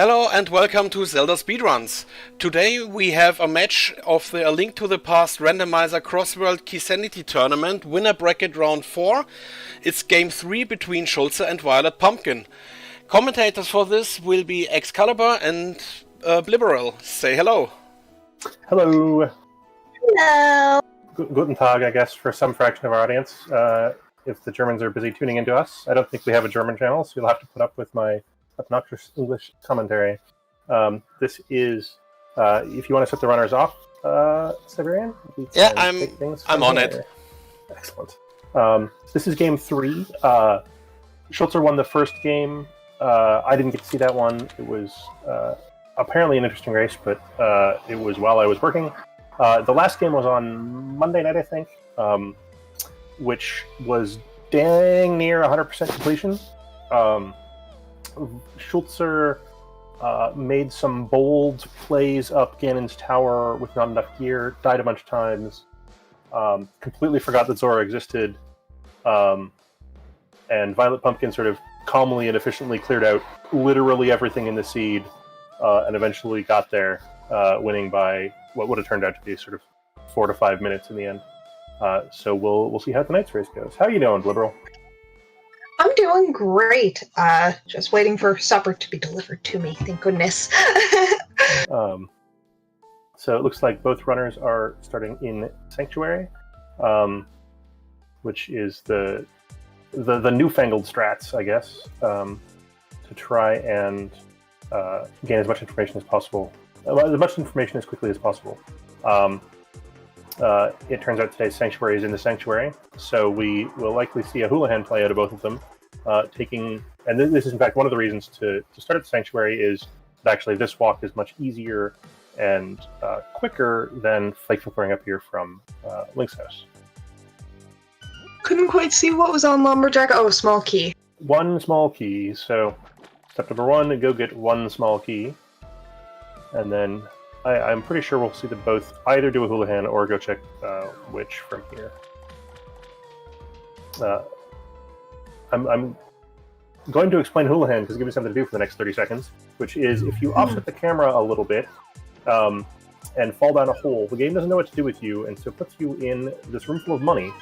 Hello and welcome to Zelda Speedruns. Today we have a match of the A Link to the Past Randomizer Crossworld Keysanity tournament, winner bracket round 4. It's game 3 between Schulzer and VioletPumpkin. Commentators for this will be Excalibur and Blibberal. Say hello. Hello. Hello. Guten Tag, I guess, for some fraction of our audience. If the Germans are busy tuning into us, I don't think we have a German channel, so you'll have to put up with my obnoxious English commentary. This is, if you want to set the runners off, Severian? Yeah, I'm on it. Excellent. This is game 3. Schulzer won the first game. I didn't get to see that one. It was apparently an interesting race, but it was while I was working. The last game was on Monday night, I think, which was dang near 100% completion. Schulzer made some bold plays up Ganon's tower with not enough gear, died a bunch of times, completely forgot that Zora existed, and VioletPumpkin sort of calmly and efficiently cleared out literally everything in the seed, and eventually got there, winning by what would have turned out to be sort of 4 to 5 minutes in the end. So we'll see how tonight's race goes. How are you doing, Liberal? I'm doing great. Just waiting for supper to be delivered to me. Thank goodness. So it looks like both runners are starting in Sanctuary, which is the newfangled strats, I guess, to try and gain as much information as possible, as much information as quickly as possible. It turns out today Sanctuary is in the Sanctuary, so we will likely see a hula-hand play out of both of them, and this is in fact one of the reasons to start at the Sanctuary is that actually this walk is much easier and quicker than flake throwing up here from Link's house. Couldn't quite see what was on Lumberjack. Oh, small key. One small key, so step number 1, go get one small key, and then I'm pretty sure we'll see them both either do a hula-hand or go check which from here. I'm going to explain hula-hand because it gives me something to do for the next 30 seconds, which is if you offset the camera a little bit and fall down a hole, the game doesn't know what to do with you, and so it puts you in this room full of money,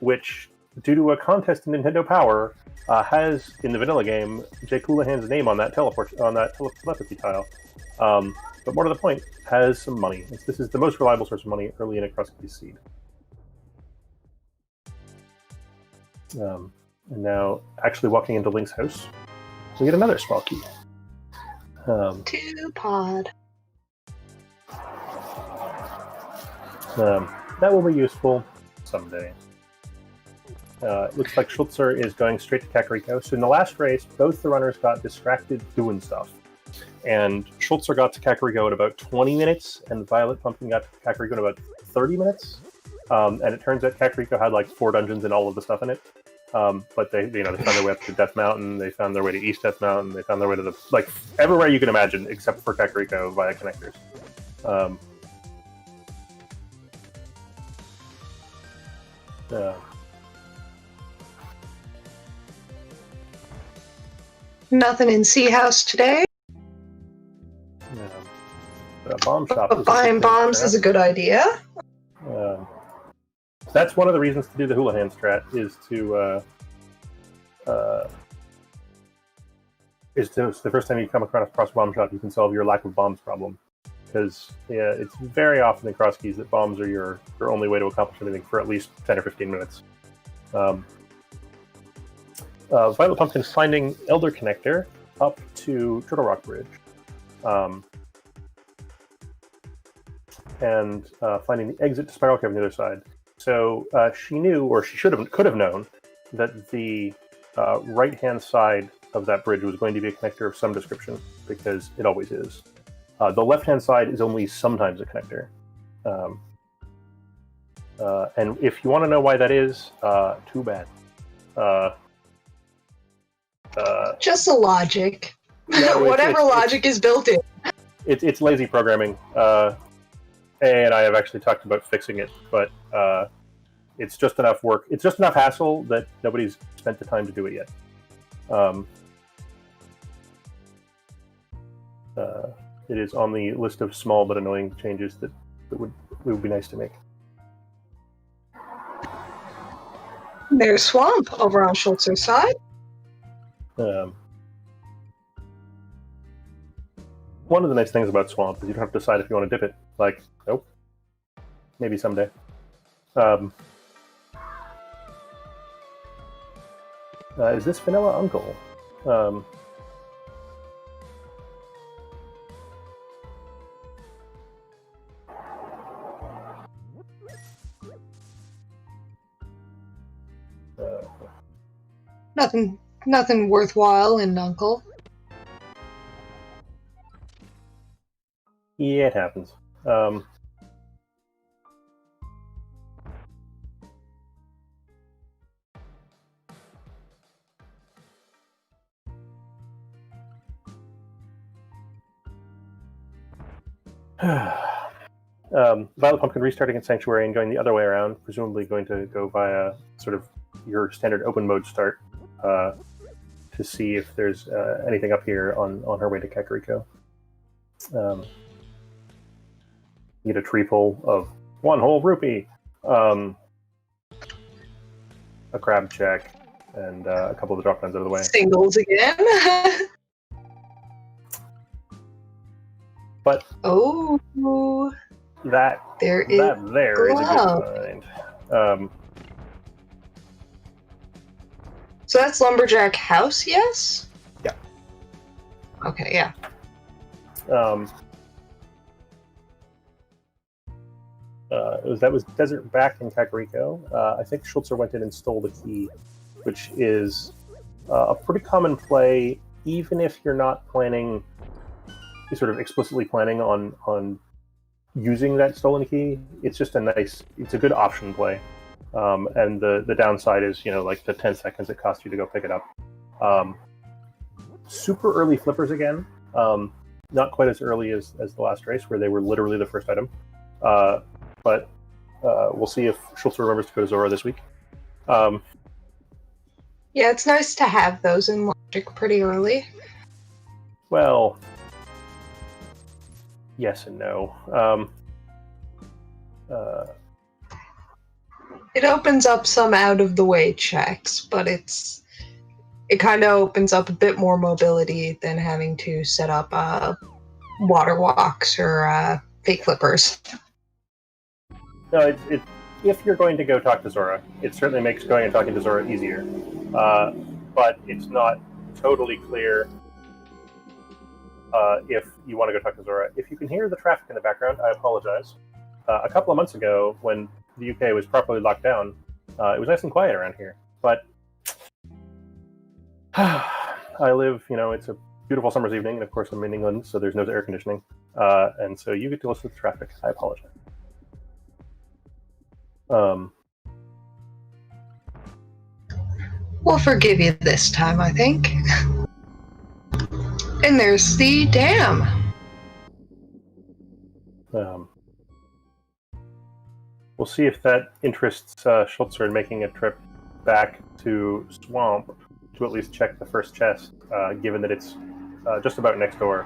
which, due to a contest in Nintendo Power, has, in the vanilla game, Jake Houlihan's name on that telepathy tile. But more to the point, has some money. This is the most reliable source of money early in a cross-key seed. And now, actually walking into Link's house, we get another small key. 2 pod. That will be useful someday. It looks like Schulzer is going straight to Kakariko. So in the last race, both the runners got distracted doing stuff. And Schulzer got to Kakariko in about 20 minutes, and VioletPumpkin got to Kakariko in about 30 minutes. And it turns out Kakariko had like 4 dungeons and all of the stuff in it. But they found their way up to Death Mountain, they found their way to East Death Mountain, they found their way to everywhere you can imagine except for Kakariko via connectors. Nothing in Sea House today. A bomb shop. But buying bombs is a good idea. That's one of the reasons to do the hula-hand strat, is the first time you come across a bomb shop, you can solve your lack of bombs problem. Because it's very often in cross keys that bombs are your only way to accomplish anything for at least 10 or 15 minutes. VioletPumpkin's finding Elder Connector up to Turtle Rock Bridge. And finding the exit to Spiral Cave on the other side. So she knew, or she could have known, that the right-hand side of that bridge was going to be a connector of some description, because it always is. The left-hand side is only sometimes a connector. And if you want to know why that is, too bad. Just the logic. No, Whatever logic is built in. It's lazy programming. And I have actually talked about fixing it, but it's just enough work. It's just enough hassle that nobody's spent the time to do it yet. It is on the list of small but annoying changes that would be nice to make. There's Swamp over on Schulzer's side. One of the nice things about Swamp is you don't have to decide if you want to dip it. Like, nope. Maybe someday. Is this Vanilla Uncle? Nothing worthwhile in Uncle. Yeah, it happens. VioletPumpkin restarting its Sanctuary and going the other way around, presumably going to go via sort of your standard open mode start to see if there's anything up here on her way to Kakariko. You get a tree full of 1 whole rupee, a crab check, and a couple of the drop downs out of the way. Singles again. But oh, that there is is a good find. So that's Lumberjack House, yes? Yeah. Okay, yeah. That was Desert Back in Kakariko. I think Schulzer went in and stole the key, which is a pretty common play, even if you're not planning, you're sort of explicitly planning on using that stolen key. It's just it's a good option play. And the downside is, like the 10 seconds it costs you to go pick it up. Super early flippers again. Not quite as early as the last race, where they were literally the first item. But we'll see if Schulzer remembers to go to Zora this week. Yeah, it's nice to have those in Logic pretty early. Well, yes and no. It opens up some out-of-the-way checks, but it kind of opens up a bit more mobility than having to set up water walks or fake flippers. No, if you're going to go talk to Zora, it certainly makes going and talking to Zora easier. But it's not totally clear if you want to go talk to Zora. If you can hear the traffic in the background, I apologize. A couple of months ago, when the UK was properly locked down, it was nice and quiet around here. But I live, it's a beautiful summer's evening, and of course I'm in England, so there's no air conditioning. And so you get to listen to the traffic. I apologize. We'll forgive you this time, I think. And there's the dam. We'll see if that interests Schulzer in making a trip back to Swamp to at least check the first chest, given that it's just about next door.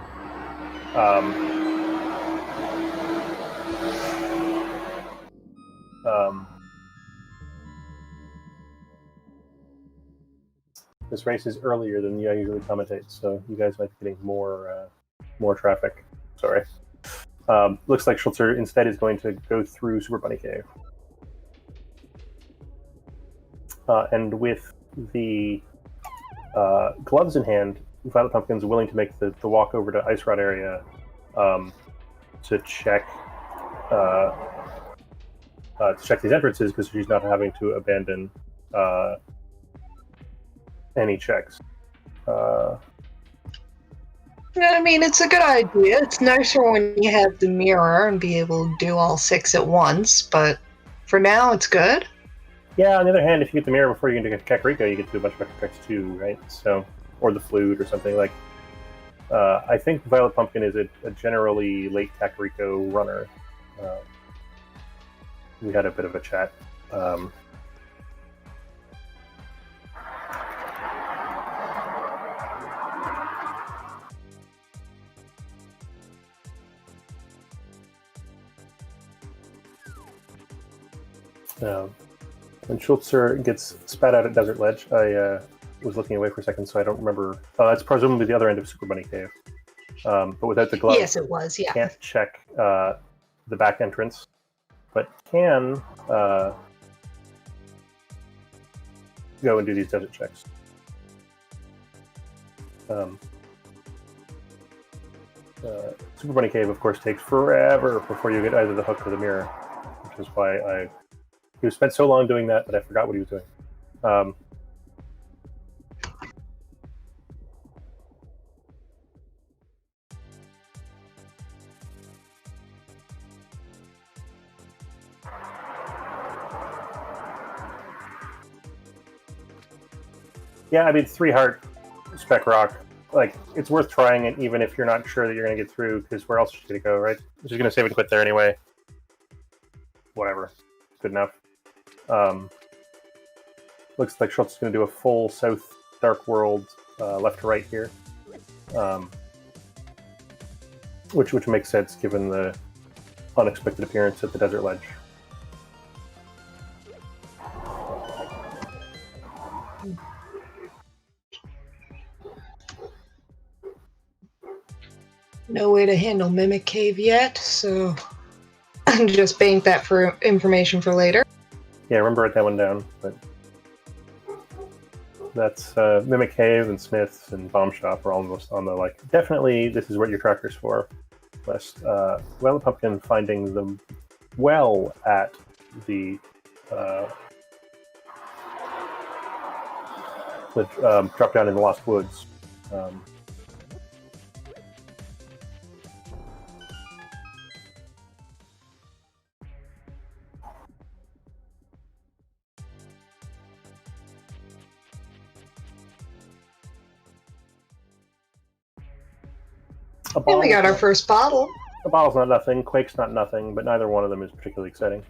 This race is earlier than I usually commentate, so you guys might be getting more traffic. Sorry. Looks like Schulzer instead is going to go through Super Bunny Cave. And with the gloves in hand, VioletPumpkin's willing to make the walk over to Ice Rod area to check these entrances, because she's not having to abandon any checks. I mean, it's a good idea. It's nicer when you have the mirror and be able to do all 6 at once, but for now, it's good. Yeah, on the other hand, if you get the mirror before you get to Kakariko, you get to do a bunch of extra checks too, right? So, or the flute or something like. I think VioletPumpkin is a generally late Kakariko runner. We had a bit of a chat. When Schulzer gets spat out at Desert Ledge, I was looking away for a second, so I don't remember. That's presumably the other end of Super Bunny Cave. But without the glove, Yes, it was. Yeah. Can't check the back entrance, but can go and do these desert checks. Super Bunny Cave, of course, takes forever before you get either the hook or the mirror, which is why he spent so long doing that I forgot what he was doing. Yeah, I mean, 3 heart spec rock. Like, it's worth trying it even if you're not sure that you're going to get through, because where else are you going to go, right? You're just going to save and quit there anyway. Whatever. Good enough. Looks like Schultz is going to do a full South Dark World left to right here. Which makes sense given the unexpected appearance at the Desert Ledge. No way to handle Mimic Cave yet, so just bank that for information for later. Yeah, remember write that one down, but that's Mimic Cave and Smith's and Bomb Shop are almost on the, like, definitely this is what your tracker's for. Lest VioletPumpkin finding the well at the drop down in the Lost Woods. And we got our first bottle. The bottle's not nothing, Quake's not nothing, but neither one of them is particularly exciting.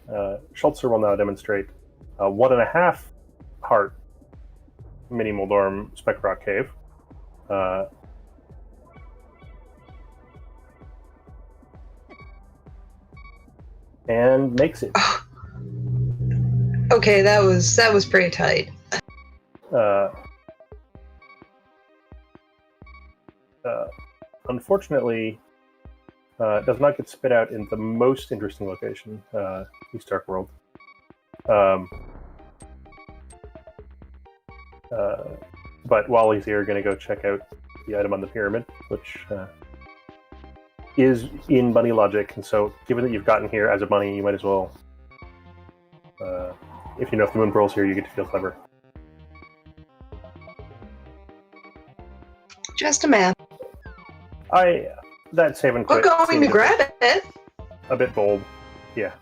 Schulzer will now demonstrate a 1.5 heart mini Moldorm Spec Rock Cave. And makes it. Okay, that was pretty tight. Unfortunately, it does not get spit out in the most interesting location, East Dark World. But while he's here, going to go check out the item on the pyramid, which is in bunny logic. And so, given that you've gotten here as a bunny, you might as well, if you know if the moon pearl's here, you get to feel clever. Just a man. That save and quit. We're going to grab it. A bit bold, yeah.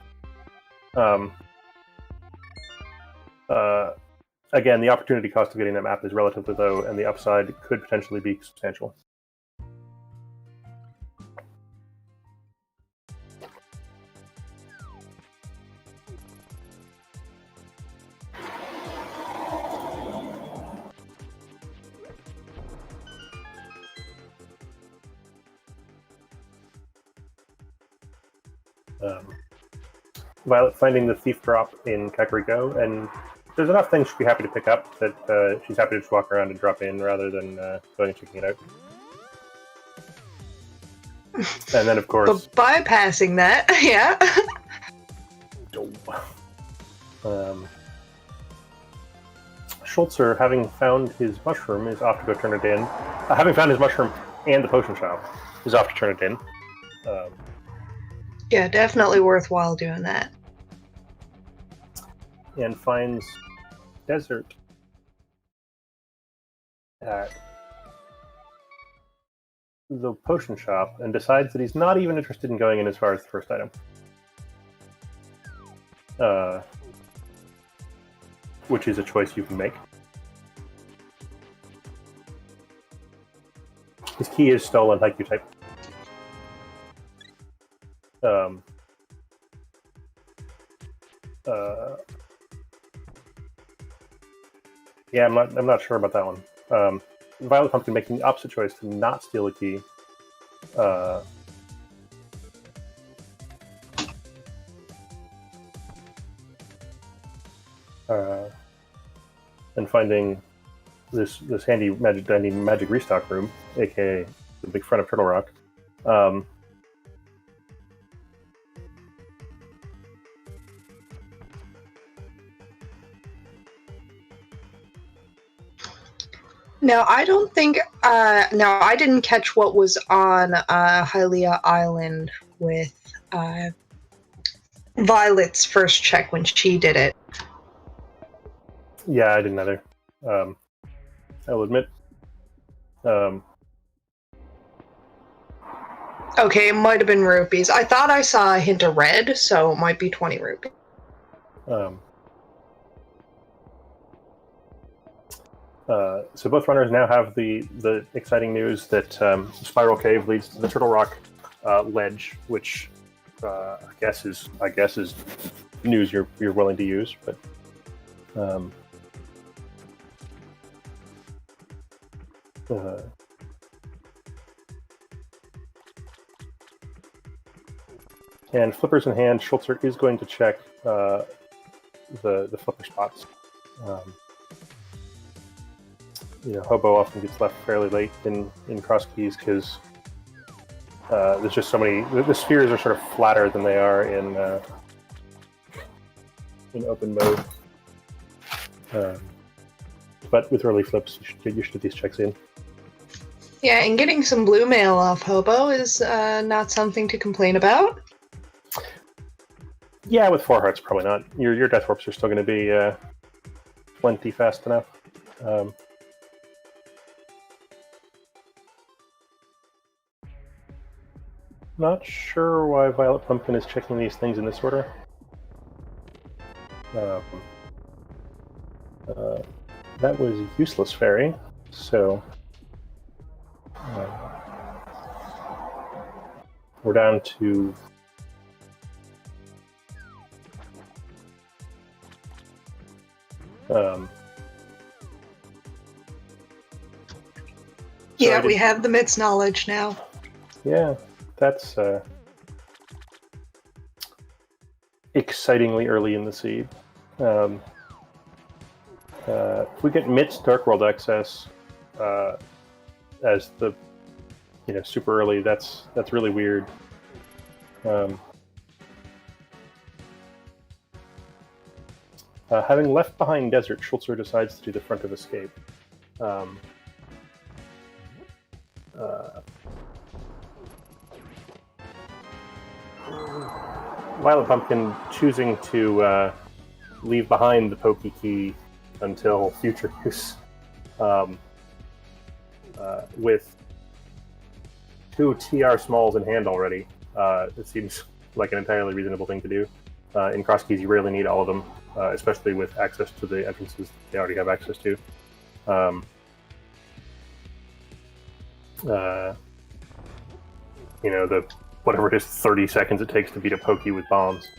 Again, the opportunity cost of getting that map is relatively low, and the upside could potentially be substantial. Violet finding the thief drop in Kakariko, and there's enough things she'd be happy to pick up that she's happy to just walk around and drop in rather than going and checking it out. And then, of course... But bypassing that, yeah. Schulzer, having found his mushroom, is off to go turn it in. Having found his mushroom and the potion shop, is off to turn it in. Yeah, definitely worthwhile doing that. And finds desert at the potion shop and decides that he's not even interested in going in as far as the first item. Which is a choice you can make. His key is stolen, like you type. Yeah, I'm not sure about that one. VioletPumpkin making the opposite choice to not steal a key. And, and finding this handy magic restock room, aka the big front of Turtle Rock. Now, I don't think. Now, I didn't catch what was on Hylia Island with Violet's first check when she did it. Yeah, I didn't either. I'll admit. Okay, it might have been rupees. I thought I saw a hint of red, so it might be 20 rupees. So both runners now have the exciting news that Spiral Cave leads to the Turtle Rock ledge, which I guess is news you're willing to use, but and flippers in hand, Schulzer is going to check the flipper spots. Hobo often gets left fairly late in cross keys because there's just so many. The spheres are sort of flatter than they are in open mode. But with early flips, you should get these checks in. Yeah, and getting some blue mail off Hobo is not something to complain about. Yeah, with 4 hearts, probably not. Your death warps are still going to be plenty fast enough. Not sure why VioletPumpkin is checking these things in this order. That was useless fairy, so we're down to yeah, we have the Mitts knowledge now. Yeah, that's excitingly early in the seed. If we get Mitts Dark World access as the super early, that's really weird. Having left behind Desert, Schulzer decides to do the front of Escape. VioletPumpkin choosing to leave behind the Pokey Key until future use, with 2 TR smalls in hand already. It seems like an entirely reasonable thing to do. In cross keys, you rarely need all of them, especially with access to the entrances they already have access to. The whatever it is, 30 seconds it takes to beat a Pokey with bombs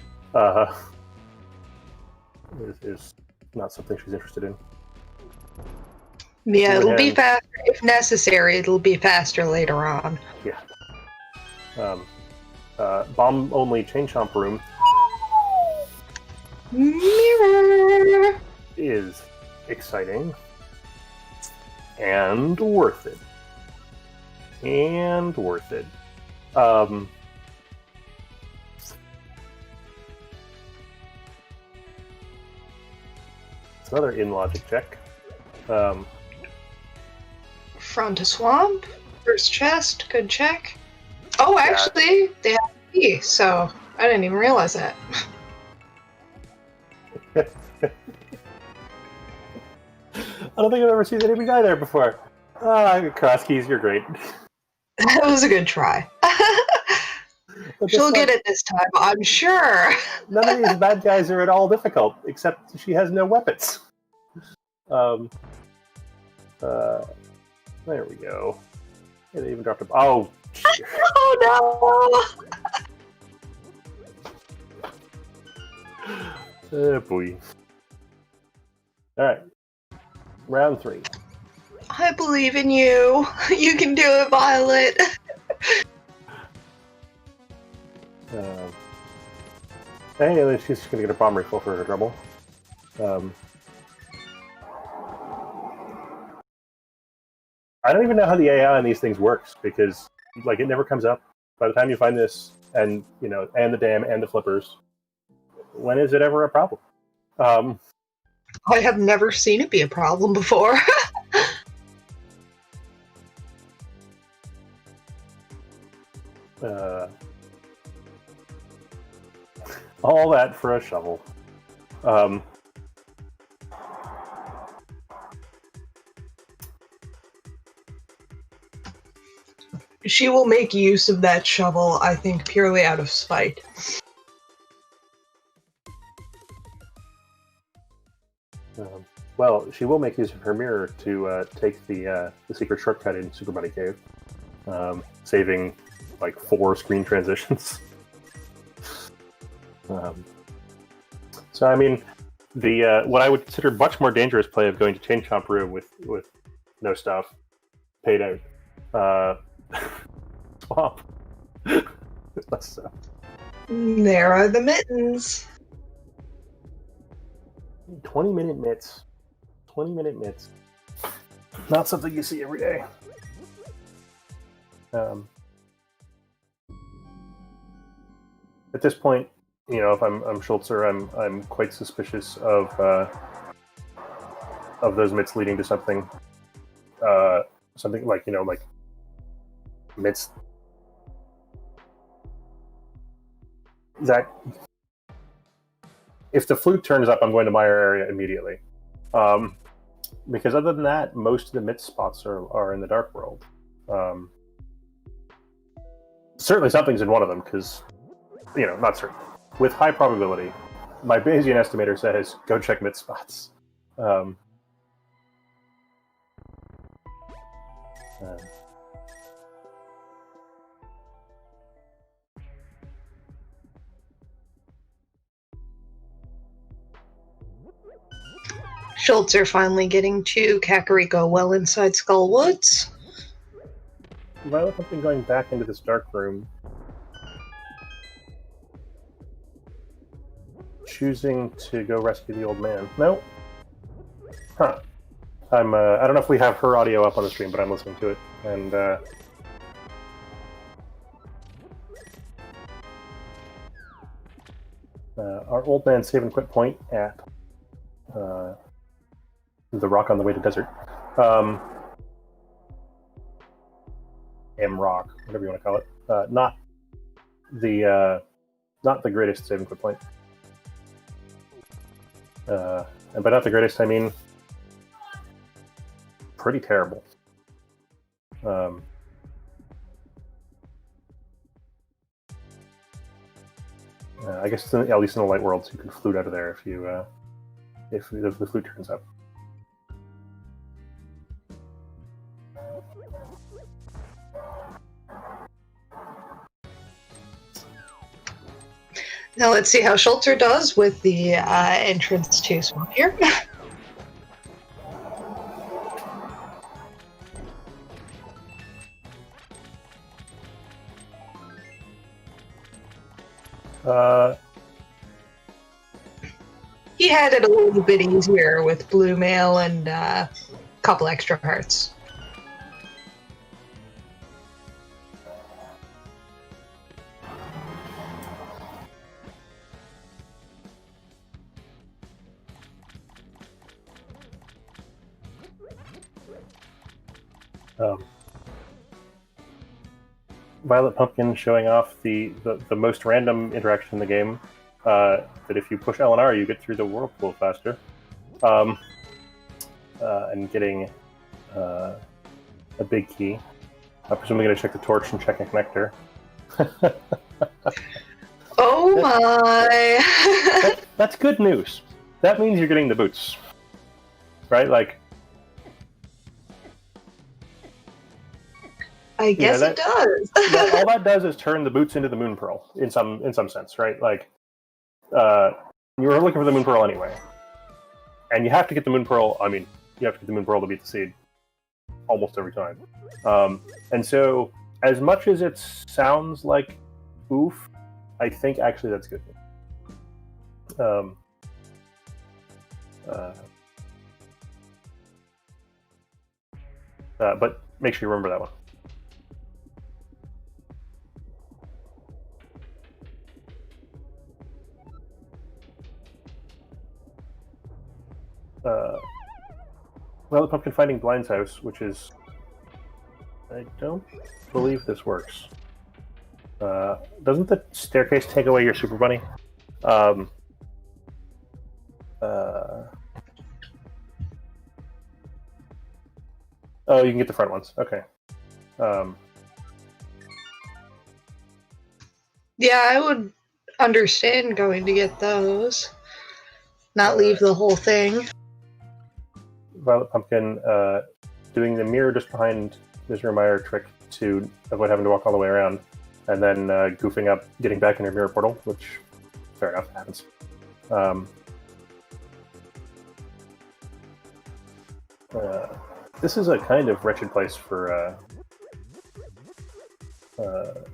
is not something she's interested in. Yeah, it'll be faster if necessary. It'll be faster later on. Yeah. Bomb only Chain Chomp room Mirror is exciting and worth it. It's another in-logic check. Front to swamp. First chest. Good check. Oh, actually, they have a key, so I didn't even realize that. I don't think I've ever seen anybody die there before. Cross keys, you're great. That was a good try. She'll get it this time, I'm sure. None of these bad guys are at all difficult, except she has no weapons. There we go. Yeah, they even dropped a... Oh, shit. Oh, no! Oh, boy. Alright. Round 3. I believe in you. You can do it, Violet. Hey, she's just gonna get a bomb rifle for her trouble. I don't even know how the AI on these things works because, like, it never comes up. By the time you find this, and and the dam and the flippers, when is it ever a problem? I have never seen it be a problem before. All that for a shovel. She will make use of that shovel, I think, purely out of spite. Well, she will make use of her mirror to take the secret shortcut in Super Buddy Cave, saving like 4 screen transitions. So I mean, the what I would consider much more dangerous play of going to Chain Chomp Room with no stuff paid out. Swamp. Less so. There are the mittens. 20-minute mitts. 20-minute mitts. Not something you see every day. At this point, if I'm Schulzer, I'm quite suspicious of those mitts leading to something. Something like like mitts that. If the flute turns up, I'm going to Mire area immediately. Because other than that, most of the myth spots are in the Dark World. Certainly something's in one of them, because, not certain. With high probability, my Bayesian estimator says, go check myth spots. Schulzer finally getting to Kakariko well inside Skull Woods. VioletPumpkin going back into this dark room. Choosing to go rescue the old man. No. Huh. I don't know if we have her audio up on the stream, but I'm listening to it. And, our old man save and quit point at, the rock on the way to desert. M-Rock, whatever you want to call it. Not the greatest save and quit point. And by not the greatest, I mean pretty terrible. I guess at least in the light worlds, you can flute out of there if you if the flute turns up. Now let's see how Schulzer does with the entrance to Swamp here. He had it a little bit easier with blue mail and a couple extra hearts. VioletPumpkin showing off the most random interaction in the game. That if you push L and R, you get through the whirlpool faster. And getting a big key. I'm presumably going to check the torch and check a connector. Oh my! That's good news. That means you're getting the boots. Right? Like, I guess it does. all that does is turn the boots into the Moon Pearl in some sense, right? Like, you were looking for the Moon Pearl anyway, and you have to get the Moon Pearl. I mean, you have to get the Moon Pearl to beat the seed almost every time. And so, as much as it sounds like oof, I think actually that's good. But make sure you remember that one. VioletPumpkin finding Blind's house, which is... I don't believe this works. Doesn't the staircase take away your Super Bunny? Oh, you can get the front ones. Okay. Yeah, I would understand going to get those. Not leave the whole thing. VioletPumpkin doing the mirror just behind Mr. Meyer trick to avoid having to walk all the way around, and then goofing up, getting back in her mirror portal, which, fair enough, happens. This is a kind of wretched place for the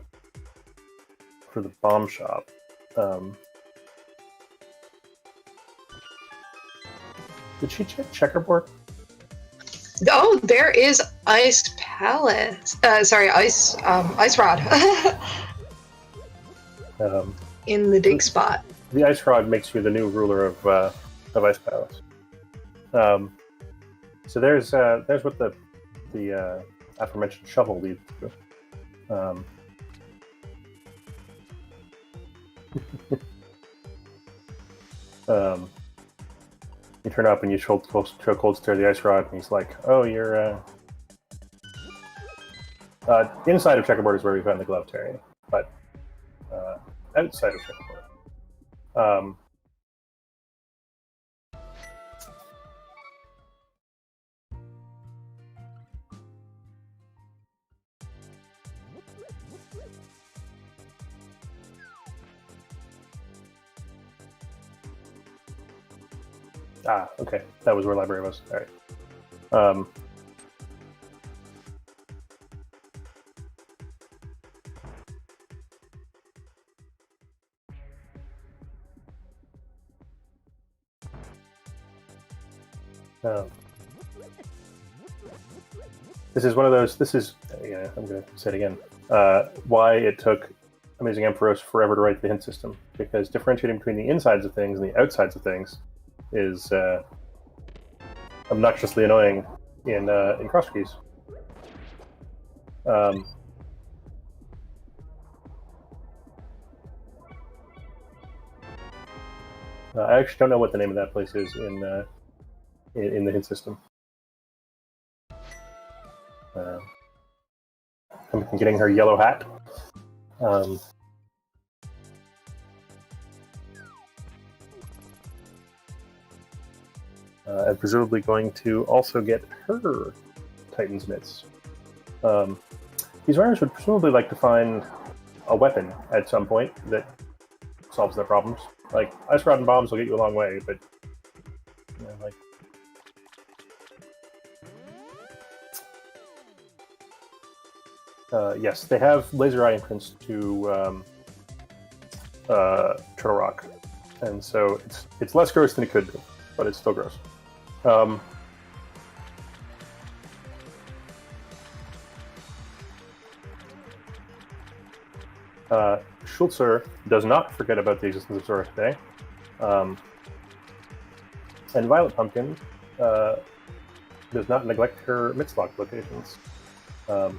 bomb shop. Did she check checkerboard? Oh, there is Ice Palace. Ice Rod. In the dig spot. The Ice Rod makes you the new ruler of Ice Palace. So there's what the aforementioned shovel leads to. You turn up and you show cold stare the Ice Rod, and he's like, "Oh, you're inside of checkerboard is where we found the glove, Terry, but outside of checkerboard." Okay. That was where library was. All right. This is one of those. This is, yeah, I'm going to say it again. Why it took Amazing Ampharos forever to write the hint system, because differentiating between the insides of things and the outsides of things is obnoxiously annoying in cross keys. I actually don't know what the name of that place is in the hint system. I'm getting her yellow hat. And presumably going to also get her Titan's Mitts. These runners would presumably like to find a weapon at some point that solves their problems. Like, Ice Rod and bombs will get you a long way, but... You know, like... yes, they have laser eye entrance to Turtle Rock. And so it's less gross than it could be, but it's still gross. Schulzer does not forget about the existence of Zora today. And VioletPumpkin does not neglect her Mitzlock locations. Let's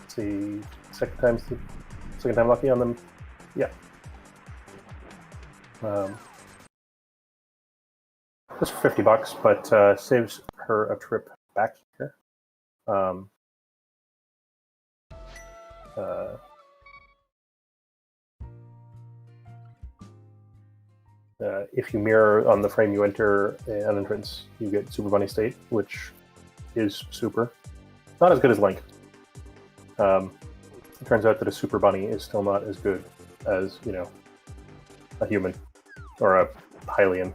see, second time lucky on them. Yeah. Just for $50, but saves her a trip back here. If you mirror on the frame you enter an entrance, you get Super Bunny State, which is super. Not as good as Link. It turns out that a Super Bunny is still not as good as, you know, a human or a Hylian.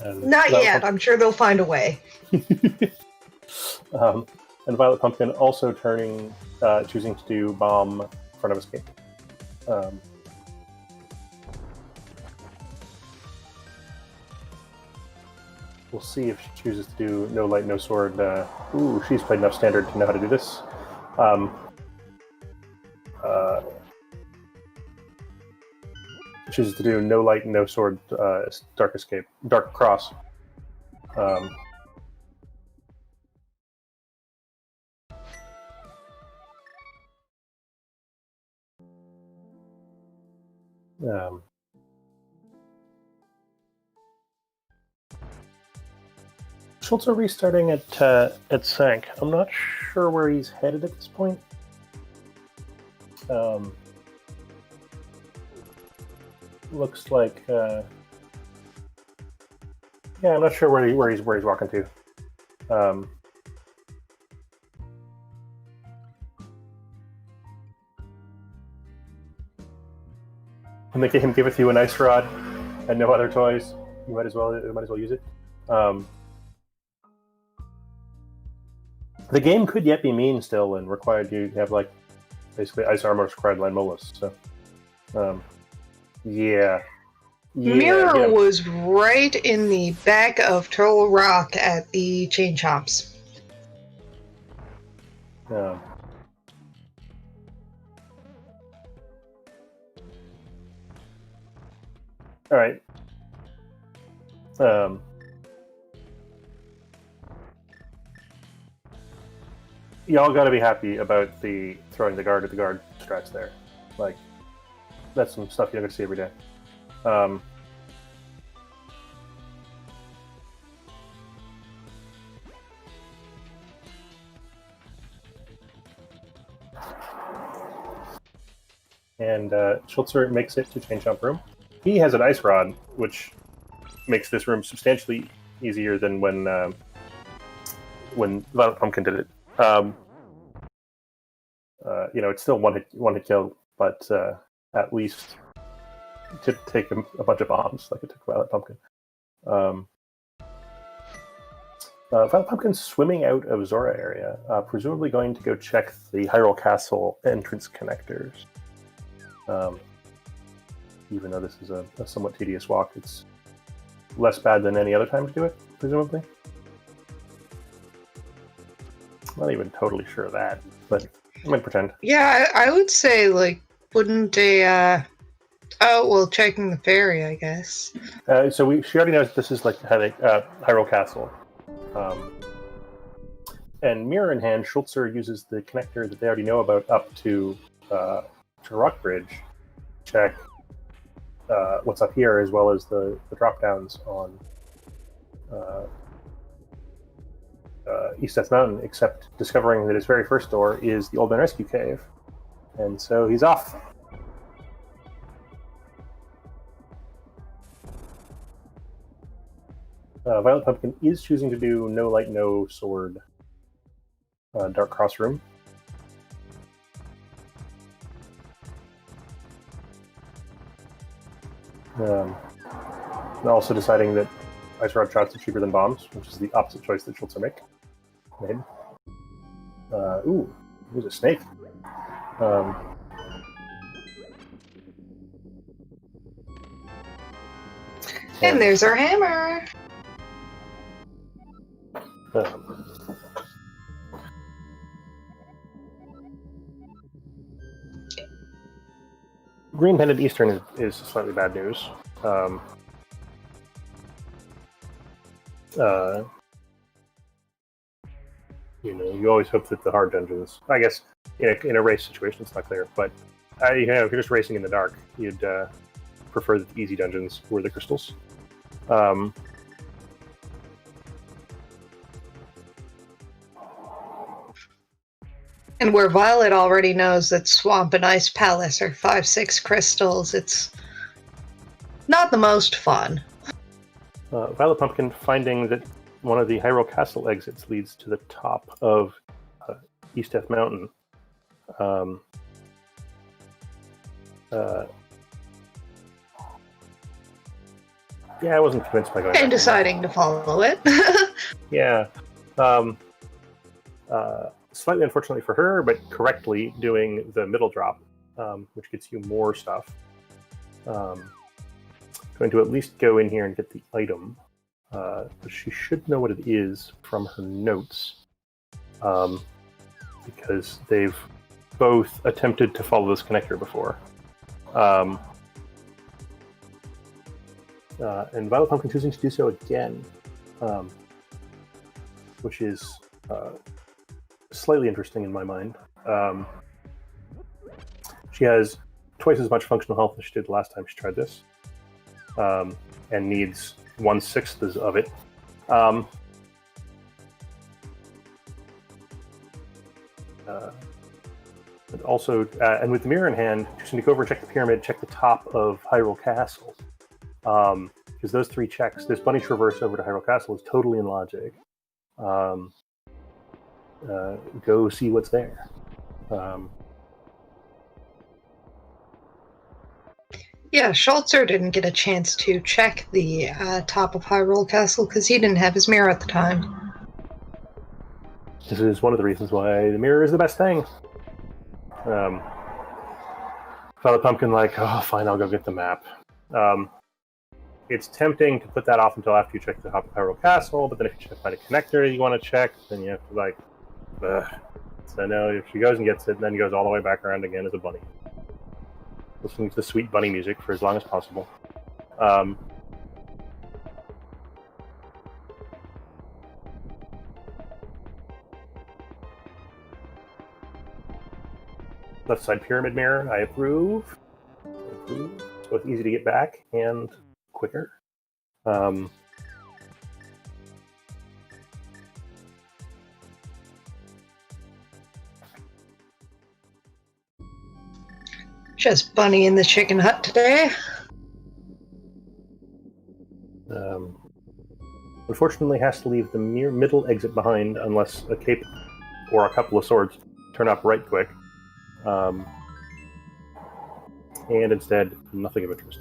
Not yet. I'm sure they'll find a way. And VioletPumpkin also choosing to do bomb front of escape. We'll see if she chooses to do no light, no sword. Ooh, she's played enough standard to know how to do this. Chooses to do no light, no sword, dark cross. Schulzer restarting at Sank. I'm not sure where he's headed at this point. Looks like yeah, I'm not sure where he's walking to. When the game giveth you an ice rod and no other toys, you might as well use it. The game could yet be mean still and required you to have like basically ice armor required line molus. So, yeah. Mirror was right in the back of Turtle Rock at the Chain Chomps. All right. Y'all got to be happy about the throwing the guard at the guard strats there. Like, that's some stuff you're not going to see every day. And Schulzer makes it to Chain Chomp Room. He has an ice rod, which makes this room substantially easier than when VioletPumpkin did it. It's still one hit kill, but at least it could take a bunch of bombs like it took VioletPumpkin. VioletPumpkin's swimming out of Zora area, presumably going to go check the Hyrule Castle entrance connectors. Even though this is a somewhat tedious walk, it's less bad than any other time to do it, presumably. I'm not even totally sure of that, but I'm going to pretend. Yeah, I would say, like, wouldn't a... checking the ferry, I guess. She already knows this is like Hyrule Castle. And mirror in hand, Schulzer uses the connector that they already know about up to Rock Bridge. Check what's up here, as well as the drop downs on East Death Mountain, except discovering that his very first door is the Old Man Rescue Cave. And so he's off. VioletPumpkin is choosing to do no light, no sword Dark Cross Room. Also deciding that ice rod shots are cheaper than bombs, which is the opposite choice that Schulzer made. Ooh, there's a snake. And there's our hammer. Green-headed Eastern is slightly bad news. You always hope that the hard dungeons, I guess, in a race situation, it's not clear, but if you're just racing in the dark, you'd prefer that the easy dungeons were the crystals. And where Violet already knows that Swamp and Ice Palace are 5-6 crystals, it's not the most fun. VioletPumpkin finding that one of the Hyrule Castle exits leads to the top of East Death Mountain. Yeah, I wasn't convinced by going. And deciding to follow it. Yeah. Slightly unfortunately for her, but correctly doing the middle drop, which gets you more stuff. Going to at least go in here and get the item. But she should know what it is from her notes, because they've both attempted to follow this connector before. And VioletPumpkin choosing to do so again, which is slightly interesting in my mind. She has twice as much functional health as she did the last time she tried this, and needs 1/6 of it. But also, and with the mirror in hand, choosing to go over and check the pyramid, check the top of Hyrule Castle. Because those 3 checks, this bunny traverse over to Hyrule Castle is totally in logic. Go see what's there. Yeah, Schulzer didn't get a chance to check the top of Hyrule Castle because he didn't have his mirror at the time. This is one of the reasons why the mirror is the best thing. VioletPumpkin like, oh, fine, I'll go get the map. It's tempting to put that off until after you check the top of Hyrule Castle, but then if you find a connector you want to check, then you have to like, ugh. So no, if she goes and gets it, then goes all the way back around again as a bunny. Listening to the sweet bunny music for as long as possible. Left side pyramid mirror, I approve. It's both easy to get back and quicker. Just Bunny in the chicken hut today. Unfortunately, has to leave the middle exit behind unless a cape or a couple of swords turn up right quick. And instead, nothing of interest.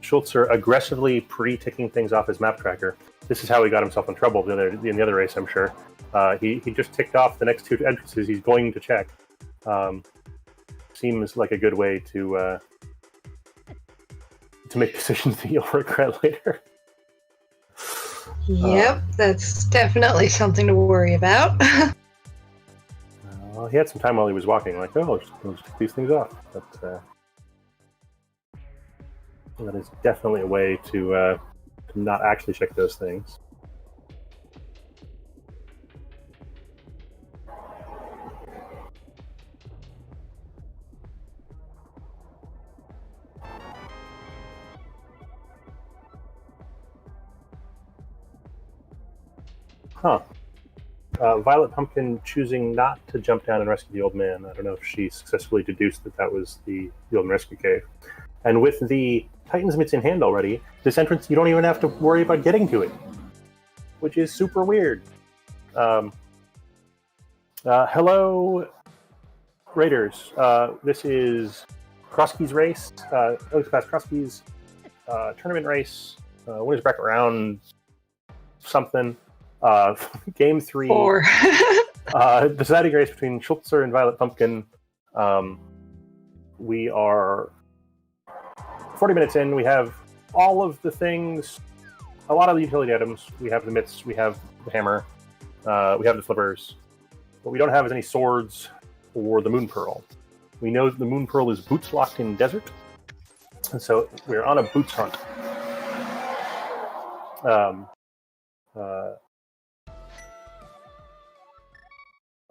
Schulzer aggressively pre-ticking things off his map tracker. This is how he got himself in trouble in the other race, I'm sure. He just ticked off the next 2 entrances he's going to check. Seems like a good way to make decisions that you'll regret later. Yep, that's definitely something to worry about. Well, he had some time while he was walking, like, oh, I'll just tick these things off. But that is definitely a way to not actually check those things. Huh. VioletPumpkin choosing not to jump down and rescue the old man. I don't know if she successfully deduced that was the old man rescue cave. And with the Titan's Mitts in hand already, this entrance, you don't even have to worry about getting to it, which is super weird. Hello, Raiders. This is Crosskeys race, Class Crosskeys tournament race, winners bracket round something. Game 3. 4. Deciding race between Schulzer and VioletPumpkin. We are 40 minutes in. We have all of the things, a lot of the utility items. We have the mitts, we have the hammer, we have the flippers. What we don't have is any swords or the Moon Pearl. We know that the Moon Pearl is boots locked in desert, and so we're on a boots hunt.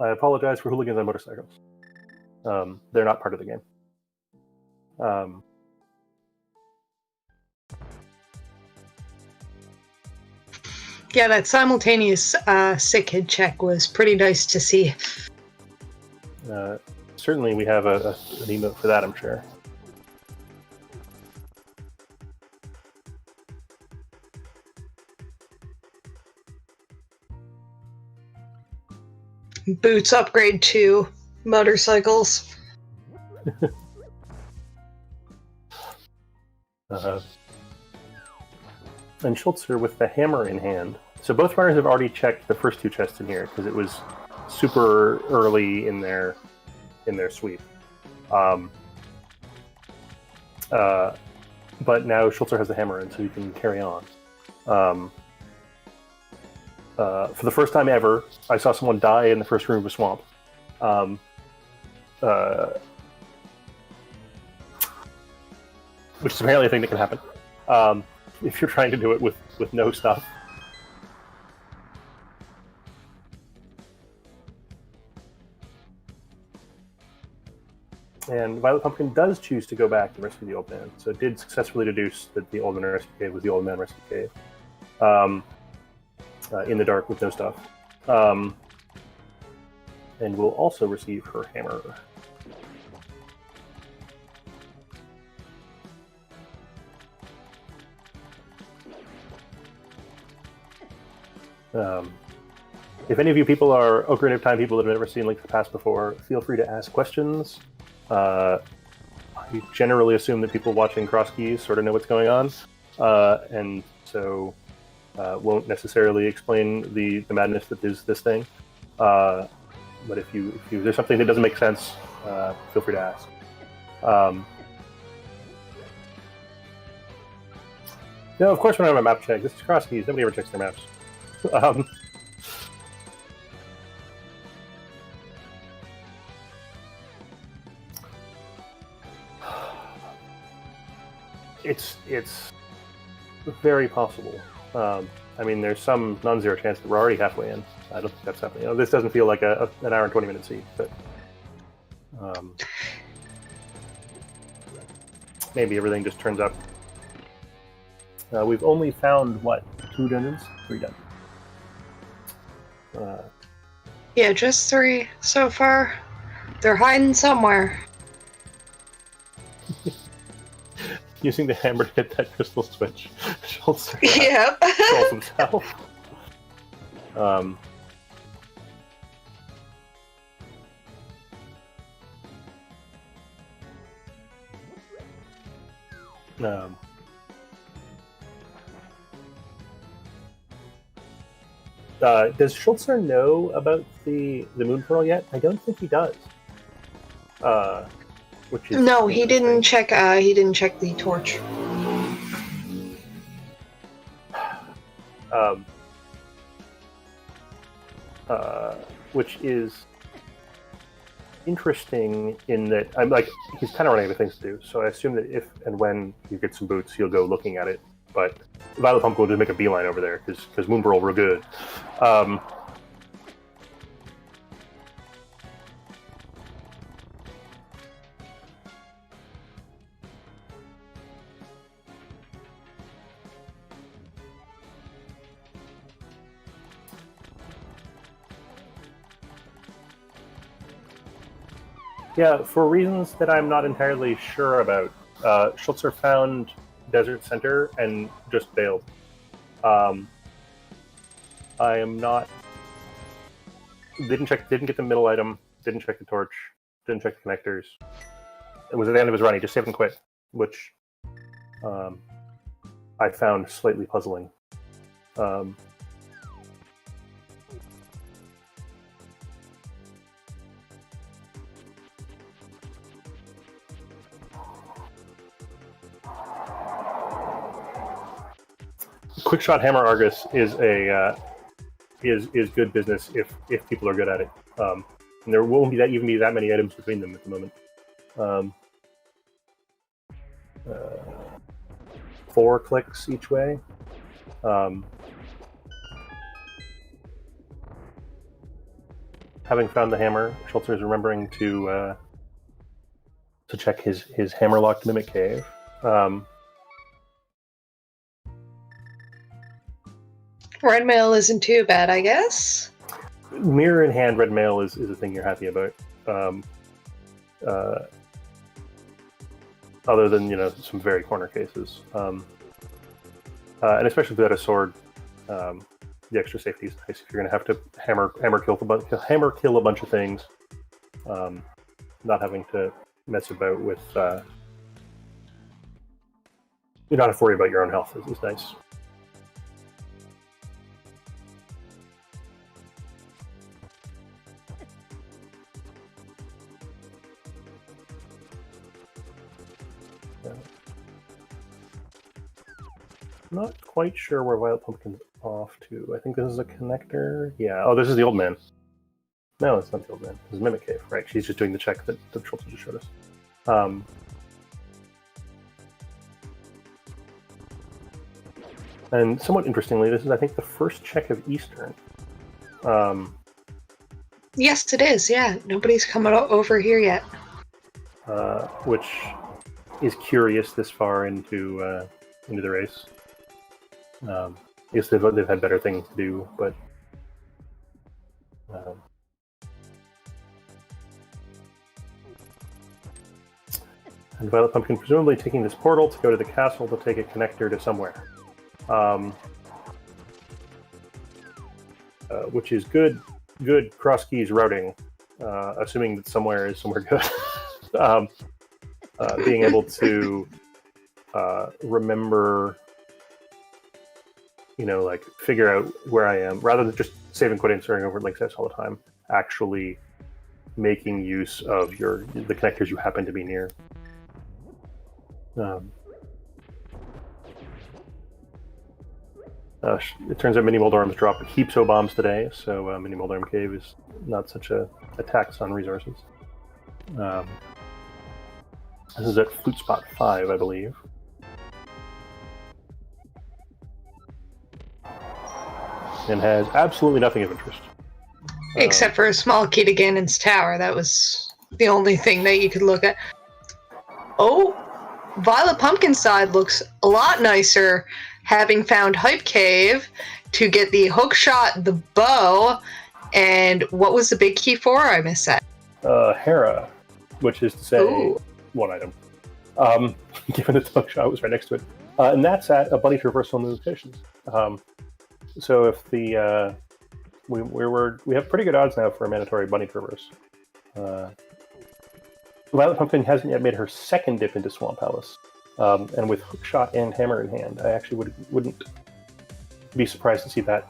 I apologize for hooligans on motorcycles. They're not part of the game. Yeah, that simultaneous sick kid check was pretty nice to see. Certainly we have an emote for that, I'm sure. Boots upgrade to motorcycles. And Schulzer with the hammer in hand. So both runners have already checked the first 2 chests in here because it was super early in their sweep. But now Schulzer has the hammer in, so he can carry on. For the first time ever, I saw someone die in the first room of a swamp. Which is apparently a thing that can happen if you're trying to do it with no stuff. And VioletPumpkin does choose to go back and rescue the old man, so it did successfully deduce that the old man rescue cave was the old man rescue cave. In the dark with no stuff. And will also receive her hammer. If any of you people are Ocarina of Time people that have never seen Link to the Past before, feel free to ask questions. I generally assume that people watching Cross Keys sort of know what's going on, and so won't necessarily explain the madness that is this thing. But if there's something that doesn't make sense, feel free to ask. No, of course we're not on a map check. This is Cross Keys. Nobody ever checks their maps. It's very possible. I mean, there's some non-zero chance that we're already halfway in. I don't think that's happening. This doesn't feel like an hour and 20 minute seed, but maybe everything just turns up. We've only found, what, 2 dungeons? 3 dungeons. Yeah, just 3 so far. They're hiding somewhere. Using the hammer to hit that crystal switch. Schulzer Yep. controls himself. Does Schulzer know about the moon pearl yet? I don't think he does. Which is No, he didn't check. He didn't check the torch. Which is interesting in that he's kind of running out of things to do. So I assume that if and when you get some boots, he'll go looking at it. But VioletPumpkin will just make a beeline over there because Moon Pearl were good. Yeah, for reasons that I'm not entirely sure about, Schulzer found Desert Center and just bailed. I am not. Didn't get the middle item. Didn't check the torch. Didn't check the connectors. It was at the end of his run. He just saved and quit, which I found slightly puzzling. Quickshot Hammer Argus is is good business if people are good at it. And there won't be that many items between them at the moment. 4 clicks each way. Having found the hammer, Schulzer is remembering to check his hammer-locked mimic cave. Red mail isn't too bad, I guess. Mirror in hand, red mail is a thing you're happy about. Other than some very corner cases, and especially without a sword, the extra safety is nice. If you're going to have to hammer kill a bunch of things, not having to mess about with, you don't have to worry about your own health is nice. Not quite sure where VioletPumpkin's off to. I think this is a connector. Yeah. Oh, this is the old man. No, it's not the old man. This is Mimic Cave, right? She's just doing the check that Schulzer just showed us. And somewhat interestingly, this is, I think, the first check of Eastern. Yes, it is. Yeah, nobody's coming over here yet. Which is curious this far into the race. I guess they've had better things to do, but and VioletPumpkin presumably taking this portal to go to the castle to take a connector to somewhere, which is good cross keys routing, assuming that somewhere is somewhere good. Being able to remember, like figure out where I am, rather than just save and quit inserting over links all the time, actually making use of the connectors you happen to be near. It turns out Mini Moldorms drop heaps of bombs today, so Mini Moldorm Cave is not such a tax on resources. This is at Flute Spot 5, I believe. And has absolutely nothing of interest. Except for a small key to Ganon's tower. That was the only thing that you could look at. Oh, VioletPumpkin's side looks a lot nicer, having found Hype Cave to get the hook shot, the bow, and what was the big key for? I missed that. Hera, which is to say, Ooh. one item. Given that the hook shot was right next to it. And that's at a bunny traversal locations. So if the we have pretty good odds now for a mandatory bunny traverse. VioletPumpkin hasn't yet made her second dip into Swamp Palace, and with hookshot and hammer in hand, I actually wouldn't be surprised to see that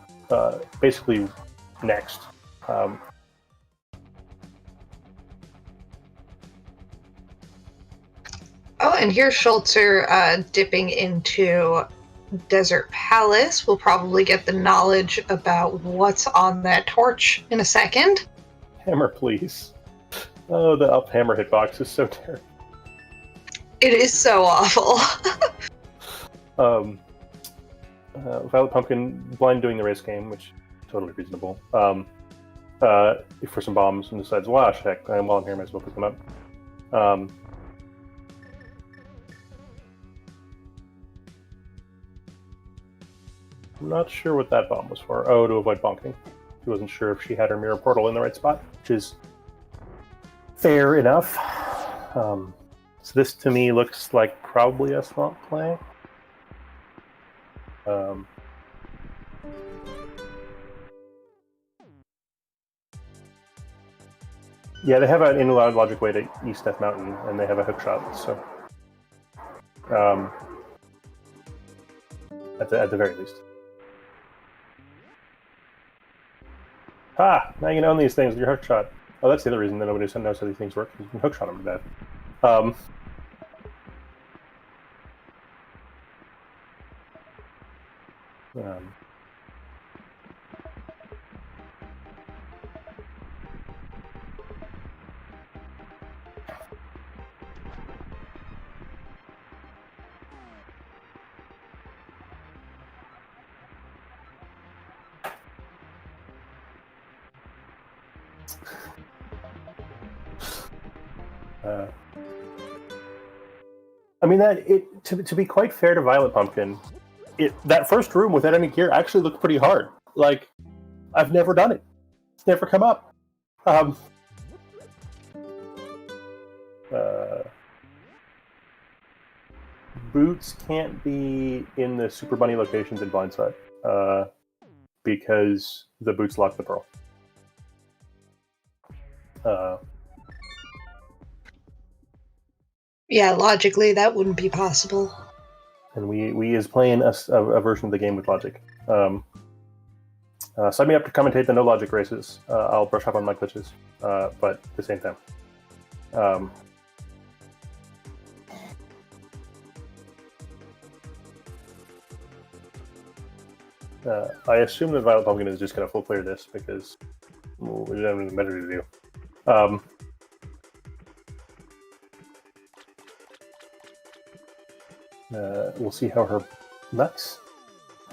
basically next. Oh, and here's Schulzer dipping into Desert Palace. We'll probably get the knowledge about what's on that torch in a second. Hammer, please. Oh, the up hammer hitbox is so terrible. It is so awful. VioletPumpkin blind doing the race game, which is totally reasonable. For some bombs and decides, wow, heck, while I'm here, I might as well pick them up. I'm not sure what that bomb was for. Oh, to avoid bonking. She wasn't sure if she had her mirror portal in the right spot, which is fair enough. So this, to me, looks like probably a swamp play. Yeah, they have an in-allowed logic way to East Death Mountain, and they have a hook shot, so... at the very least. Ah! Now you can own these things with your hook shot. Oh, that's the other reason that nobody knows how these things work, because you can hook shot them to death. I mean, to be quite fair to VioletPumpkin, that first room without any gear actually looked pretty hard. Like, I've never done it. It's never come up. Boots can't be in the Super Bunny locations in Blindside, because the boots lock the pearl. Yeah, logically that wouldn't be possible. And we is playing a version of the game with logic. Sign me up to commentate the no logic races. I'll brush up on my glitches, but at the same time. I assume that VioletPumpkin is just going to full clear this because we don't have anything better to do. We'll see how her nuts.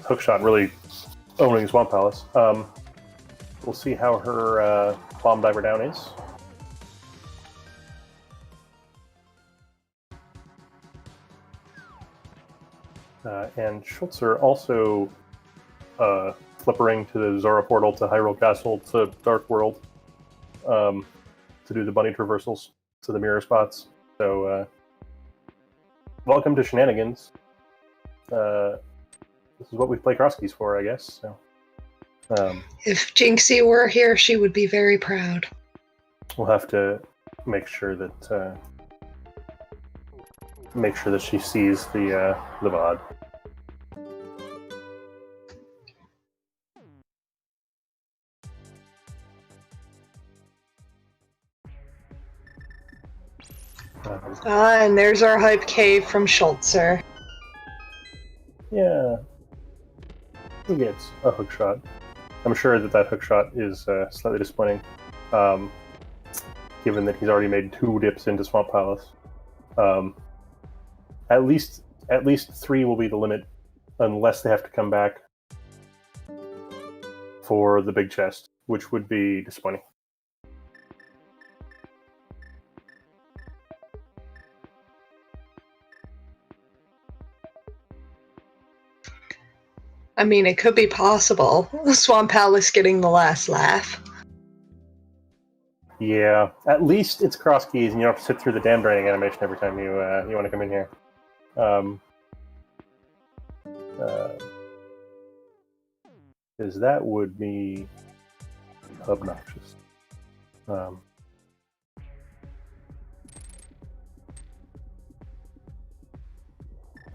Hookshot really owning Swamp Palace. We'll see how her Bomb Diver Down is. And Schulzer also flippering to the Zora portal to Hyrule Castle to Dark World to do the bunny traversals to the mirror spots. So welcome to Shenanigans. This is what we play cross keys for, I guess. So, if Jinxie were here, she would be very proud. We'll have to make sure that she sees the VOD. And there's our hype cave from Schulzer. Yeah. He gets a hook shot. I'm sure that hook shot is slightly disappointing, given that he's already made 2 dips into Swamp Palace. At least 3 will be the limit, unless they have to come back for the big chest, which would be disappointing. I mean, it could be possible. Swamp Palace getting the last laugh. Yeah, at least it's cross keys, and you don't have to sit through the dam draining animation every time you want to come in here. Because that would be obnoxious.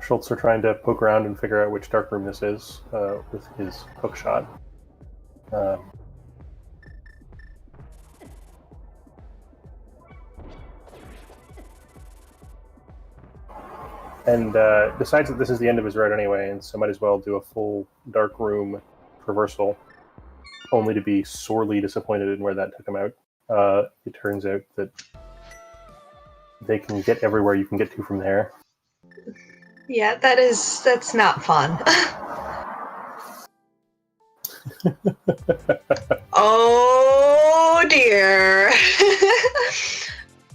Schulzer trying to poke around and figure out which dark room this is with his hook shot. And decides that this is the end of his road anyway, and so might as well do a full dark room traversal, only to be sorely disappointed in where that took him out. It turns out that they can get everywhere you can get to from there. Yeah, that's not fun. Oh dear.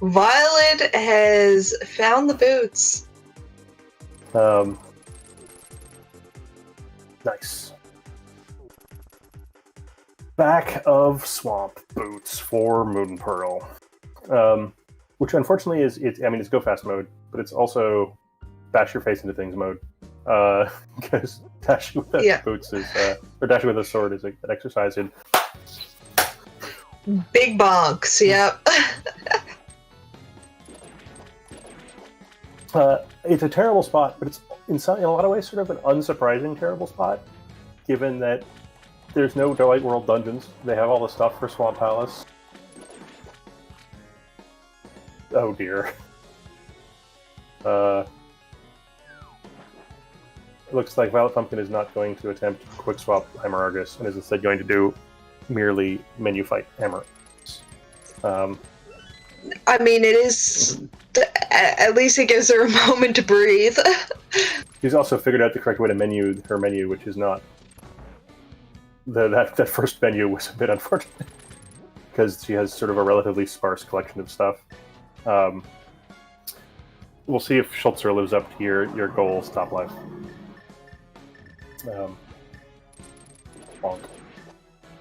Violet has found the boots. Nice. Back of Swamp boots for Moon Pearl. Which unfortunately is it's go fast mode, but it's also bash your face into things mode. Because dashing with boots is or dashing with a sword is an exercise in big bonks, yep. It's a terrible spot, but it's in a lot of ways sort of an unsurprising terrible spot, given that there's no Delight World dungeons. They have all the stuff for Swamp Palace. Oh dear. It looks like VioletPumpkin is not going to attempt quick swap Hammerargus and is instead going to do merely menu fight Hammerargus. I mean, it is. At least it gives her a moment to breathe. He's also figured out the correct way to menu her menu, which is not. That first menu was a bit unfortunate because she has sort of a relatively sparse collection of stuff. We'll see if Schulzer lives up to your goals, top life. Bonk.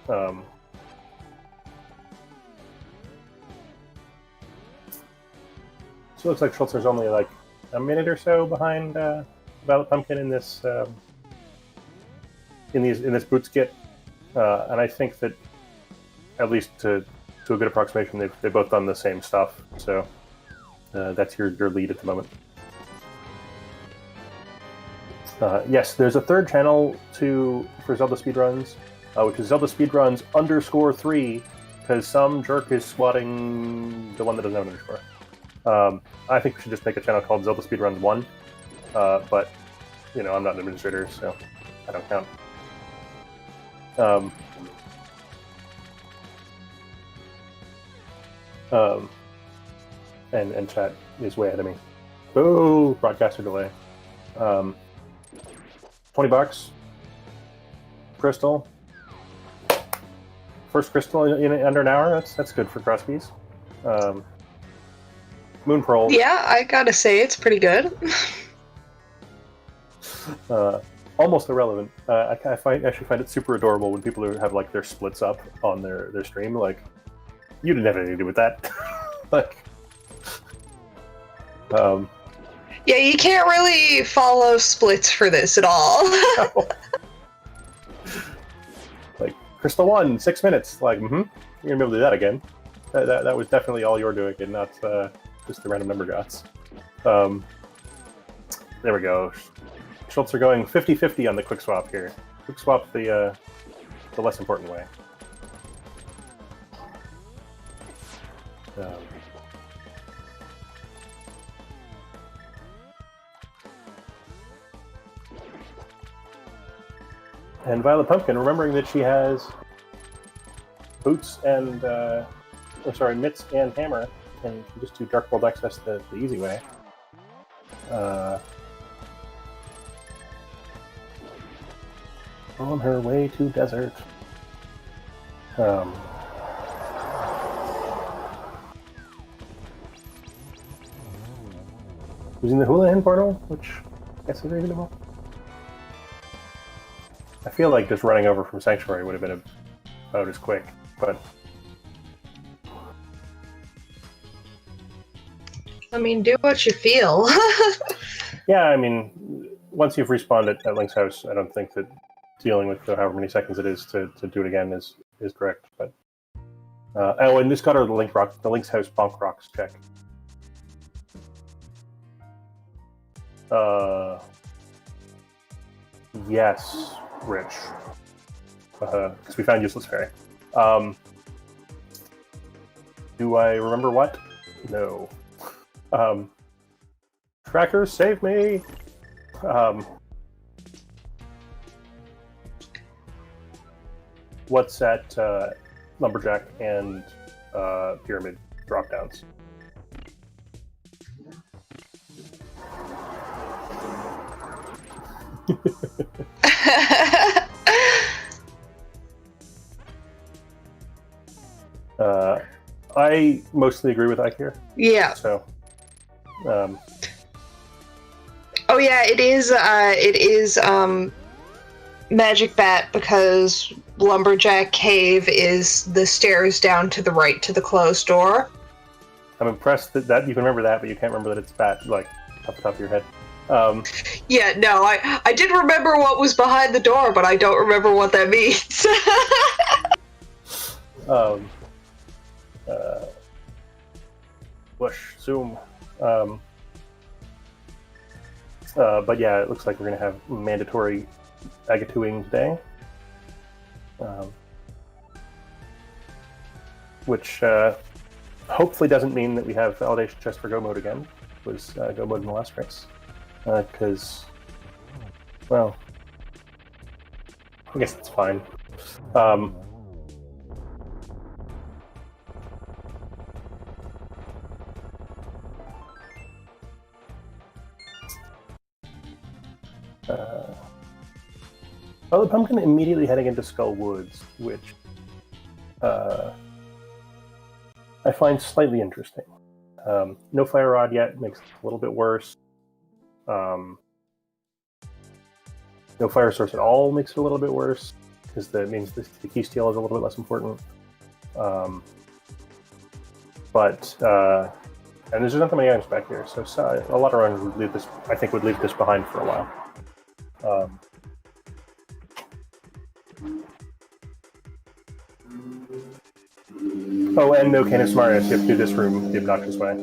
So it looks like Schulzer's only like a minute or so behind VioletPumpkin in this in this boots kit. And I think that, at least to a good approximation, they've both done the same stuff. So that's your lead at the moment. Yes, there's a third channel for Zelda Speedruns, which is Zelda Speedruns _3, because some jerk is swatting the one that doesn't have an underscore. I think we should just make a channel called Zelda Speedruns 1, but, I'm not an administrator, so I don't count. And chat is way ahead of me. Oh, broadcaster delay. $20. Crystal. First crystal in under an hour. That's good for Crosskeys. Moon Pearl. Yeah, I gotta say it's pretty good. Almost irrelevant. I actually find it super adorable when people have like their splits up on their stream. Like, you didn't have anything to do with that. Like, yeah, you can't really follow splits for this at all. no. Like, Crystal 1, 6 minutes. Like, you're gonna be able to do that again. That was definitely all you're doing, and not just the random number gods. There we go. Schulzer going 50-50 on the quick swap here. Quick swap the less important way. And VioletPumpkin, remembering that she has boots and mitts and hammer, and can just do Dark World access the easy way. On her way to desert. Using the Houlihan portal, which I guess is reasonable. I feel like just running over from Sanctuary would have been about as quick, but... I mean, do what you feel. Yeah, I mean, once you've respawned at Link's house, I don't think that dealing with however many seconds it is to do it again is correct. But and this got her the Link's house bonk rocks check. Yes, Rich. Because we found useless fairy. Do I remember what? No. Trackers, save me! What's at Lumberjack and Pyramid dropdowns? I mostly agree with Ike here. Yeah. So, oh yeah, it is Magic Bat, because Lumberjack Cave is the stairs down to the right to the closed door. I'm impressed that you can remember that, but you can't remember that it's Bat, like, off the top of your head. Yeah, no, I did remember what was behind the door, but I don't remember what that means. Bush, zoom. But yeah, it looks like we're going to have mandatory Agatuing today. Which hopefully doesn't mean that we have validation chest for Go mode again. It was Go mode in the last race. Because, well, I guess it's fine. VioletPumpkin immediately heading into Skull Woods, which I find slightly interesting. No Fire Rod yet, makes it a little bit worse. No Fire Source at all makes it a little bit worse, because that means the key steal is a little bit less important. And there's not that many items back here, so a lot of runners would leave this. I think would leave this behind for a while. Oh, and no Canis Marius. You have to do this room the obnoxious way.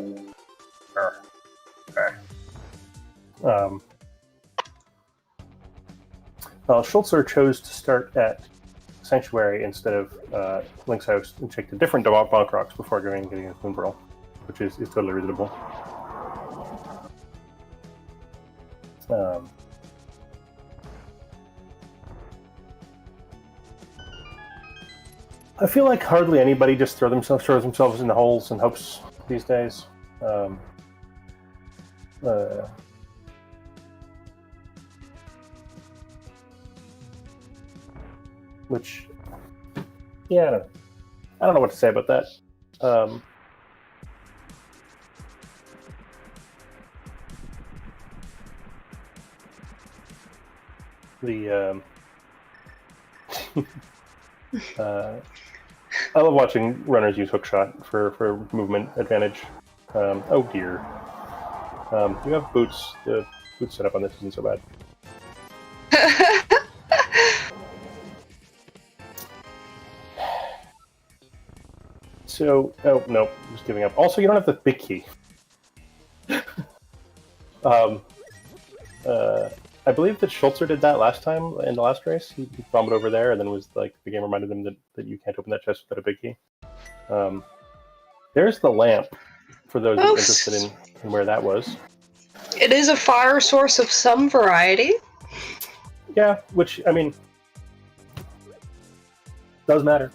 Schulzer chose to start at Sanctuary instead of Link's house and checked a different Bonk Rocks before getting a Moon Pearl, which is totally reasonable. I feel like hardly anybody just throws themselves in the holes and hopes these days. Which, yeah, I don't know what to say about that. I love watching runners use hookshot for movement advantage. Oh dear. You have boots. The boot setup on this isn't so bad. So, oh no, I'm just giving up. Also, you don't have the big key. I believe that Schulzer did that last time in the last race. He bombed over there, and then was like the game reminded him that you can't open that chest without a big key. There's the lamp for those interested in where that was. It is a fire source of some variety. Yeah, which I mean does matter.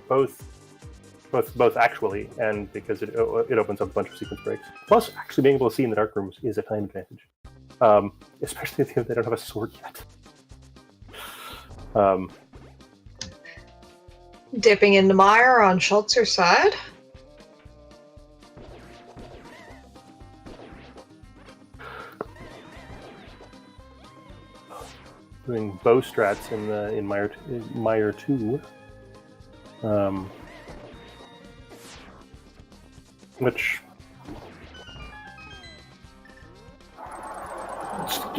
Both actually, and because it opens up a bunch of sequence breaks. Plus, actually being able to see in the dark rooms is a time advantage, especially if they don't have a sword yet. Dipping into mire on Schulzer's side. Doing bow strats in Mire 2. Which...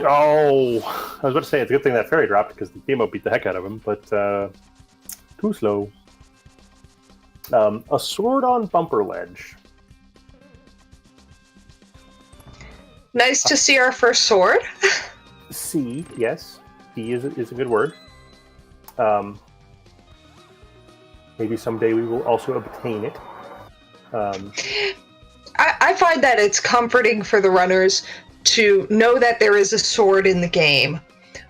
Oh! I was about to say, it's a good thing that fairy dropped, because the Gemo beat the heck out of him, but too slow. A sword on bumper ledge. Nice to see our first sword. C, yes. D is a good word. Maybe someday we will also obtain it. I find that it's comforting for the runners to know that there is a sword in the game.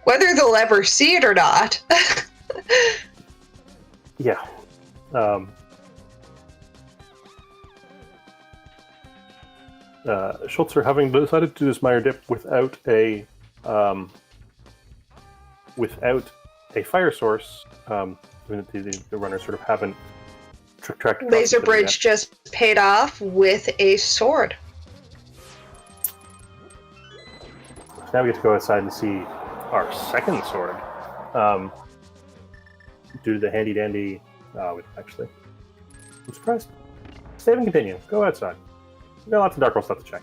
Whether they'll ever see it or not. Yeah. Schulzer, having decided to do this Mire dip without a fire source, the runners sort of haven't tracked. Laser Bridge just paid off with a sword. Now we get to go outside and see our second sword. Due to the handy dandy. Oh, wait, actually, I'm surprised. Save and continue. Go outside. We've got lots of Dark World stuff to check.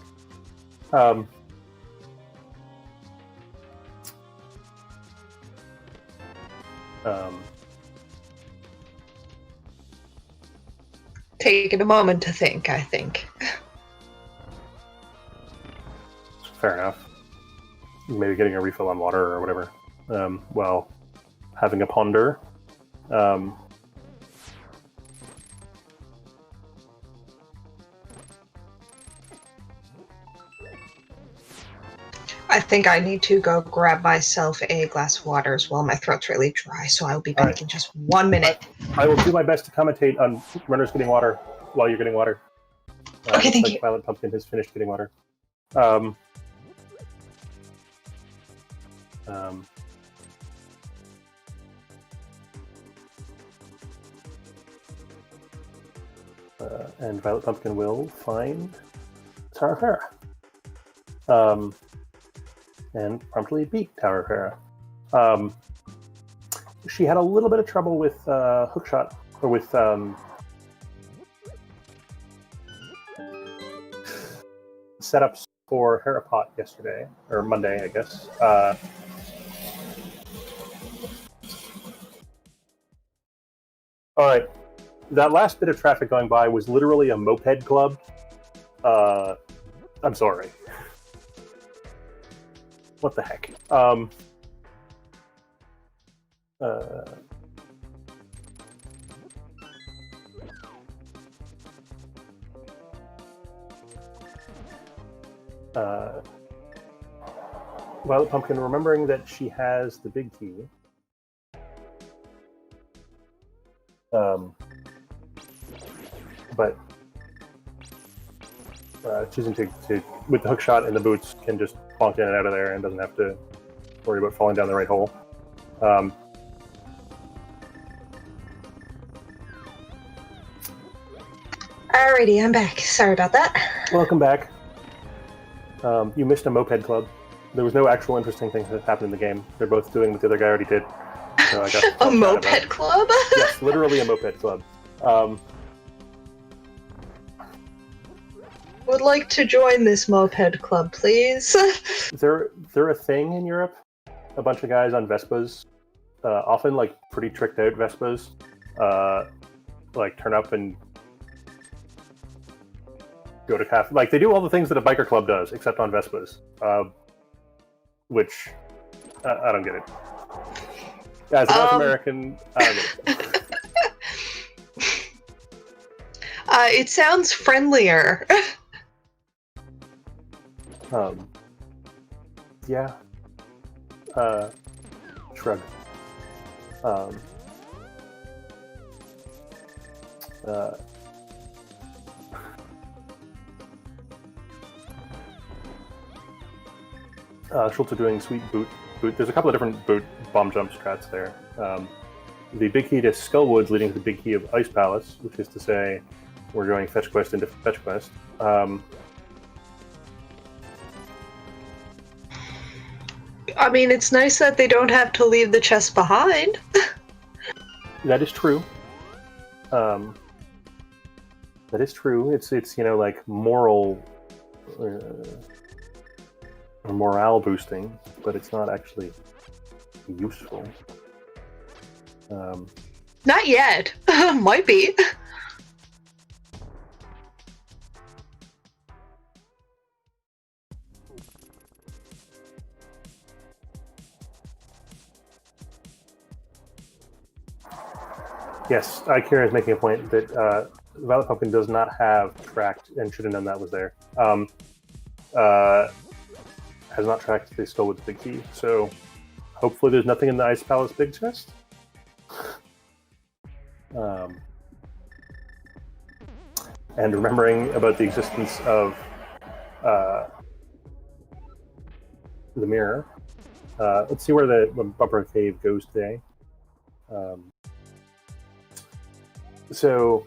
Taking a moment to think, I think. Fair enough. Maybe getting a refill on water or whatever. While having a ponder. I think I need to go grab myself a glass of water as well. My throat's really dry, so I'll be back in just 1 minute. I will do my best to commentate on runners getting water while you're getting water. Okay, thank you. VioletPumpkin has finished getting water. And VioletPumpkin will find Tower Farah. And promptly beat Tower Farah. She had a little bit of trouble with hookshot, or with setups for Harapot yesterday, or Monday, I guess. All right. That last bit of traffic going by was literally a moped club. I'm sorry. What the heck? VioletPumpkin, remembering that she has the big key. But choosing to, with the hook shot and the boots, can just plonk in and out of there and doesn't have to worry about falling down the right hole. Alrighty, I'm back. Sorry about that. Welcome back. You missed a moped club. There was no actual interesting things that happened in the game. They're both doing what the other guy already did. So I got a moped club? Yes, literally a moped club. Would like to join this moped club, please. They're a thing in Europe. A bunch of guys on Vespas, often like pretty tricked out Vespas, like turn up and go to cafe. Like they do all the things that a biker club does, except on Vespas, which I don't get it. As a North American, I don't get it. It sounds friendlier. Yeah. Shrug. Schulzer doing sweet boot. There's a couple of different boot bomb jump strats there. The big key to Skullwood's leading to the big key of Ice Palace, which is to say, we're going fetch quest into fetch quest. I mean, it's nice that they don't have to leave the chest behind. That is true. That is true. It's like moral morale boosting, but it's not actually useful. Not yet. Might be. Yes, Ikira is making a point that VioletPumpkin does not have tracked, and should have known that was there. Has not tracked the Skull with the big key, so hopefully there's nothing in the Ice Palace big chest. And remembering about the existence of the mirror, let's see where the Bumper Cave goes today. So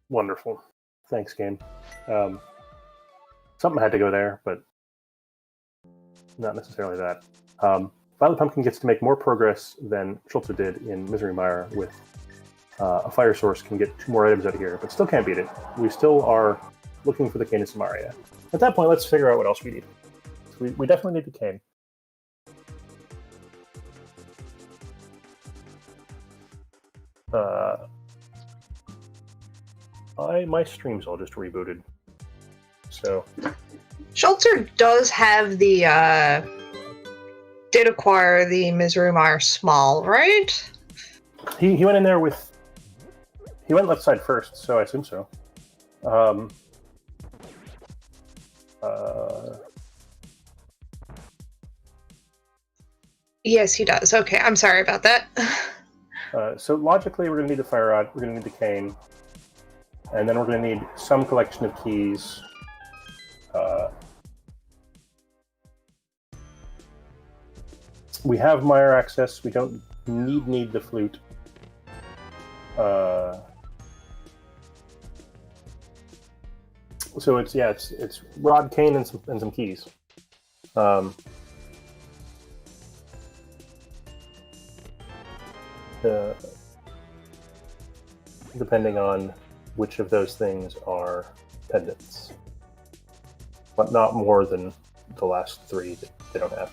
wonderful. Thanks, game. Something had to go there, but not necessarily that. VioletPumpkin gets to make more progress than Schulzer did in Misery Mire with a fire source, can get 2 more items out of here, but still can't beat it. We still are looking for the cane in Samaria. At that point, let's figure out what else we need. So we definitely need the cane. My stream's all just rebooted. So Schulzer does have the did acquire the Misery Mire Small, right? He went in there with he went left side first, so I assume so. Yes, he does. Okay, I'm sorry about that. So logically, we're going to need the fire rod, we're going to need the cane, and then we're going to need some collection of keys. We have mire access. We don't need the flute. So it's rod, cane, and some keys. Depending on which of those things are pendants, but not more than the last 3 that they don't have.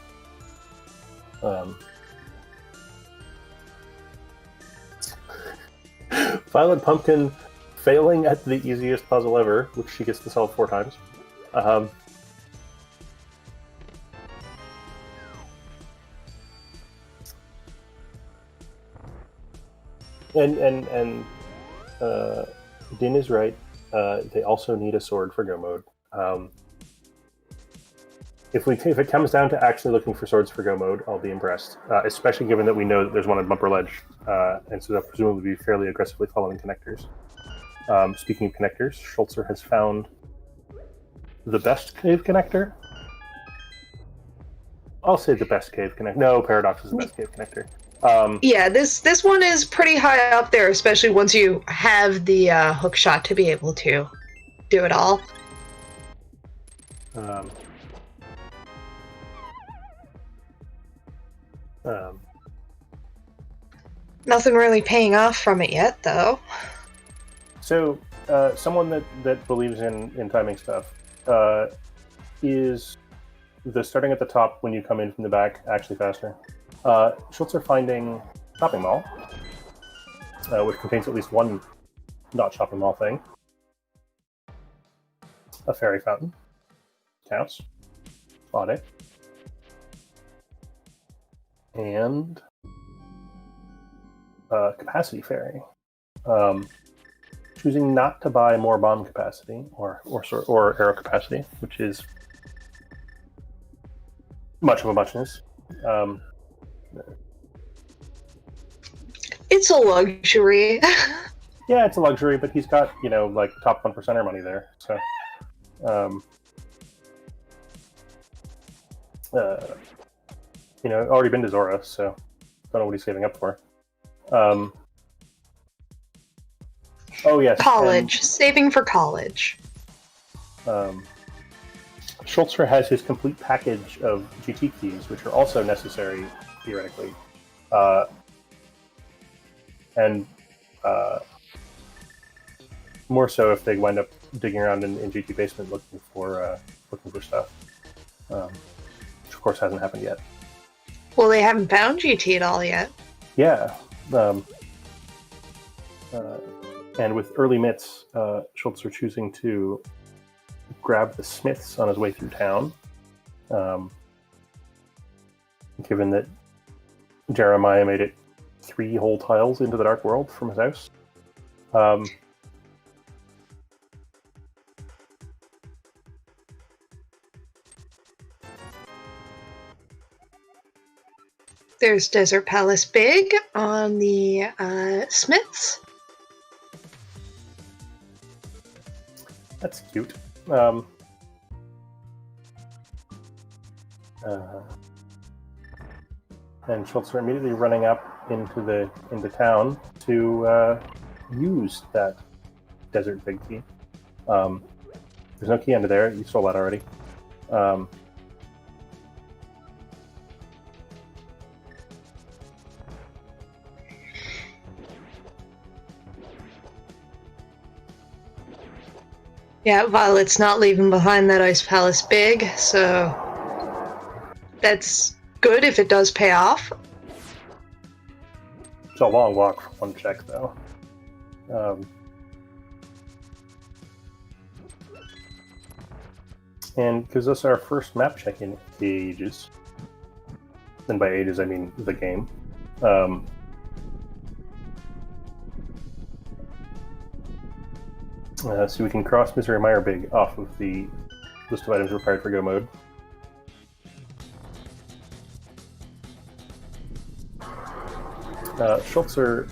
VioletPumpkin failing at the easiest puzzle ever, which she gets to solve 4 times. And Din is right. They also need a sword for Go mode. If it comes down to actually looking for swords for Go mode, I'll be impressed. Especially given that we know that there's one on Bumper Ledge, and so they'll presumably be fairly aggressively following connectors. Speaking of connectors, Schulzer has found the best cave connector. I'll say the best cave connector. No, Paradox is the best cave connector. Yeah, this one is pretty high up there, especially once you have the hook shot to be able to do it all. Nothing really paying off from it yet, though. So, someone that believes in timing stuff, is the starting at the top when you come in from the back actually faster? Schulzer finding shopping mall, which contains at least one not shopping mall thing. A fairy fountain. Counts. Audit. And capacity fairy. Choosing not to buy more bomb capacity or arrow capacity, which is much of a muchness. It's a luxury. Yeah, it's a luxury, but he's got, like top 1%er money there. So, already been to Zora, so don't know what he's saving up for. Oh yes, college. Saving for college. Schulzer has his complete package of GT keys, which are also necessary theoretically, and more so if they wind up digging around in GT basement looking for stuff, which of course hasn't happened yet. Well, they haven't found GT at all yet. Yeah, and with early mitts, Schulzer choosing to grab the smiths on his way through town, given that Jeremiah made it 3 whole tiles into the Dark World from his house. There's Desert Palace Big on the Smiths. That's cute. And Schulzer immediately running up into town to use that desert big key. There's no key under there. You stole that already. Yeah, Violet's not leaving behind that Ice Palace Big, so that's good if it does pay off. It's a long walk for one check, though. And gives us our first map check in ages. And by ages, I mean the game. So we can cross Misery Mire Big off of the list of items required for Go mode. Schulzer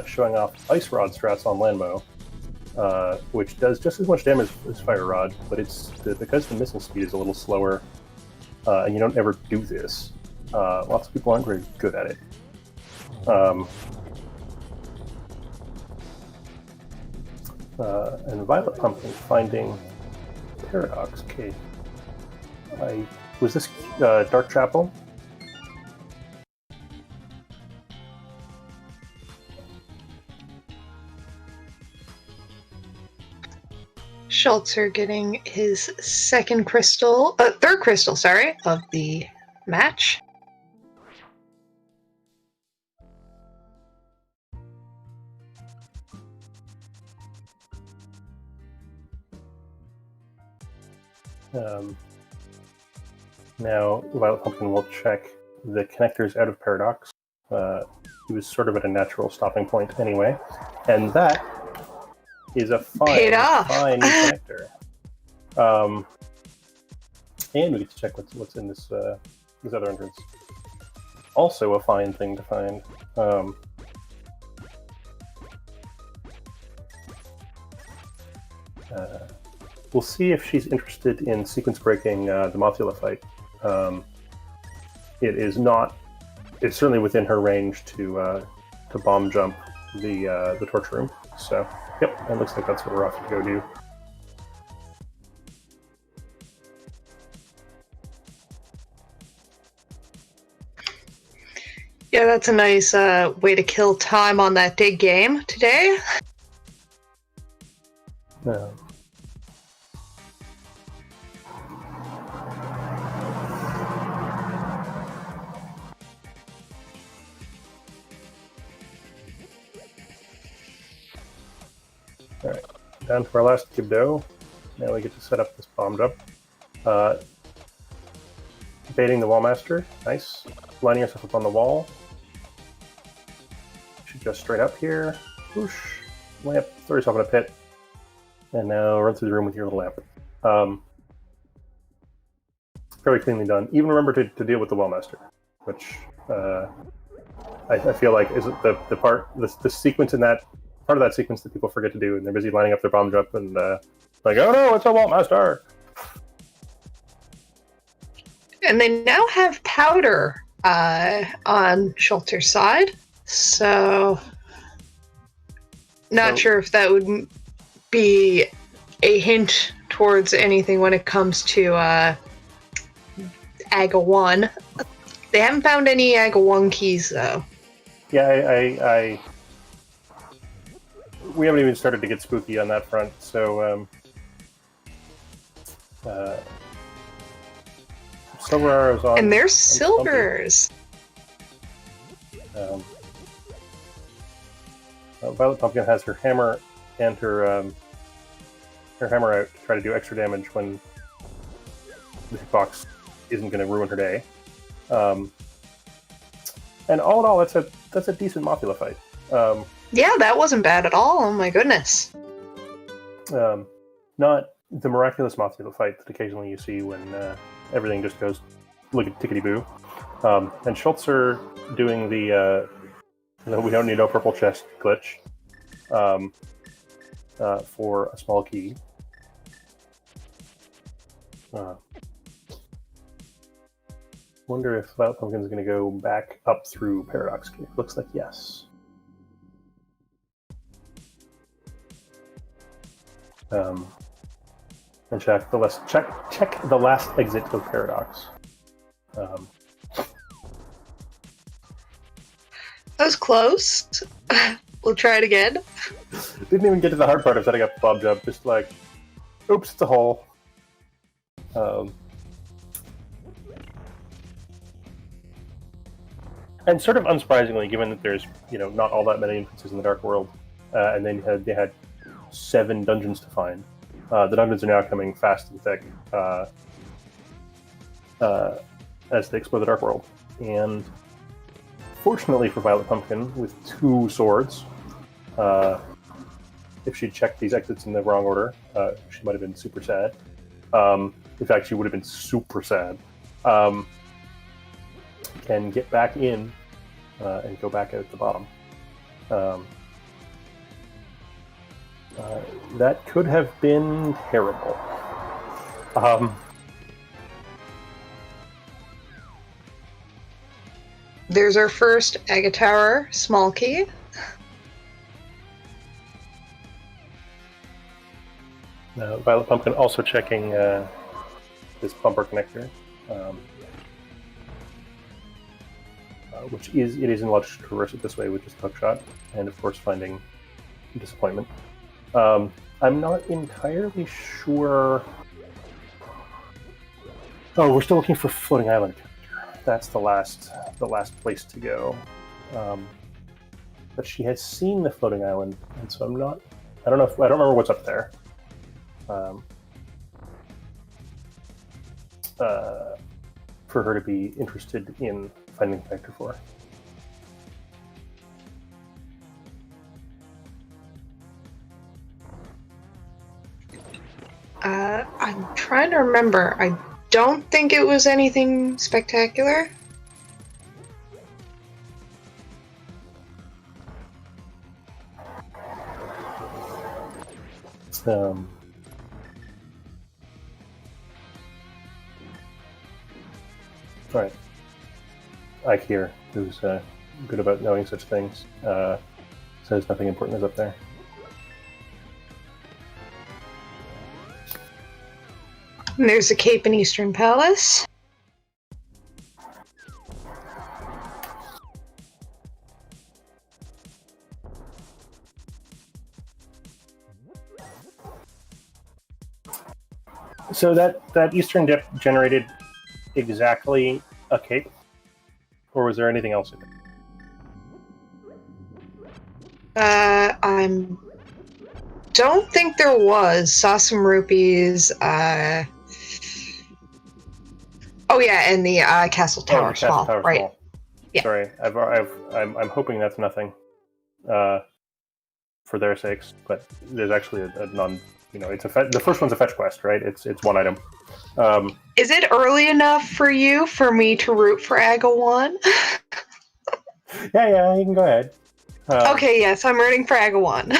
showing off Ice Rod strats on Landmo, which does just as much damage as Fire Rod, but it's because the missile speed is a little slower, and you don't ever do this. Lots of people aren't very good at it. And VioletPumpkin finding Paradox Cave. Was this Dark Chapel? Schulzer getting his third crystal, of the match. Now, VioletPumpkin will check the connectors out of Paradox. He was sort of at a natural stopping point anyway, and that is a fine connector. And we get to check what's in this other entrance. Also a fine thing to find. We'll see if she's interested in sequence breaking the Mothula fight. It's certainly within her range to bomb jump the torch room. So, yep, it looks like that's what we're off to go do. Yeah, that's a nice way to kill time on that big game today. No. Alright, down to our last Gibdo. Now we get to set up this bomb jump. Baiting the Wallmaster, nice. Lining yourself up on the wall. Should go straight up here. Whoosh. Lamp, throw yourself in a pit. And now run through the room with your little lamp. Very cleanly done. Even remember to deal with the Wallmaster, which I feel like is the sequence in that part of that sequence that people forget to do, and they're busy lining up their bomb jump and like, oh no, it's a Wallmaster. And they now have powder on Schulzer's side, so not sure if that would be a hint towards anything when it comes to AGA 1. They haven't found any AGA 1 keys, though. Yeah, we haven't even started to get spooky on that front, so silver arrows on, and there's silvers. VioletPumpkin has her hammer and her hammer out to try to do extra damage when the hitbox isn't going to ruin her day. And all in all, that's a decent Mothula fight. Yeah, that wasn't bad at all. Oh my goodness. Not the miraculous Mothula fight that occasionally you see when everything just goes look at tickety-boo. And Schulzer doing the we don't need no purple chest glitch for a small key. Wonder if VioletPumpkin is going to go back up through Paradox Cave. Looks like yes. And check the last exit of Paradox. That was close. We'll try it again. Didn't even get to the hard part of setting up the bomb jump. Just like, oops, it's a hole. And sort of unsurprisingly, given that there's not all that many entrances in the Dark World, and then they had 7 dungeons to find. The dungeons are now coming fast and thick as they explore the Dark World. And fortunately for VioletPumpkin, with 2 swords, if she'd checked these exits in the wrong order, she might have been super sad. In fact, she would have been super sad. Can get back in and go back out the bottom. That could have been terrible. There's our first AGA Tower small key. VioletPumpkin also checking this bumper connector, which it is in logic to traverse it this way with just hookshot, and of course finding disappointment. I'm not entirely sure. Oh, we're still looking for Floating Island connector. That's the last place to go. But she has seen the Floating Island, and so I don't remember what's up there. for her to be interested in finding Vector 4. I'm trying to remember. I don't think it was anything spectacular. Alright. Ike here, who's good about knowing such things, says nothing important is up there. And there's a cape in Eastern Palace. So that Eastern dip generated exactly a cape? Or was there anything else in it? I don't think there was. Saw some rupees. Oh yeah, and the Castle Tower Fall, right? Fall. Yeah. Sorry, I'm hoping that's nothing, for their sakes. But there's actually a non. It's the first one's a fetch quest, right? It's one item. Is it early enough for you for me to root for Agawan? Yeah, you can go ahead. Okay, yes, I'm rooting for Agawan.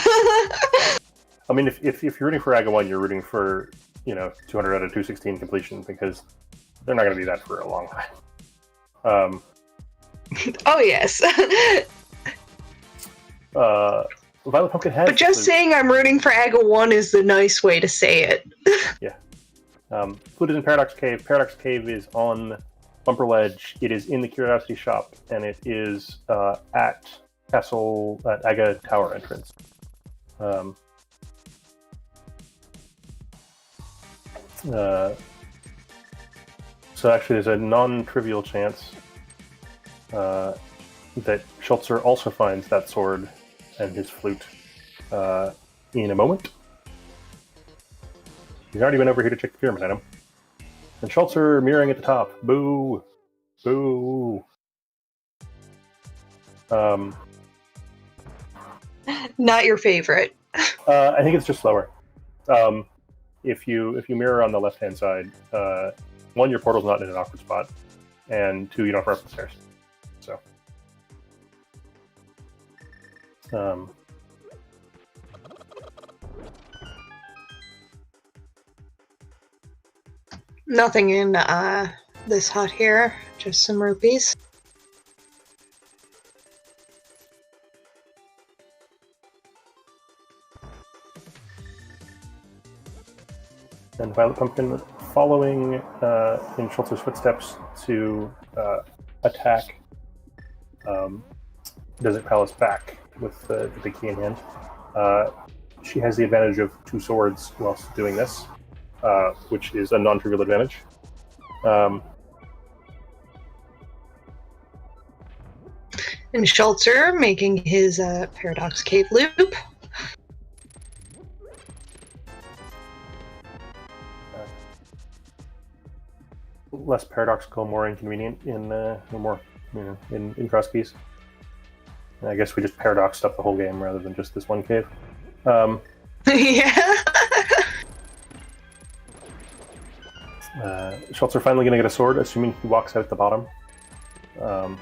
I mean, if you're rooting for Agawan, you're rooting for 200 out of 216 completion, because they're not going to do that for a long time. Oh yes. VioletPumpkin has. But just saying I'm rooting for Agawan is the nice way to say it. Yeah. Flute is in Paradox Cave. Paradox Cave is on Bumper Ledge. It is in the Curiosity Shop, and it is at Aga Tower entrance. So actually, there's a non-trivial chance that Schulzer also finds that sword and his flute in a moment. He's already been over here to check the pyramid item. And Schulzer mirroring at the top. Boo! Boo! Not your favorite. I think it's just slower. If you mirror on the left-hand side, one, your portal's not in an awkward spot, and two, you don't have to run up the stairs. So, Nothing in this hut here, just some rupees. and VioletPumpkin following in Schulzer's footsteps to attack Desert Palace back with the big key in hand. She has the advantage of two swords whilst doing this, which is a non-trivial advantage. And Schulzer making his Paradox Cave loop. Less paradoxical, more inconvenient in cross keys. I guess we just paradoxed up the whole game rather than just this one cave. Yeah. Schulzer finally going to get a sword, assuming he walks out at the bottom. A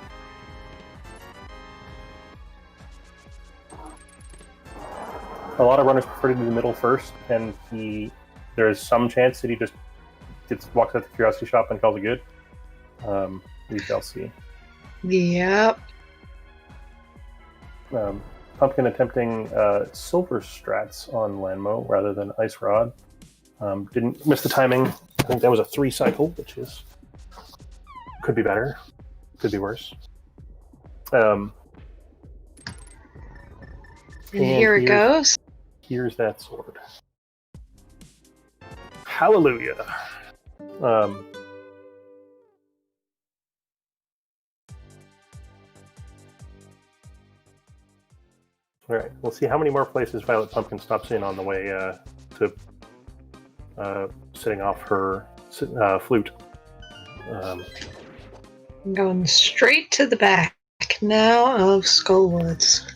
lot of runners prefer to do the middle first, and there is some chance that he just walks out the Curiosity Shop and calls it good. We shall see. Yep. Pumpkin attempting silver strats on Lanmo rather than Ice Rod. Didn't miss the timing. I think that was a 3 cycle, which could be better, could be worse. And here it goes. Here's that sword. Hallelujah. All right, we'll see how many more places VioletPumpkin stops in on the way to setting off her flute. I'm going straight to the back now of Skullwoods.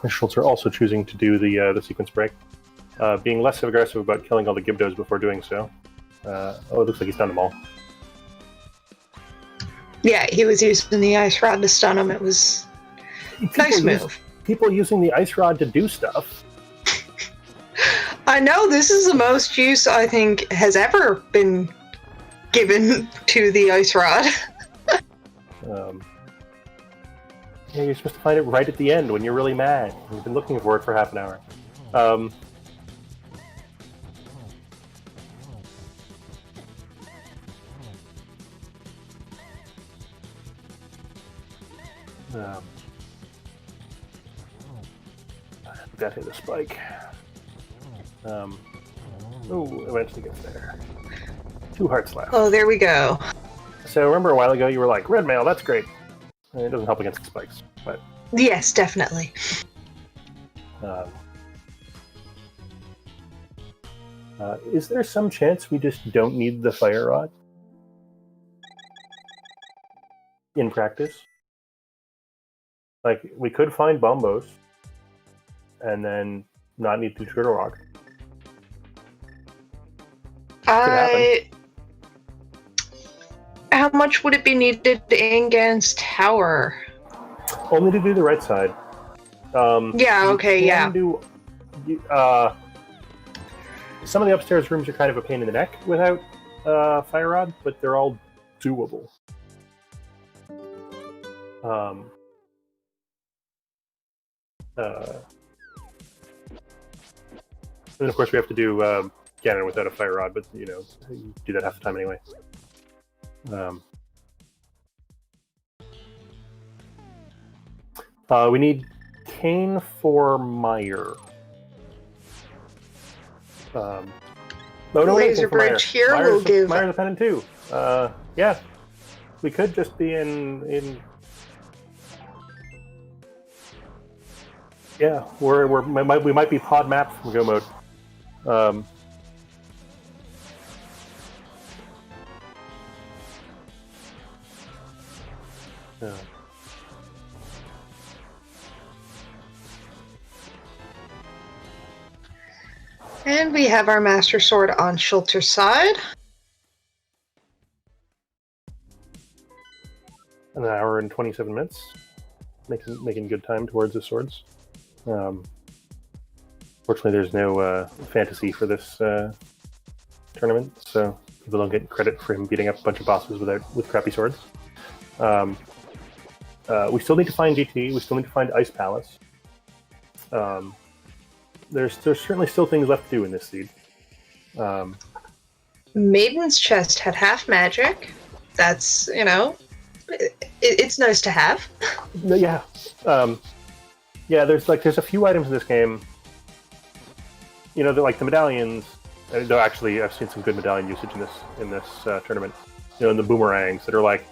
Schulzer also choosing to do the sequence break, being less aggressive about killing all the Gibdos before doing so. Oh, it looks like he's done them all. Yeah, he was using the ice rod to stun him. It was nice move. People using the ice rod to do stuff. I know this is the most use I think has ever been given to the ice rod. Yeah, you're supposed to find it right at the end when you're really mad. You've been looking for it for half an hour. That hit a spike. Oh, eventually gets there. 2 hearts left. Oh, there we go. So remember a while ago you were like, red mail, that's great. And it doesn't help against the spikes, but... Yes, definitely. Is there some chance we just don't need the fire rod? In practice? Like, we could find bombos, and then not need to Turtle Rock. How much would it be needed against Tower? Only to do the right side. Yeah, okay, yeah. Some of the upstairs rooms are kind of a pain in the neck without fire rod, but they're all doable. And then of course we have to do Ganon without a fire rod, but you know, you do that half the time anyway. We need Cane for Meyer. Oh, no, Laser Bridge here will give... Meyer's a pendant too. Yeah. We could just be in... Yeah, we might be pod map from go mode. Yeah. And we have our Master Sword on Schulzer's side. An hour and 27 minutes. Making good time towards the swords. Fortunately, there's no fantasy for this tournament, so people don't get credit for him beating up a bunch of bosses with crappy swords. We still need to find GT. We still need to find Ice Palace. There's certainly still things left to do in this seed. Maiden's Chest had half magic. That's, you know, it's nice to have. Yeah. Yeah, there's a few items in this game. You know, like the medallions. Though actually, I've seen some good medallion usage in this tournament. You know, and the boomerangs that are like,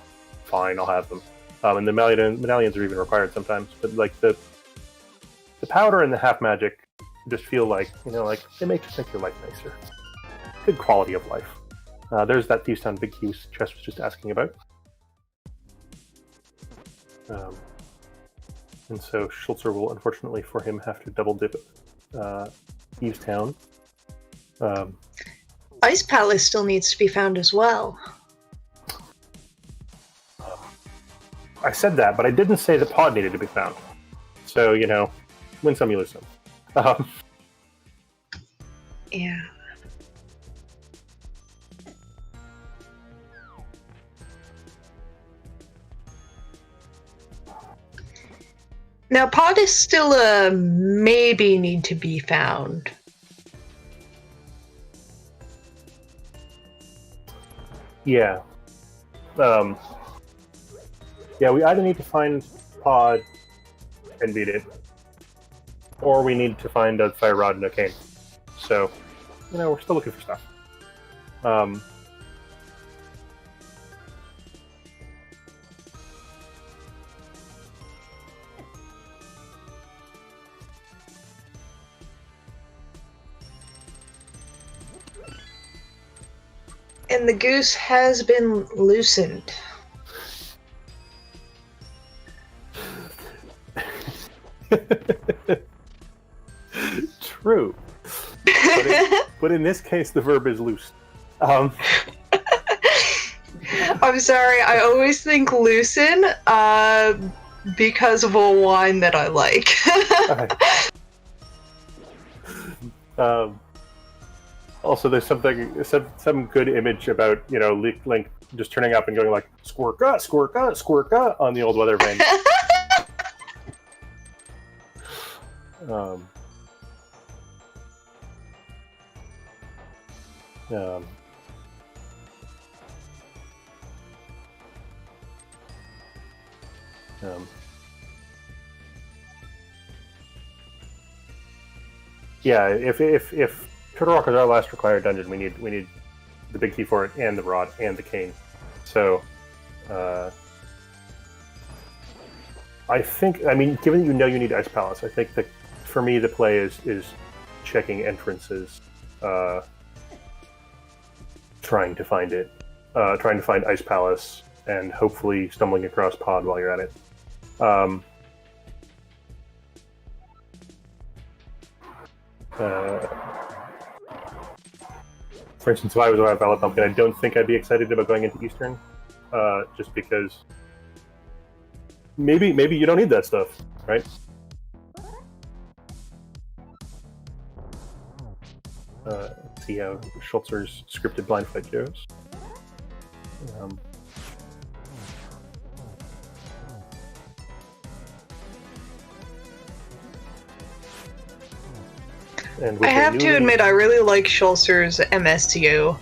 fine, I'll have them. And the medallions are even required sometimes. But like the powder and the half magic just feel like, you know, like they just make your life nicer. Good quality of life. There's that Thieves Town Big Q's chest was just asking about. And so Schulzer will, unfortunately for him, have to double dip Thieves Town. Ice Palace still needs to be found as well. I said that, but I didn't say the pod needed to be found. So, you know, win some, you lose some. Yeah. Now, pod is still a maybe need to be found. Yeah. Yeah, we either need to find pod and beat it, or we need to find a fire rod and a cane. So, we're still looking for stuff. And the goose has been loosened. True. But in this case, the verb is loose. I'm sorry, I always think loosen because of a wine that I like. Also, there's some good image about, Link just turning up and going like, squirka, squirka, squirka on the old weather vane. Yeah, if Turtle Rock is our last required dungeon, we need the big key for it, and the rod, and the cane. So, I think, given that you need Ice Palace, I think that for me the play is checking entrances, trying to find it, trying to find Ice Palace, and hopefully stumbling across Pod while you're at it. For instance, if I was about VioletPumpkin, I don't think I'd be excited about going into Eastern, just because maybe you don't need that stuff, right? Let's see how Schulzer's scripted blind fight goes. And I have to admit, I really like Schulzer's MSTU.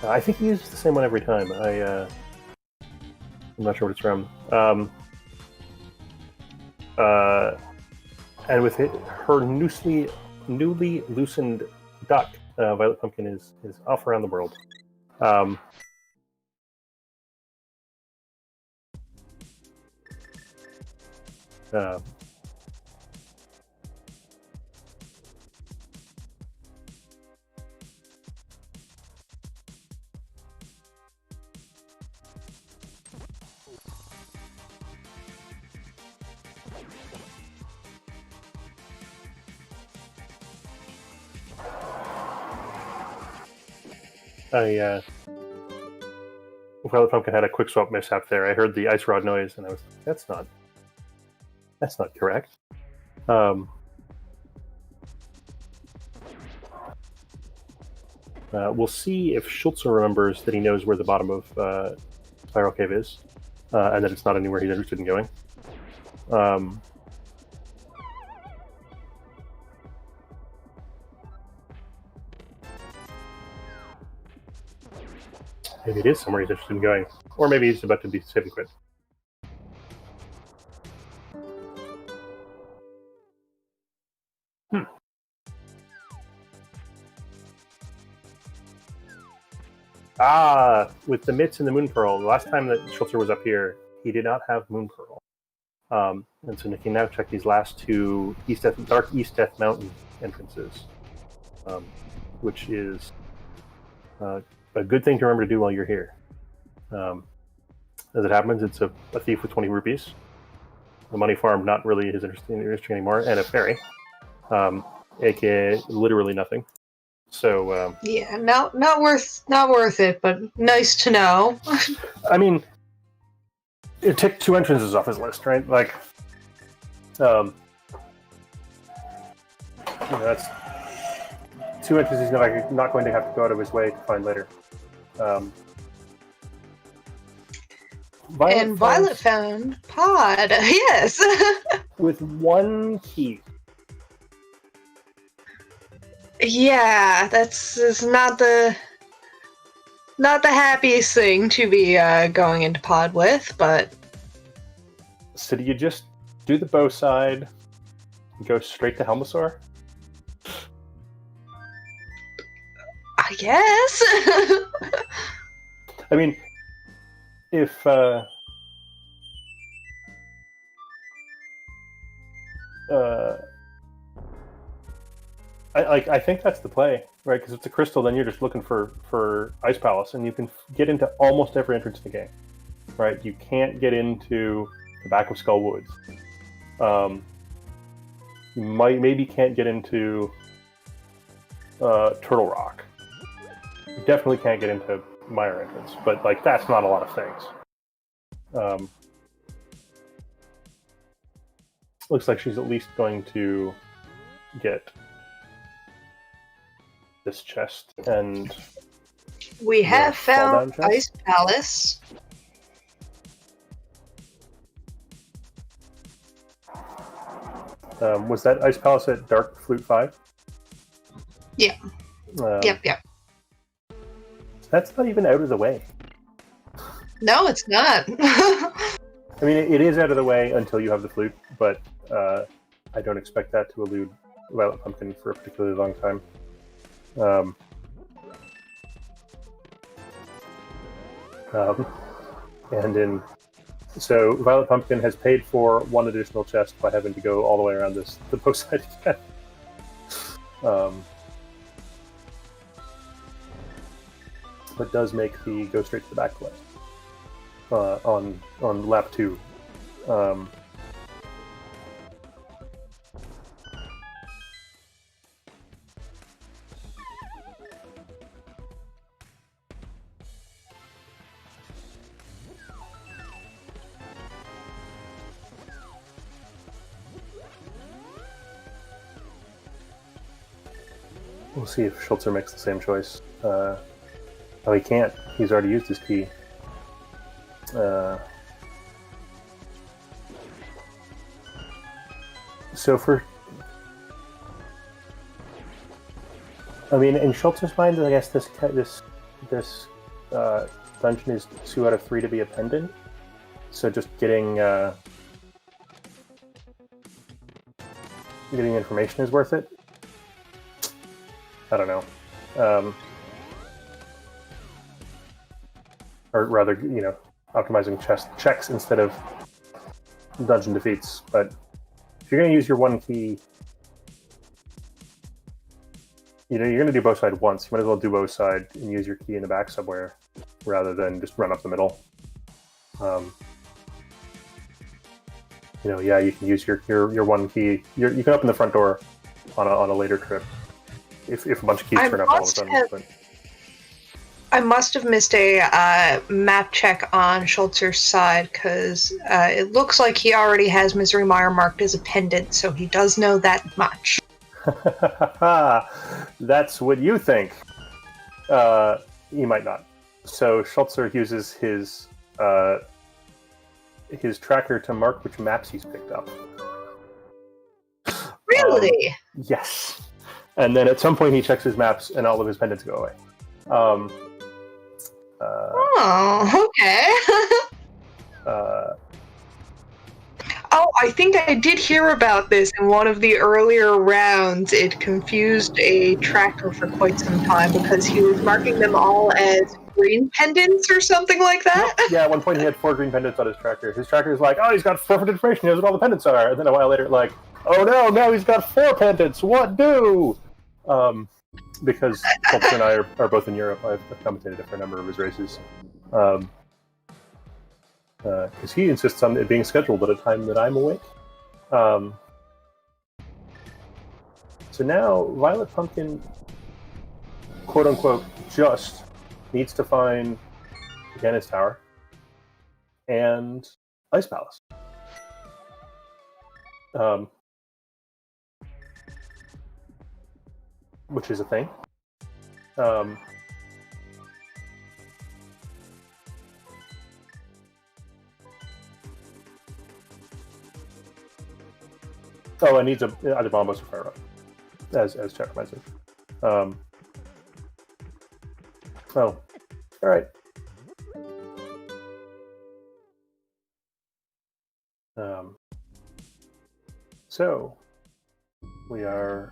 I think he uses the same one every time. I'm not sure what it's from. And with her newly loosened duck, VioletPumpkin is off around the world. VioletPumpkin had a quick swap mishap there. I heard the ice rod noise, and I was like, that's not correct. We'll see if Schulzer remembers that he knows where the bottom of Spiral Cave is, and that it's not anywhere he's interested in going. Maybe it is somewhere he's interested in going. Or maybe he's about to be save and quit. With the Mitts and the Moon Pearl, the last time that Schulzer was up here, he did not have Moon Pearl. And so Nick can now check these last two Dark East Death Mountain entrances, which is a good thing to remember to do while you're here. As it happens, it's a thief with 20 rupees, a money farm not really his interesting anymore, and a fairy, aka literally nothing. So yeah, not worth it, but nice to know. It took 2 entrances off his list, right? Like, that's 2 entrances he's not going to have to go out of his way to find later. Violet found Pod, yes. With 1 key. Yeah, that's not the happiest thing to be going into Pod with, but... So do you just do the bow side and go straight to Helmasaur? guess. I mean, if I think that's the play, right? Because it's a crystal, then you're just looking for Ice Palace, and you can get into almost every entrance in the game, right? You can't get into the back of Skull Woods. You maybe can't get into Turtle Rock. You definitely can't get into Mire entrance, but like that's not a lot of things. Looks like she's at least going to get this chest, and we have found chest. Ice Palace. Was that Ice Palace at Dark Flute 5? Yeah. Yep. That's not even out of the way. No, it's not. I mean, it is out of the way until you have the flute, but I don't expect that to elude VioletPumpkin for a particularly long time. So VioletPumpkin has paid for one additional chest by having to go all the way around the post side again. But does make the go straight to the back play on lap 2. We'll see if Schulzer makes the same choice. Oh, he can't. He's already used his key. So I mean, in Schulzer's mind, I guess this dungeon is 2 out of 3 to be a pendant. So just getting information is worth it. I don't know. Or rather, optimizing checks instead of dungeon defeats. But if you're going to use your one key, you're going to do both sides once. You might as well do both sides and use your key in the back somewhere, rather than just run up the middle. Yeah, you can use your one key. You can open the front door on a later trip if a bunch of keys turn up all of a sudden. I must have missed a map check on Schulzer's side, because it looks like he already has Misery Mire marked as a pendant, so he does know that much. That's what you think. He might not. So Schulzer uses his tracker to mark which maps he's picked up. Really? Yes. And then at some point he checks his maps and all of his pendants go away. Okay. Oh, I think I did hear about this in one of the earlier rounds. It confused a tracker for quite some time because he was marking them all as green pendants or something like that. Yeah, at one point he had 4 green pendants on his tracker. His tracker is like, oh, he's got perfect information. He knows what all the pendants are. And then a while later, like, oh no, now he's got 4 pendants. What do? Because Schulzer and I are both in Europe. I've commentated for a number of his races. Because he insists on it being scheduled at a time that I'm awake. So now VioletPumpkin, quote unquote, just needs to find Janus Tower and Ice Palace. Which is a thing. Oh, it needs either bomb or fire up, as chat reminds me. Oh, all right. So we are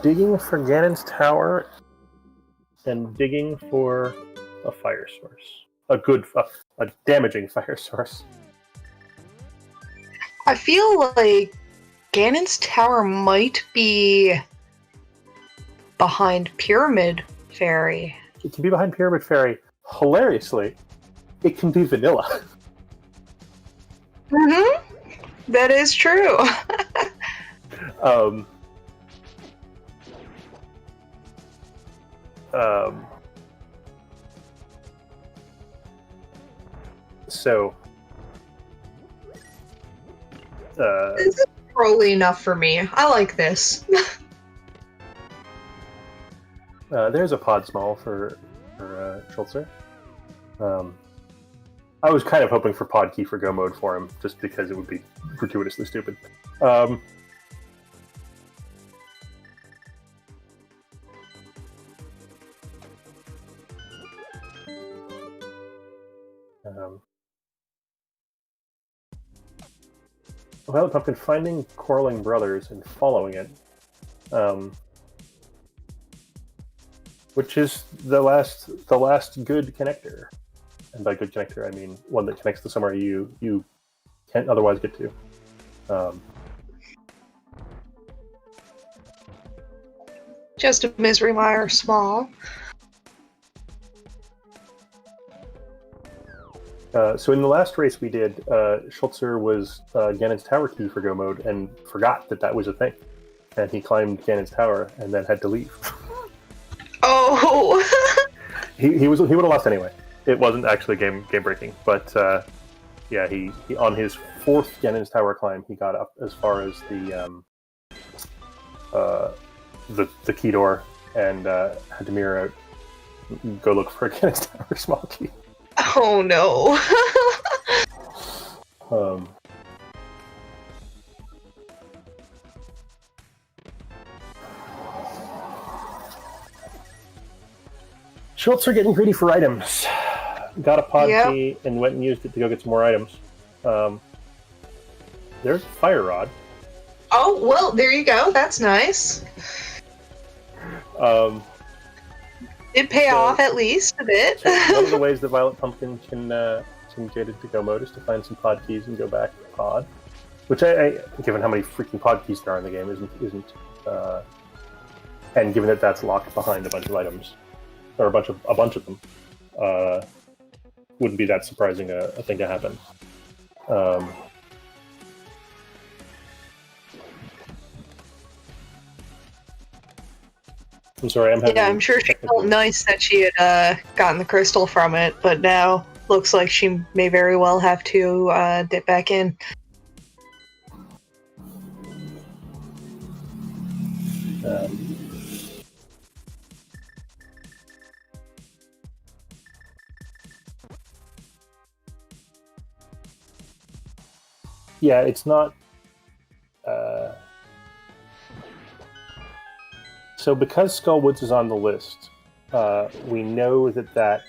Digging for Ganon's tower and digging for a fire source. A damaging fire source. I feel like Ganon's tower might be behind Pyramid Fairy. It can be behind Pyramid Fairy. Hilariously, it can be vanilla. Mm-hmm. That is true. So, This is trolly enough for me. I like this. there's a pod small for Schulzer. I was kind of hoping for pod key for go mode for him, just because it would be gratuitously stupid. VioletPumpkin finding quarreling brothers and following it, which is the last good connector. And by good connector, I mean one that connects to somewhere you can't otherwise get to. Just a misery mire small. So in the last race we did, Schulzer was Ganon's tower key for go mode and forgot that was a thing. And he climbed Ganon's tower and then had to leave. Oh! he would have lost anyway. It wasn't actually game breaking, but yeah, he on his fourth Ganon's tower climb, he got up as far as the key door and had to mirror out, go look for a Ganon's tower small key. Oh no. Schulzer getting greedy for items. Got a pod key and went and used it to go get some more items. There's a fire rod. Oh, well, there you go. That's nice. It pay off at least a bit. So one of the ways that VioletPumpkin can get into go mode is to find some pod keys and go back to pod. Which I given how many freaking pod keys there are in the game, isn't and given that that's locked behind a bunch of items, or a bunch of them, wouldn't be that surprising a thing to happen. I'm sorry, I'm sure she felt nice that she had gotten the crystal from it, but now looks like she may very well have to dip back in. Yeah, it's not... So because Skullwoods is on the list, we know that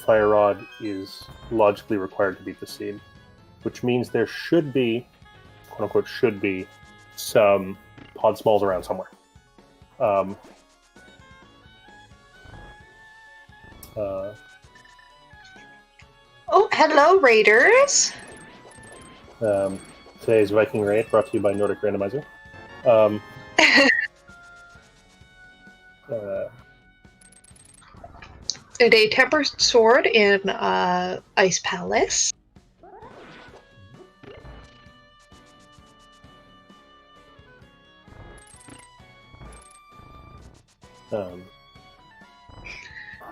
fire rod is logically required to beat the seed, which means there should be, quote-unquote, some pod smalls around somewhere. Oh, hello, Raiders! Today's Viking Raid brought to you by Nordic Randomizer. And a tempered sword in Ice Palace.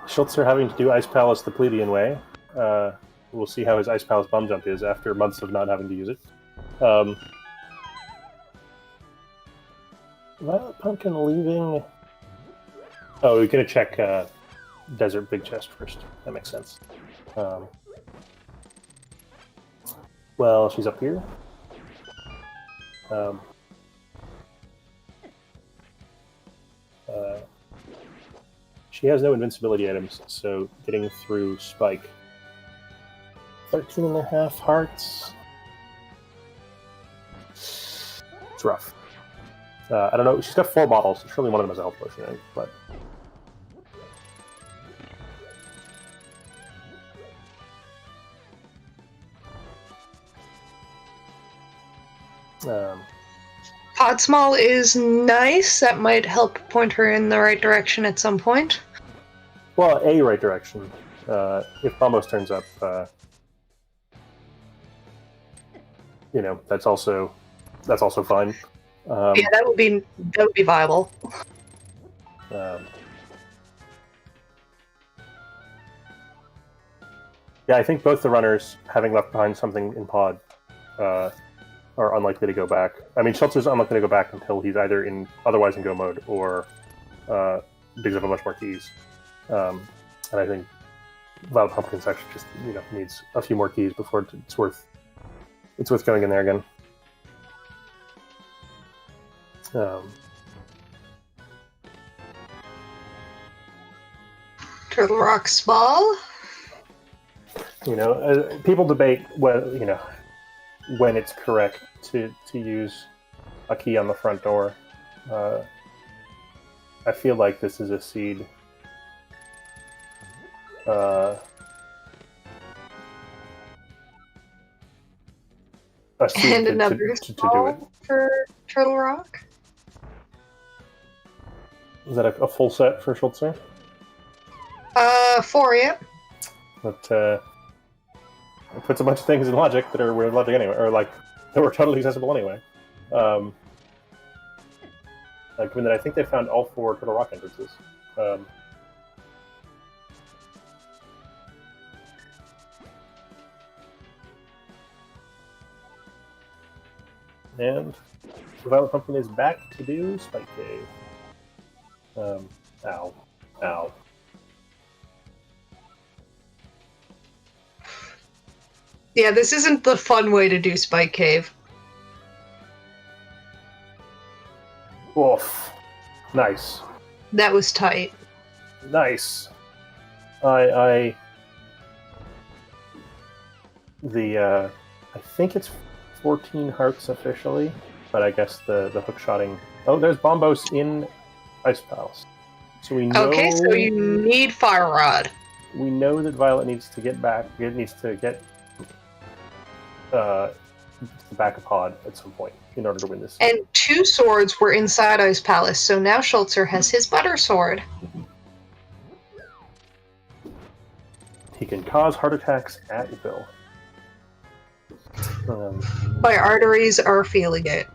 Schulzer having to do Ice Palace the plebeian way. We'll see how his Ice Palace bum jump is after months of not having to use it. VioletPumpkin leaving... Oh, we're going to check Desert Big Chest first. That makes sense. Well, she's up here. She has no invincibility items, so getting through Spike. 13.5 hearts. It's rough. I don't know. She's got 4 bottles, so surely one of them has a health potion in it, but... Podsmall is nice. That might help point her in the right direction at some point. Well, a right direction. If Bombos turns up, you know, that's also fine. Yeah, that would be viable. Yeah, I think both the runners, having left behind something in pod, are unlikely to go back. I mean, Schulzer's unlikely to go back until he's either otherwise in go mode or because of a much more keys. And I think VioletPumpkin's actually just needs a few more keys before it's worth going in there again. Turtle Rock's ball. People debate when it's correct to use a key on the front door. I feel like this is a seed. And another to do it for Turtle Rock. Is that a full set for Schulzer? 4, yeah. But it puts a bunch of things in logic that are weird logic anyway, or like that were totally accessible anyway. Given that I think they found all 4 Turtle Rock entrances. And VioletPumpkin is back to do Spike Cave. Ow. Ow. Yeah, this isn't the fun way to do Spike Cave. Oof. Nice. That was tight. Nice. I think it's 14 hearts officially, but I guess the hook shotting. Oh, there's Bombos in Ice Palace. So we know. Okay, so you need Fire Rod. We know that Violet needs to get back. It needs to get the back of pod at some point in order to win this. And 2 swords were inside Ice Palace, so now Schulzer has his butter sword. He can cause heart attacks at will. My arteries are feeling it.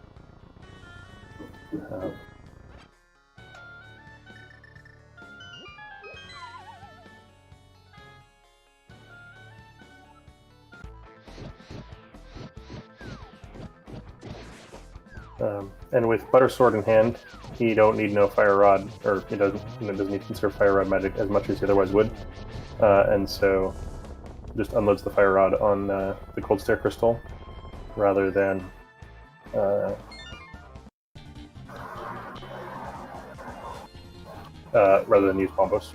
And with Butter Sword in hand, he don't need no Fire Rod, or he doesn't need to conserve Fire Rod magic as much as he otherwise would, and so just unloads the Fire Rod on the Cold Stare Crystal, rather than use Bombos.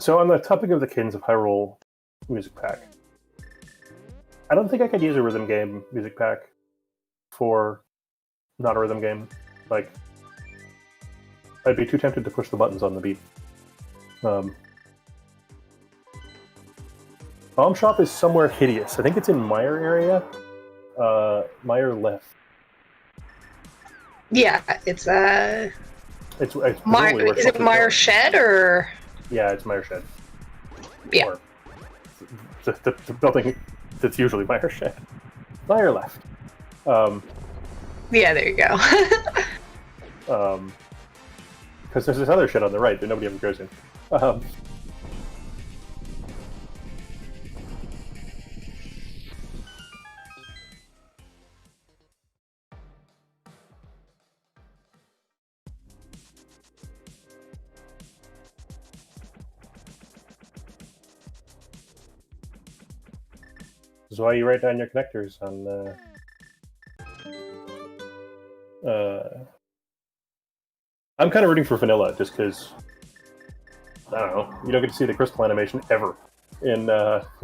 So on the topic of the Kittens of Hyrule music pack, I don't think I could use a rhythm game music pack for not a rhythm game. Like, I'd be too tempted to push the buttons on the beat. Bomb Shop is somewhere hideous. I think it's in Meyer area. Meyer left. Yeah, it's It's Meyer, is it Meyer Shed or? Yeah, it's Meyer Shed. Yeah. Or the building that's usually Meyer Shed. Meyer left. Yeah, there you go. Because there's this other shed on the right that nobody ever goes in. This is why you write down your connectors on I'm kind of rooting for vanilla just because I don't know. You don't get to see the crystal animation ever in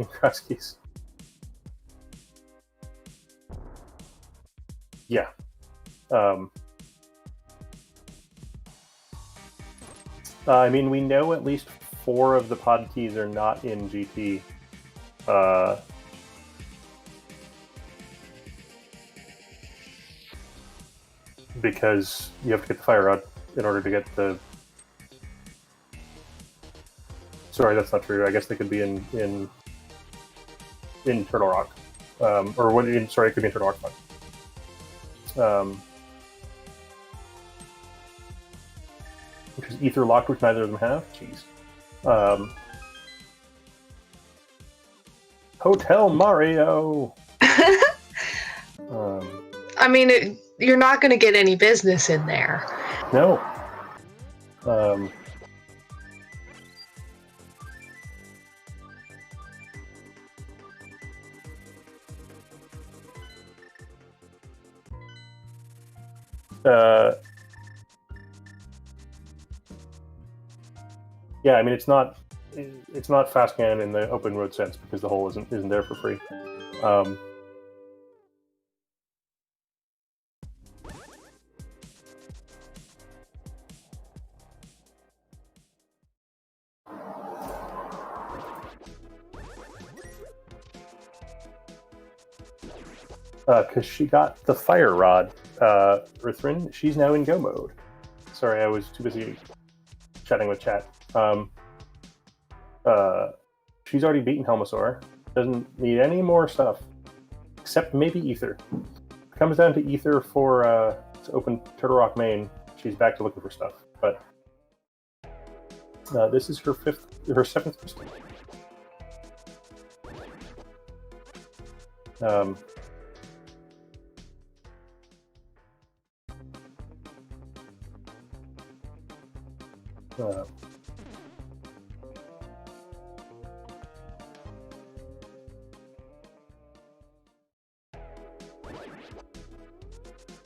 Cross Keys. Yeah. I mean, we know at least 4 of the pod keys are not in GT. Because you have to get the fire rod in order to get the... Sorry, that's not true. I guess they could be in Turtle Rock. Sorry, it could be in Turtle Rock. Which is Ether Locked, which neither of them have. Jeez. Hotel Mario! I mean, you're not going to get any business in there. No. Yeah, I mean, it's not fast canon in the open road sense because the hole isn't there for free. Because she got the fire rod, Ruthrin. She's now in go mode. Sorry, I was too busy chatting with chat. She's already beaten Helmasaur. Doesn't need any more stuff, except maybe Ether. Comes down to Ether for to open Turtle Rock main. She's back to looking for stuff. But this is her 7th crystal.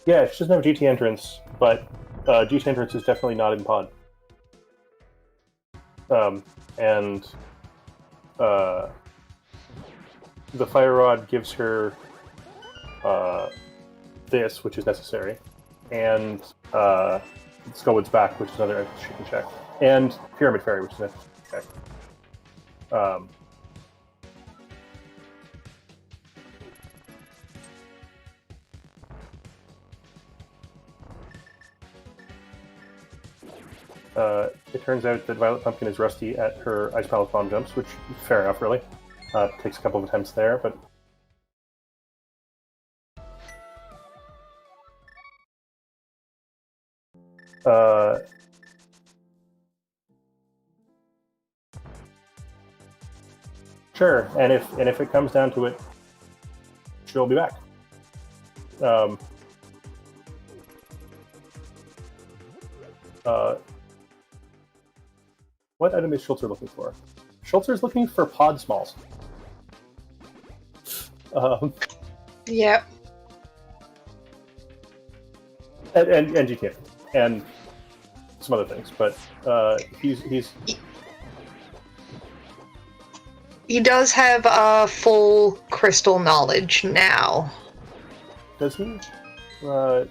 Yeah, she doesn't have GT entrance, but GT entrance is definitely not in pod. And the fire rod gives her this, which is necessary, and Skullwood's back, which is another entrance she can check, and Pyramid Fairy, which is an entrance she can check. It turns out that VioletPumpkin is rusty at her Ice Palace bomb jumps, which is fair enough, really. Takes a couple of attempts there, but... Sure, and if it comes down to it, she'll be back. What item is Schulzer looking for? Schulzer's looking for pod smalls. Yep. And GTN. And some other things, but he's... He does have full crystal knowledge now. Does he?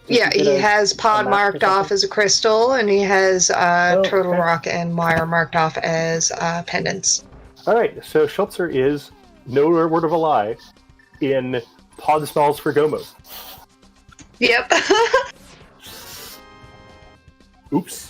Yeah, he has Pod marked off as a crystal, and he has Turtle Rock and Mire marked off as pendants. Alright, so Schulzer is, no word of a lie, in Pod Smalls for Go mode. Yep. Oops.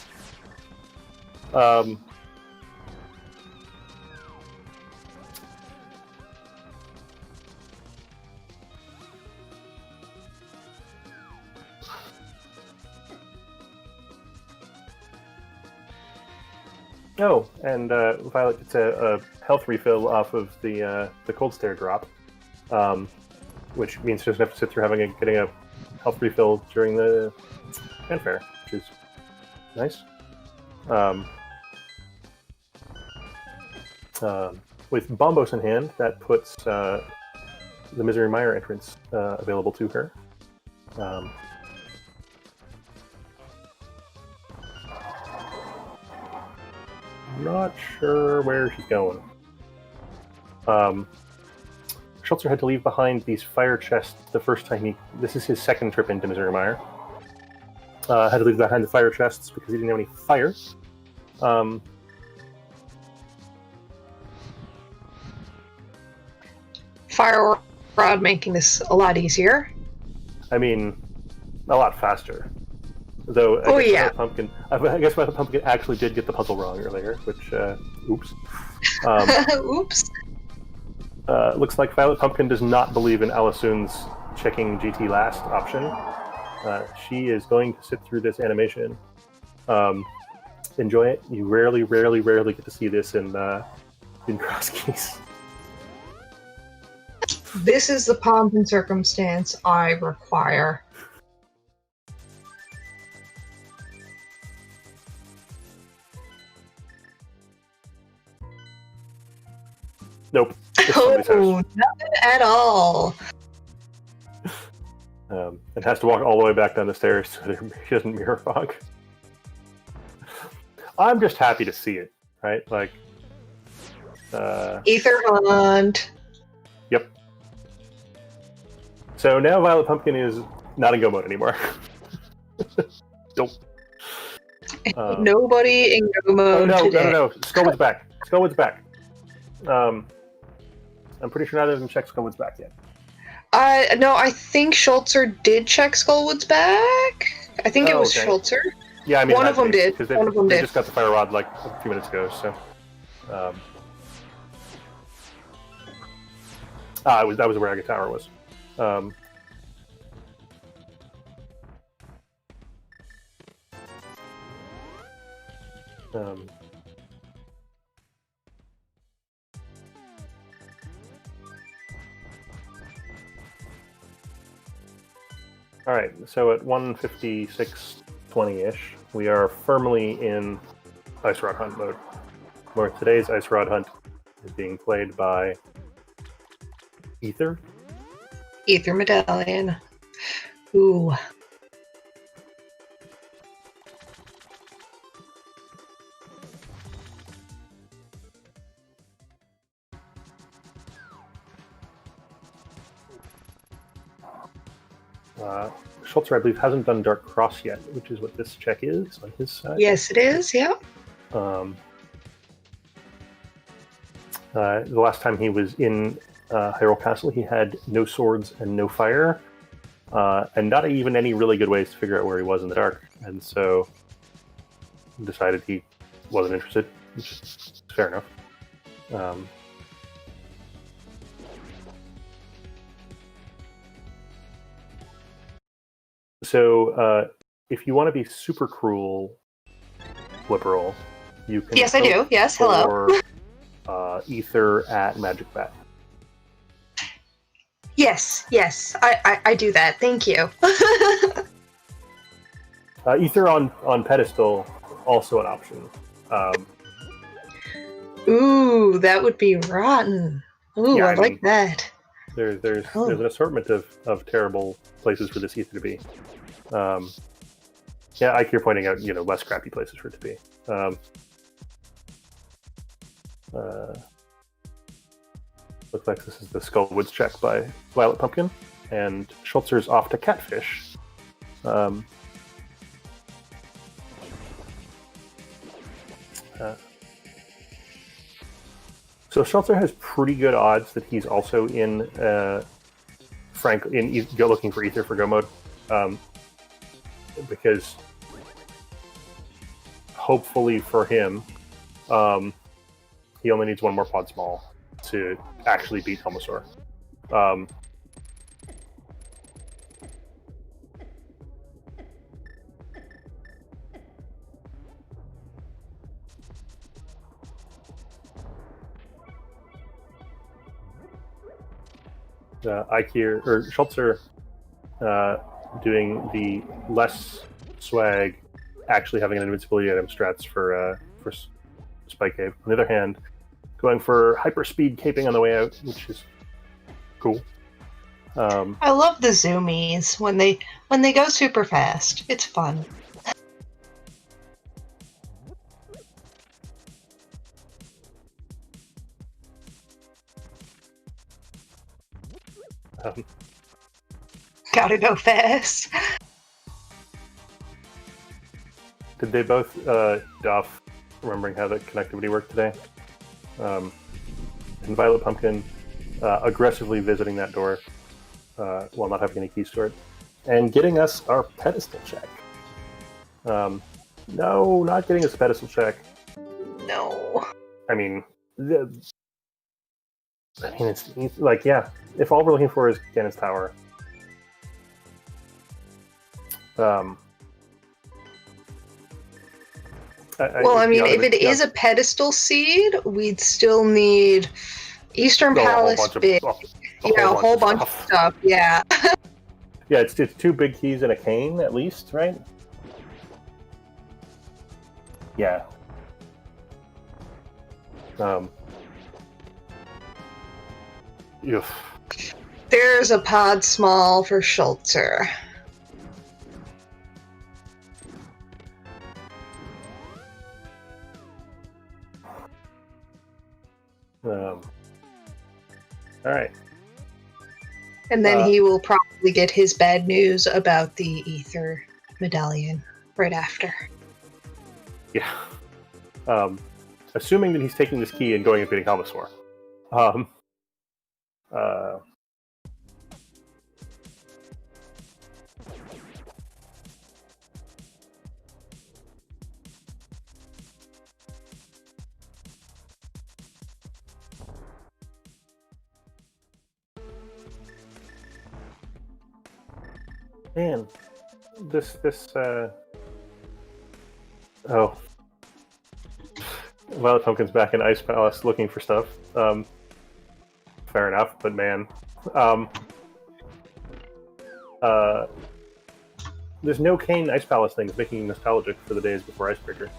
Oh, and Violet gets a health refill off of the Cold Stare drop, which means she doesn't have to sit through getting a health refill during the fanfare, which is nice. With Bombos in hand, that puts the Misery Mire entrance available to her. not sure where she's going. Schulzer had to leave behind these fire chests the first time he... This is his second trip into Missouri Mire. Had to leave behind the fire chests because he didn't have any fire. Fire rod making this a lot easier. I mean, a lot faster. Though, I guess VioletPumpkin actually did get the puzzle wrong earlier, which, oops. Oops. Looks like VioletPumpkin does not believe in Alisoon's checking GT last option. She is going to sit through this animation. Enjoy it. You rarely get to see this in cross keys. This is the pomp and circumstance I require. Nope. Oh, nothing at all. And has to walk all the way back down the stairs so she doesn't mirror fog. I'm just happy to see it, right? Like, Ether Hunt. Yep. So now VioletPumpkin is not in Go mode anymore. Nope. Nobody in Go mode today. No. Skullwood's back. Skullwood's back. I'm pretty sure neither of them checked Skullwood's back yet. No, I think Schulzer did check Skullwood's back. I think it was Schulzer. Yeah, I mean one of them did. One of them did. They just got the fire rod like a few minutes ago, so. That was where Agatower was. All right, so at 1:56:20-ish, we are firmly in Ice Rod Hunt mode, where today's Ice Rod Hunt is being played by Ether. Ether Medallion. Ooh. Schulzer, I believe, hasn't done Dark Cross yet, which is what this check is on his side. Yes, it is, yeah. The last time he was in Hyrule Castle, he had no swords and no fire, and not even any really good ways to figure out where he was in the dark, and so decided he wasn't interested, which is fair enough. So, if you want to be super cruel, Flipperl, you can. Yes, I do. Yes, hello. Ether at Magic Bat. Yes, I do that. Thank you. Ether on pedestal, also an option. Ooh, that would be rotten. Ooh, yeah, I like that. There's an assortment of terrible places for this Ether to be. Yeah, Ike, you're pointing out, less crappy places for it to be. Looks like this is the Skullwoods check by VioletPumpkin, and Schulzer's off to Catfish. So Schulzer has pretty good odds that he's also in looking for Ether for Go mode, because hopefully for him, he only needs one more pod small to actually beat Helmosaur. Schulzer doing the less swag, actually having an invincibility item strats for Spike Cave. On the other hand, going for hyper speed caping on the way out, which is cool. I love the zoomies when they go super fast. It's fun. Gotta go fast. Did they both doff remembering how the connectivity worked today? And VioletPumpkin aggressively visiting that door while not having any keys to it. And getting us our pedestal check. No, not getting us a pedestal check. No. I mean, it's like, yeah, if all we're looking for is Ganon's Tower. If it is a pedestal seed, we'd still need Eastern Palace big. A whole bunch of stuff, yeah. Yeah, it's 2 big keys and a cane, at least, right? Yeah. There's a pod small for Schulzer. Alright. And then he will probably get his bad news about the Ether medallion right after. Yeah. Assuming that he's taking this key and going and beating Helmasaur. Man, oh. VioletPumpkin's back in Ice Palace looking for stuff. Fair enough, but man. There's no Kane Ice Palace things making me nostalgic for the days before Icebreaker.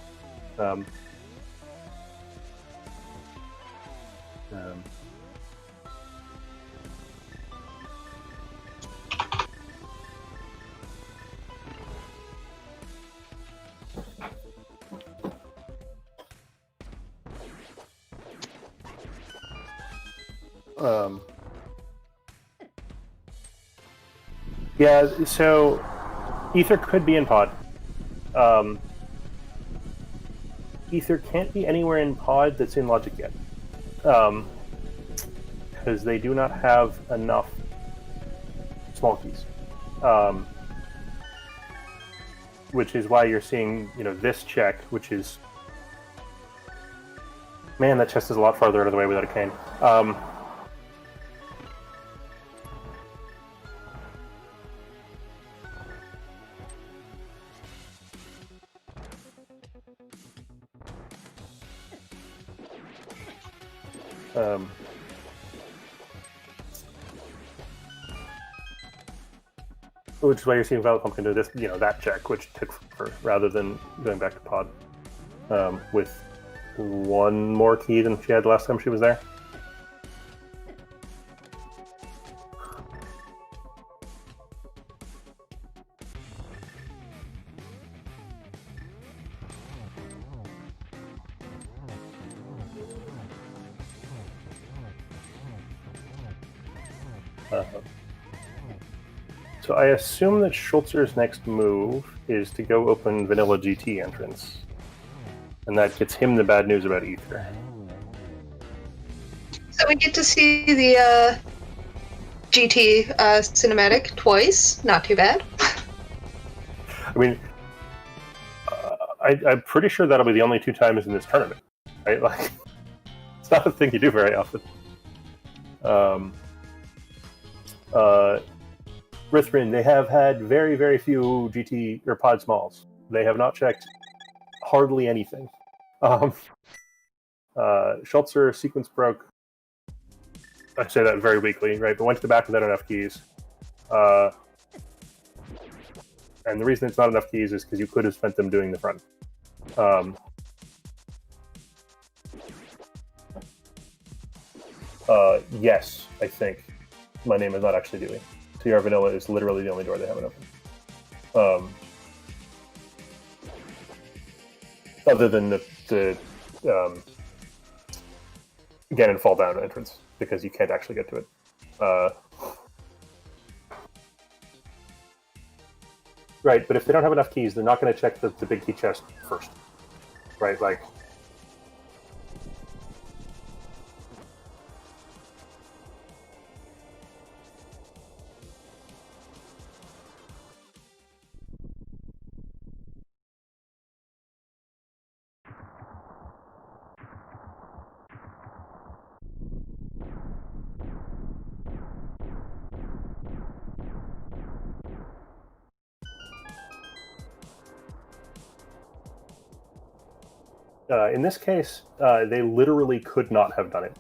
Yeah, so Ether could be in pod. Ether can't be anywhere in pod that's in logic yet. Because they do not have enough small keys. Which is why you're seeing, this check, which is... Man, that chest is a lot farther out of the way without a cane. Which is why you're seeing VioletPumpkin do this, that check, which took for rather than going back to pod with one more key than she had last time she was there. So I assume that Schulzer's next move is to go open Vanilla GT entrance. And that gets him the bad news about Ether. So we get to see the GT cinematic twice. Not too bad. I mean, I'm pretty sure that'll be the only 2 times in this tournament. Right? Like, it's not a thing you do very often. Rithrin, they have had very, very few GT or pod smalls. They have not checked hardly anything. Schulzer sequence broke. I say that very weakly, right? But went to the back without enough keys. And the reason it's not enough keys is because you could have spent them doing the front. Yes, I think. My name is not actually Dewey. TR Vanilla is literally the only door they haven't opened. Other than the Ganon fall down entrance, because you can't actually get to it. Right, but if they don't have enough keys, they're not going to check the big key chest first. Right, like... in this case, they literally could not have done it.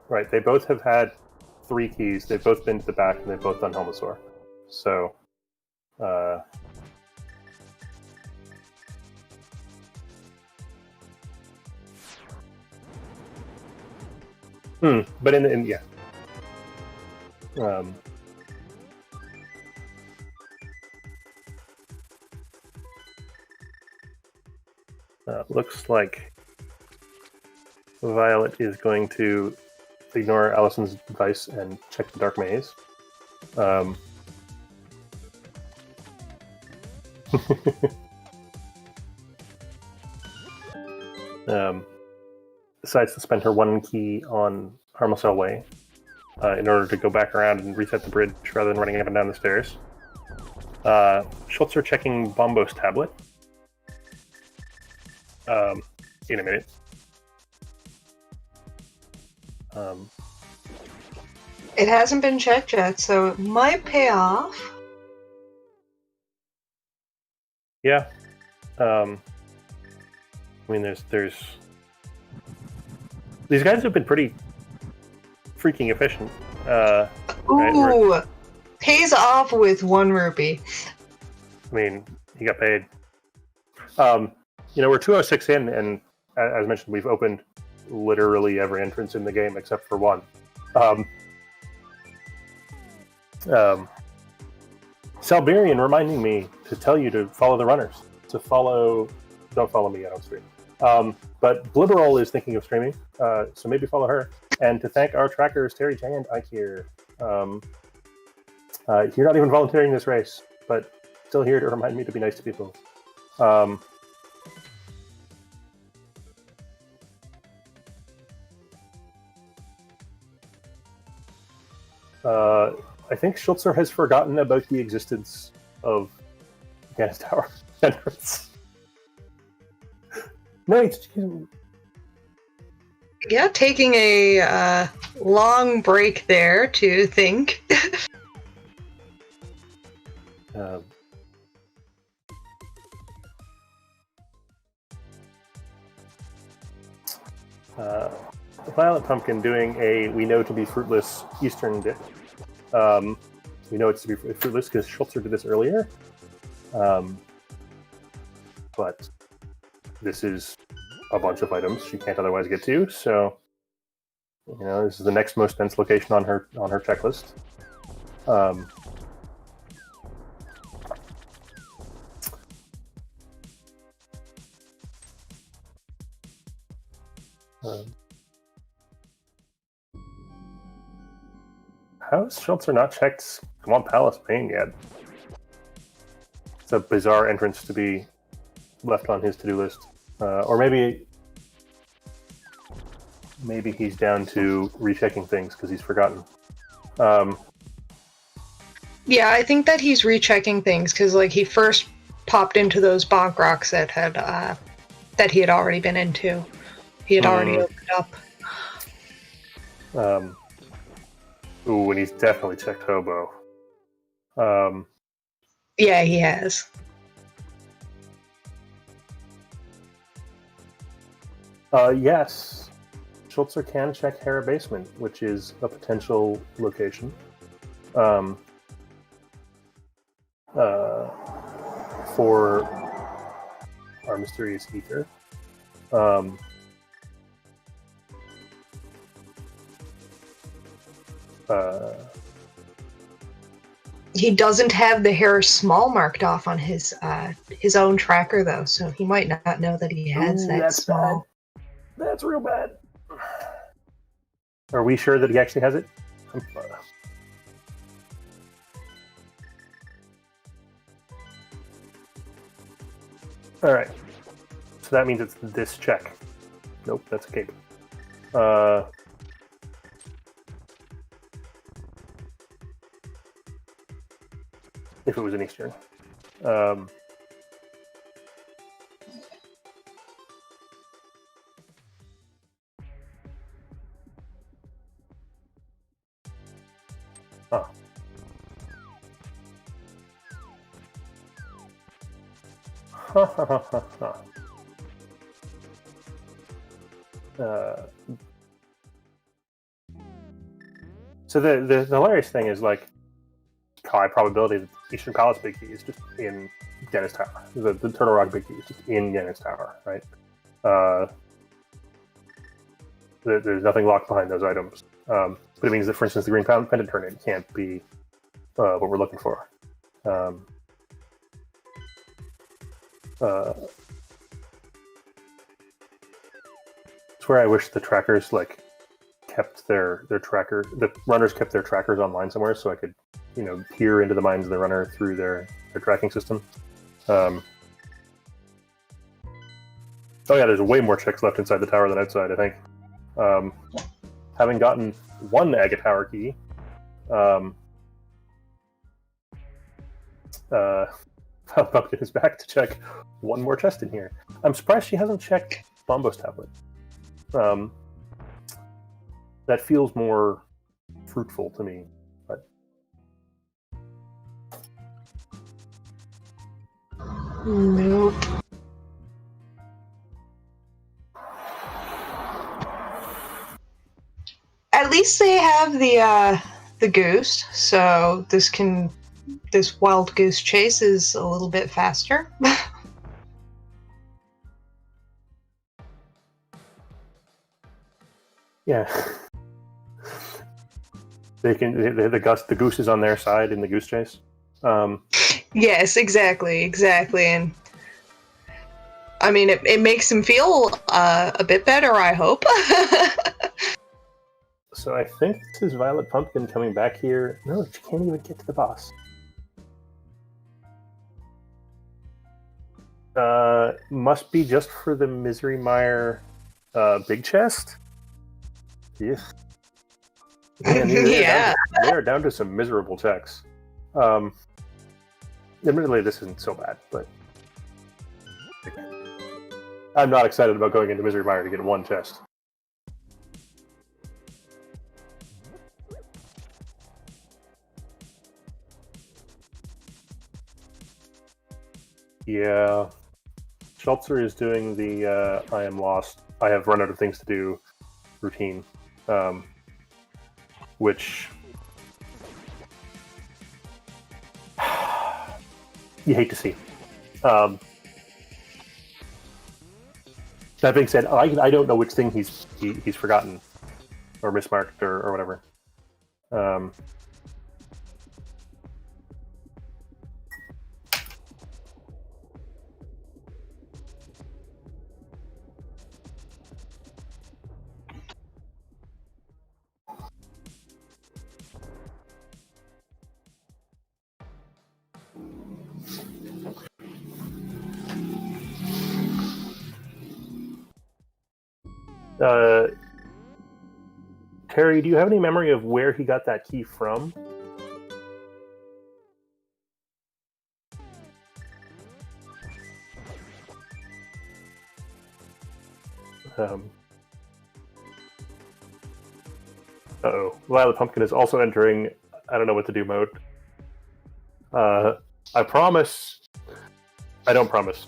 Right, they both have had 3 keys, they've both been to the back, and they've both done Helmosaur. So, but yeah. Looks like Violet is going to ignore Allison's advice and check the Dark Maze. Decides to spend her 1 key on Harmacell Way in order to go back around and reset the bridge rather than running up and down the stairs. Schulzer checking Bombo's tablet. In a minute. It hasn't been checked yet, so it might pay off. Yeah. I mean, there's these guys have been pretty freaking efficient. Ooh, right? Pays off with 1 rupee. I mean, he got paid. We're 206 in, and as mentioned, we've opened literally every entrance in the game except for 1. Salberian reminding me to tell you to follow the runners. Don't follow me, I don't stream. But Blibberol is thinking of streaming, so maybe follow her. And to thank our trackers, Terry J and Ike here. You're not even volunteering this race, but still here to remind me to be nice to people. I think Schulzer has forgotten about the existence of Gas Tower entrance. No, Yeah, taking a long break there to think. VioletPumpkin doing a we know to be fruitless Eastern dip. We know it's to be fruitless because Schulzer did this earlier. But this is a bunch of items she can't otherwise get to, so this is the next most dense location on her checklist. How has Schulzer not checked Come On Palace Pain yet? It's a bizarre entrance to be left on his to-do list. Or maybe he's down to rechecking things because he's forgotten. Yeah, I think that he's rechecking things because he first popped into those bonk rocks that he had already been into. He had already opened up. And he's definitely checked Hobo. Yeah, he has. Yes. Schulzer can check Hera Basement, which is a potential location. For our mysterious ether. He doesn't have the hair small marked off on his own tracker though, so he might not know that he has that small. Bad. That's real bad. Are we sure that he actually has it? All right. So that means it's this check. Nope, that's a cape. If it was an Eastern. Huh. So the hilarious thing is, like, high probability that Eastern Palace Big Key is just in Dennis Tower. The Turtle Rock Big Key is just in Dennis Tower, right? There's nothing locked behind those items. But it means that, for instance, the Green Pendant Tournament can't be what we're looking for. It's where I wish the trackers, like, kept their tracker. The runners kept their trackers online somewhere, so I could, peer into the minds of the runner through their tracking system. Oh yeah, there's way more checks left inside the tower than outside, I think. Having gotten one Agate Tower key, Pumpkin is back to check one more chest in here. I'm surprised she hasn't checked Bombo's tablet. That feels more fruitful to me, but Nope. At least they have the goose, so this wild goose chase is a little bit faster. yeah. The goose is on their side in the goose chase. Yes, exactly, and I mean it makes him feel a bit better, I hope. So I think this is VioletPumpkin coming back here. No, she can't even get to the boss. Must be just for the Misery Mire big chest. Yeah. Man, they're down to some miserable checks. Admittedly, this isn't so bad, but I'm not excited about going into Misery Mire to get one chest. Yeah. Schulzer is doing the I am lost, I have run out of things to do routine, which you hate to see. That being said, I don't know which thing he's forgotten or mismarked or whatever. Terry, do you have any memory of where he got that key from? Uh-oh. VioletPumpkin is also entering I don't know what to do mode. I promise. I don't promise.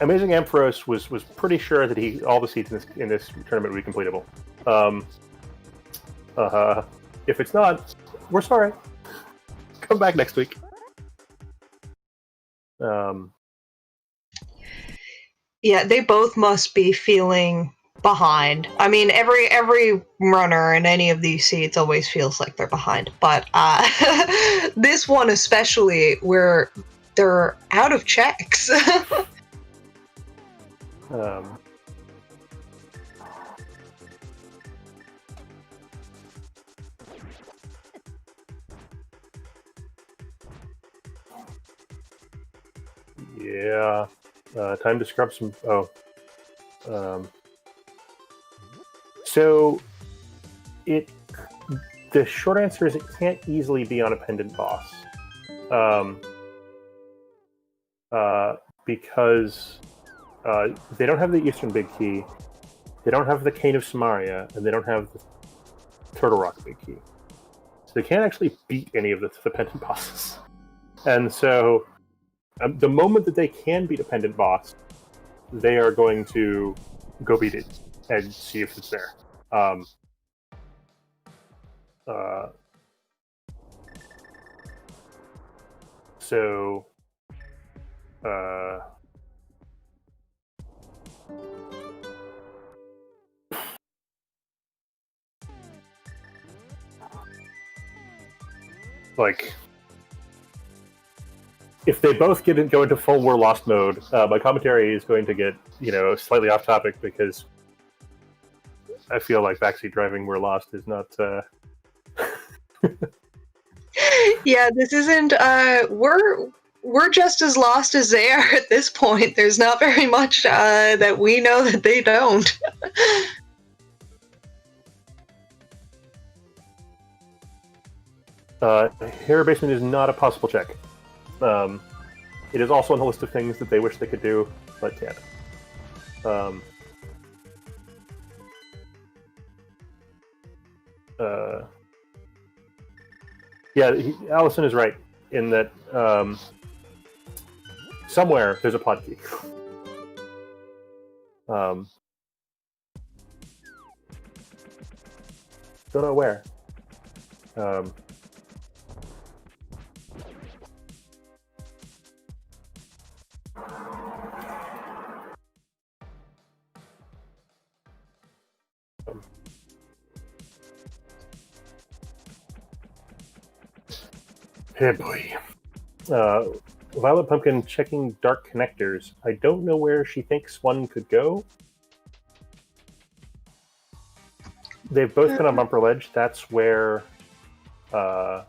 Amazing Ampharos was pretty sure that all the seeds in this tournament would be completable. If it's not, we're sorry. Come back next week. Yeah, they both must be feeling behind. I mean, every runner in any of these seeds always feels like they're behind, but this one especially, where they're out of checks. Yeah. Time to scrub some... Oh. So, the short answer is it can't easily be on a pendant boss. Because they don't have the Eastern Big Key, they don't have the Cane of Samaria, and they don't have the Turtle Rock Big Key. So they can't actually beat any of the pendant bosses. And so, the moment that they can beat a pendant boss, they are going to go beat it and see if it's there. So, like, if they both go into full We're Lost mode, my commentary is going to get, slightly off topic because I feel like backseat driving We're Lost is not. Yeah, this isn't. We're just as lost as they are at this point. There's not very much that we know that they don't. Hair basement is not a possible check. It is also on the list of things that they wish they could do, but can't. Yeah, Allison is right in that somewhere there's a pod key. Don't know where. Hey boy. VioletPumpkin checking dark connectors. I don't know where she thinks one could go. They've both been on Bumper Ledge. That's where the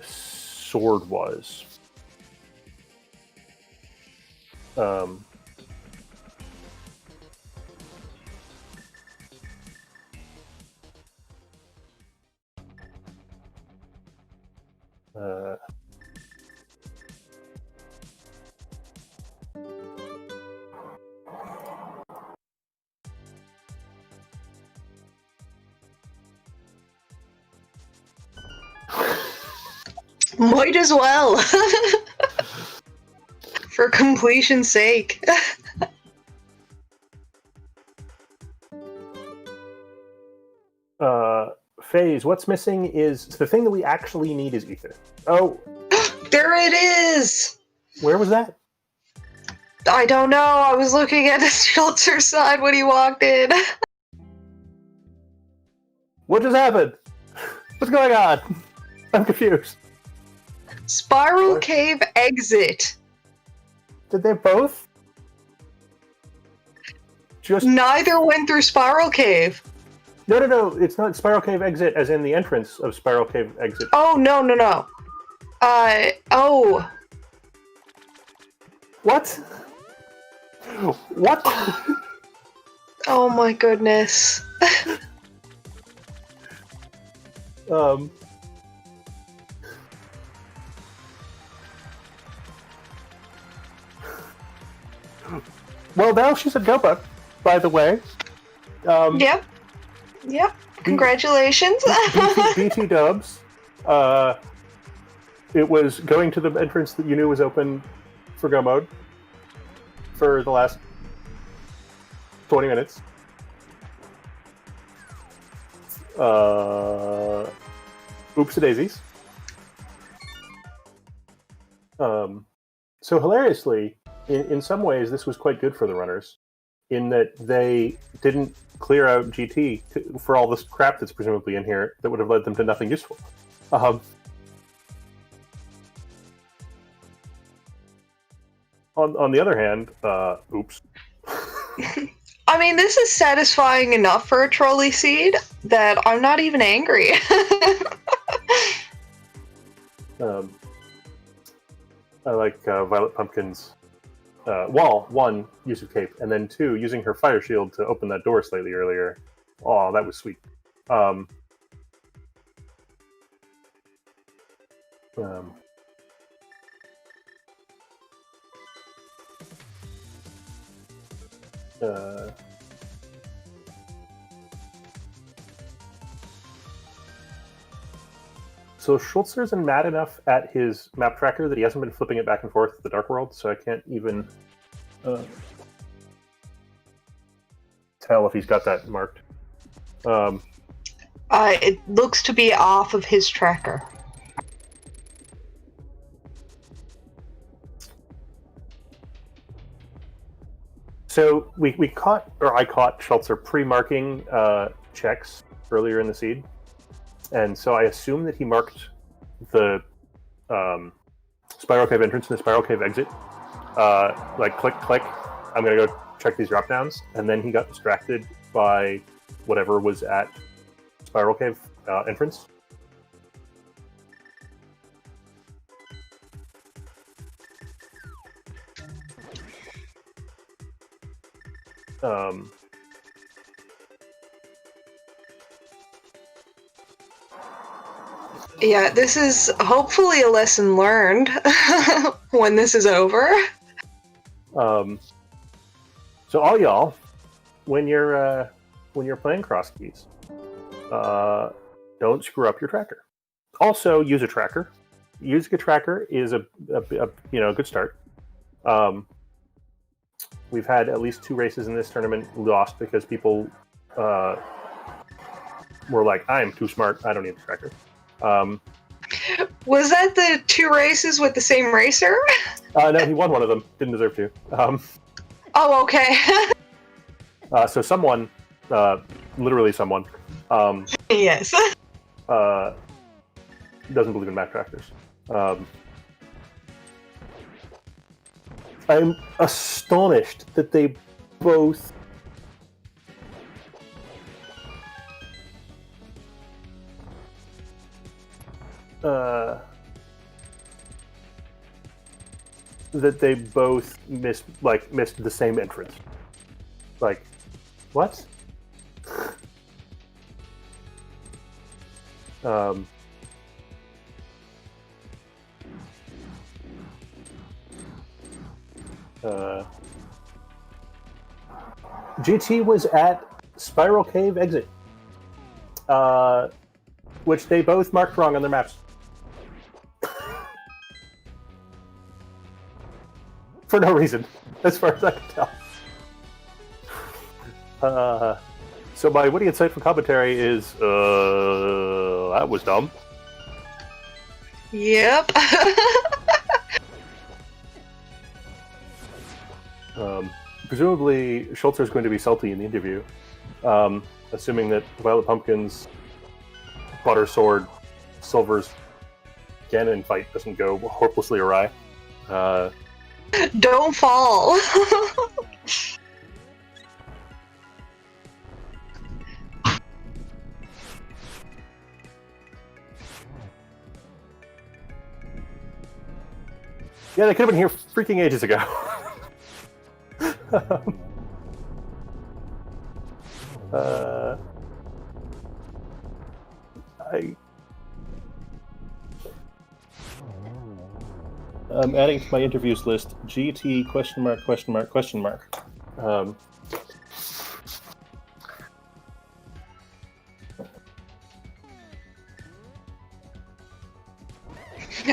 sword was. Might as well. For completion's sake. Phase, what's missing is the thing that we actually need is ether. Oh. There it is! Where was that? I don't know. I was looking at the Schulzer side when he walked in. What just happened? What's going on? I'm confused. Spiral Cave exit. Did they both? Neither went through Spiral Cave. No. It's not Spiral Cave exit as in the entrance of Spiral Cave exit. Oh, no. Oh. What? What? Oh my goodness. Well, now she's a Gopa, by the way. Yep. Congratulations. BT dubs. It was going to the entrance that you knew was open for Go Mode for the last 20 minutes. Oops-a-daisies. So hilariously, in some ways, this was quite good for the runners, in that they didn't clear out GT for all this crap that's presumably in here that would have led them to nothing useful. On the other hand, oops. I mean, this is satisfying enough for a trolley seed that I'm not even angry. I like VioletPumpkin's one, use of cape, and then 2, using her fire shield to open that door slightly earlier. Oh, that was sweet. So Schulzer isn't mad enough at his map tracker that he hasn't been flipping it back and forth to the Dark World, so I can't even tell if he's got that marked. It looks to be off of his tracker. So I caught Schulzer pre-marking checks earlier in the seed, and so I assume that he marked the Spiral Cave entrance and the Spiral Cave exit. Like click, click. I'm gonna go check these drop downs, and then he got distracted by whatever was at Spiral Cave entrance. Yeah, this is hopefully a lesson learned when this is over. So all y'all, when you're playing cross keys, don't screw up your tracker. Also, use a tracker. Using a tracker is a good start. We've had at least 2 races in this tournament lost because people were like, "I'm too smart. I don't need a tracker." Was that the 2 races with the same racer? No, he won one of them. Didn't deserve to. Oh, okay. So someone, literally someone, Yes. doesn't believe in map trackers. I'm astonished that they both missed the same entrance. Like, what? GT was at Spiral Cave exit, which they both marked wrong on their maps. For no reason, as far as I can tell. So my witty insightful commentary is, that was dumb. Yep. Presumably, Schulzer is going to be salty in the interview, assuming that VioletPumpkin's Butter Sword Silver's Ganon fight doesn't go hopelessly awry. Don't fall. Yeah, they could have been here freaking ages ago. I'm adding to my interviews list GT ?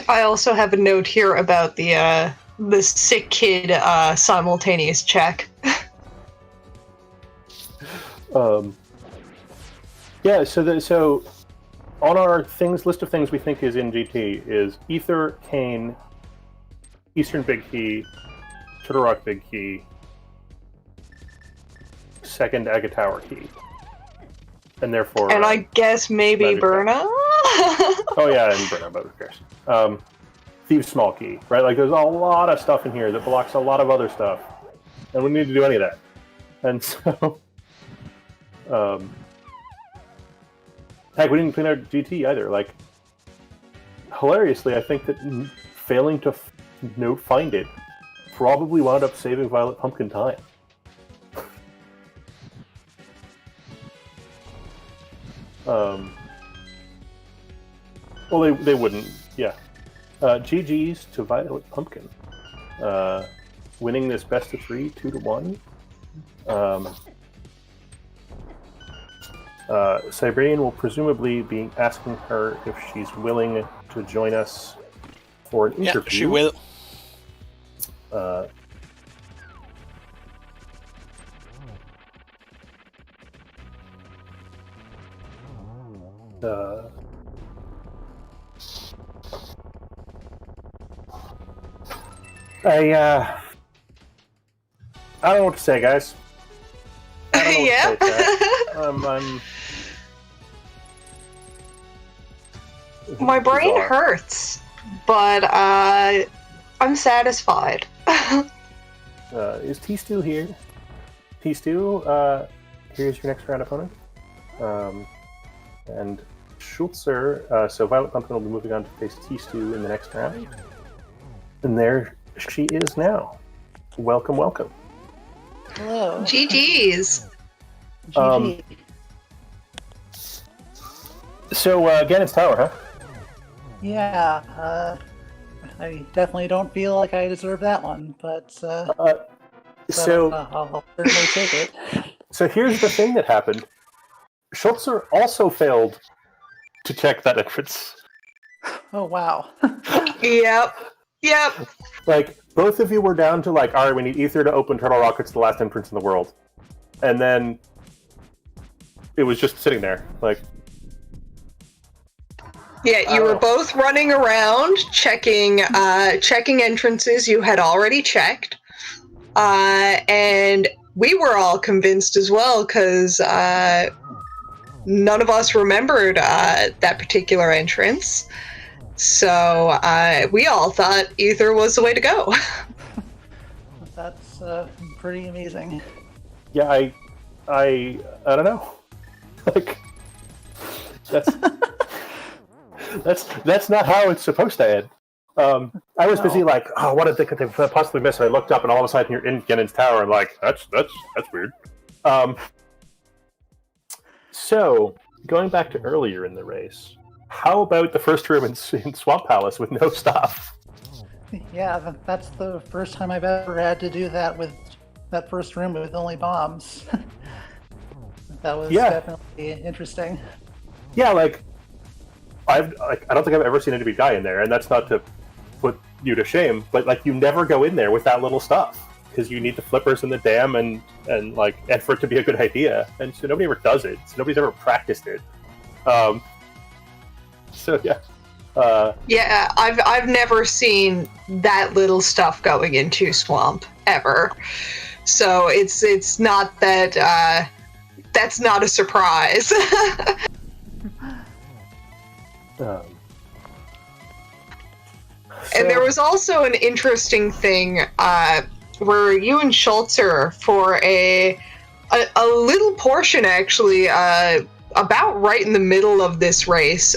I also have a note here about the sick kid simultaneous check. Yeah, so on our list of things we think is in GT is Ether, Kane, Eastern Big Key, Turtle Big Key, second Agate Tower Key. And therefore... And I guess maybe Burna? Oh yeah, and Burna, but who cares? Thieves Small Key, right? Like there's a lot of stuff in here that blocks a lot of other stuff. And we need to do any of that. And so... heck, we didn't clean out GT either. Like, hilariously, I think that failing to note find it. Probably wound up saving VioletPumpkin time. Well, they wouldn't. Yeah. GG's to VioletPumpkin. Winning this best of 3, 2-1. Cybrian will presumably be asking her if she's willing to join us for an interview. Yeah, she will. I don't know what to say, guys. I don't know Yeah. what to say, My brain bizarre. hurts, but I'm satisfied. Is T-Stew here? T-Stew, here's your next round opponent. And Schulzer, so VioletPumpkin will be moving on to face T-Stew in the next round. And there she is now. Welcome, welcome. Hello. GG's. GG. So, Ganon's Tower, huh? Yeah, I definitely don't feel like I deserve that one, but So, I'll certainly take it. so here's the thing that happened. Schulzer also failed to check that entrance. Oh, wow. Yep. Like, both of you were down to, like, alright, we need Ether to open Turtle Rocket's the last entrance in the world. And then it was just sitting there. Like, Yeah, you were both running around checking entrances you had already checked. And we were all convinced as well, because none of us remembered that particular entrance. So we all thought Ether was the way to go. That's pretty amazing. yeah, I don't know. Like, that's not how it's supposed to end. I was busy like, oh, what did they could they possibly miss? And I looked up, and all of a sudden you're in Ganon's Tower, and like, that's weird. So going back to earlier in the race, how about the first room in Swamp Palace with no stuff? Yeah, that's the first time I've ever had to do that with that first room with only bombs. That was definitely interesting. Yeah, like I don't think I've ever seen anybody die in there, and that's not to put you to shame, but like you never go in there with that little stuff because you need the flippers and the dam and for it to be a good idea, and so nobody ever does it. So nobody's ever practiced it. So yeah. Yeah, I've never seen that little stuff going into Swamp ever. So it's not that that's not a surprise. And there was also an interesting thing where you and Schulzer, for a little portion actually, about right in the middle of this race,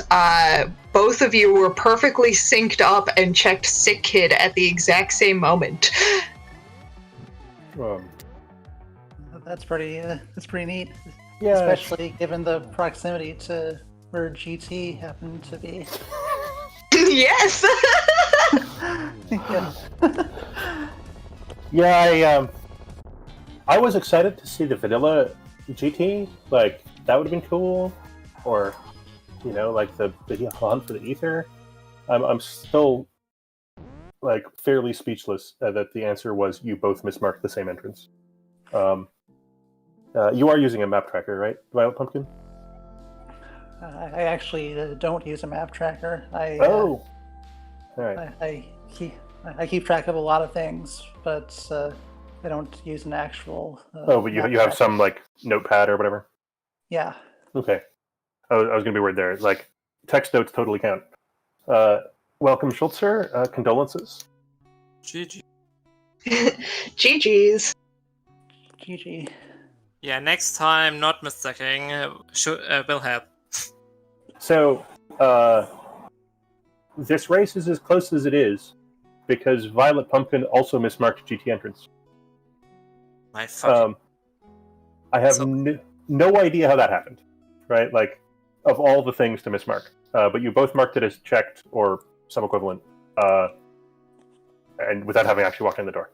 both of you were perfectly synced up and checked Sick Kid at the exact same moment. That's pretty neat. Yeah, Especially given the proximity to where GT happened to be. Yes. Yeah. I was excited to see the vanilla GT. Like that would have been cool, or like the hunt for the ether. I'm still like fairly speechless that the answer was you both mismarked the same entrance. You are using a map tracker, right, VioletPumpkin? I actually don't use a map tracker. All right. I keep track of a lot of things, but I don't use an actual. But you have some like notepad or whatever. Yeah. Okay. I was gonna be worried there. Like text notes totally count. Welcome, Schulzer. Condolences. GG. GG's. GG. Yeah, next time, not mistaking, will help. So, this race is as close as it is because VioletPumpkin also mismarked GT entrance. My fucking... I have no idea how that happened, right? Like, of all the things to mismark. But you both marked it as checked or some equivalent, and without having actually walked in the door.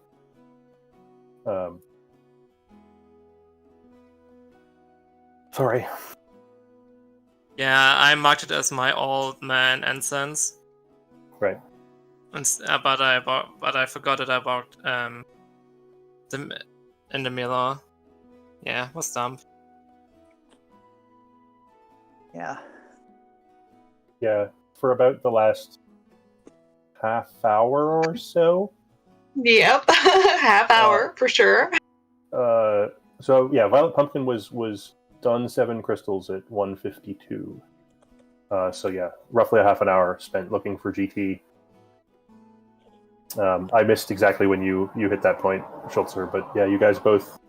Sorry. Yeah, I marked it as my old man incense. Right. But I forgot it about in the mirror. Yeah, was dumb. Yeah. Yeah, for about the last half hour or so. Yep, half hour for sure. So yeah, VioletPumpkin was done 7 crystals at 1:52. So yeah, roughly a half an hour spent looking for GT. I missed exactly when you hit that point, Schulzer, but yeah, you guys both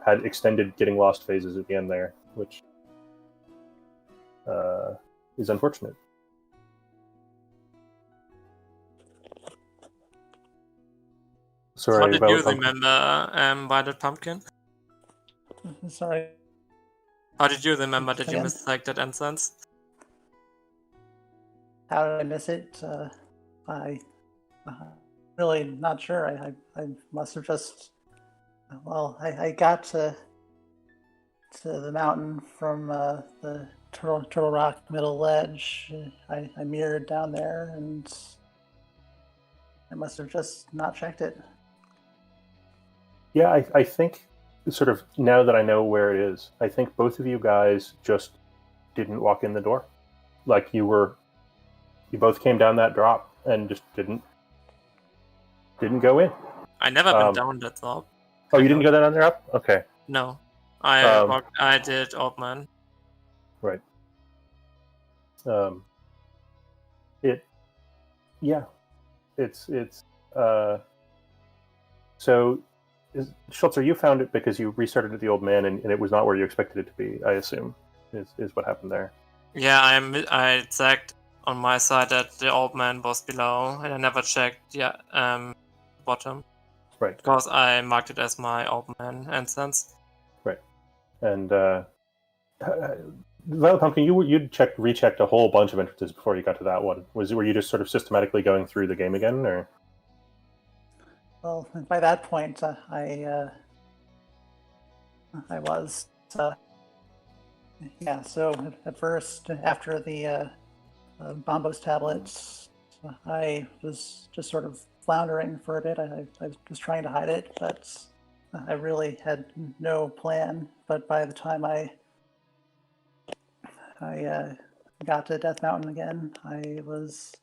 had extended getting lost phases at the end there, which is unfortunate. Sorry, How did you VioletPumpkin. remember VioletPumpkin? Sorry. How did you remember that you Again? misselected incense? How did I miss it? I really not sure. I must have just. Well, I got to the mountain from the Turtle Rock middle ledge. I mirrored down there, and I must have just not checked it. Yeah, I think sort of now that I know where it is, I think both of you guys just didn't walk in the door. Like you both came down that drop and just didn't go in. I never been down that drop. Oh, you didn't go down there up? Okay. No, I did Old Man. Right. So Schulzer, you found it because you restarted at the Old Man and it was not where you expected it to be, I assume, is what happened there. Yeah, I checked on my side that the Old Man was below, and I never checked the bottom. Right. Because I marked it as my Old Man instance. Right. And VioletPumpkin, you'd rechecked a whole bunch of entrances before you got to that one. Were you just sort of systematically going through the game again, or? Well, by that point, I was. Yeah, so at first, after the Bombos tablets, I was just sort of floundering for a bit. I was trying to hide it, but I really had no plan. But by the time I got to Death Mountain again, I was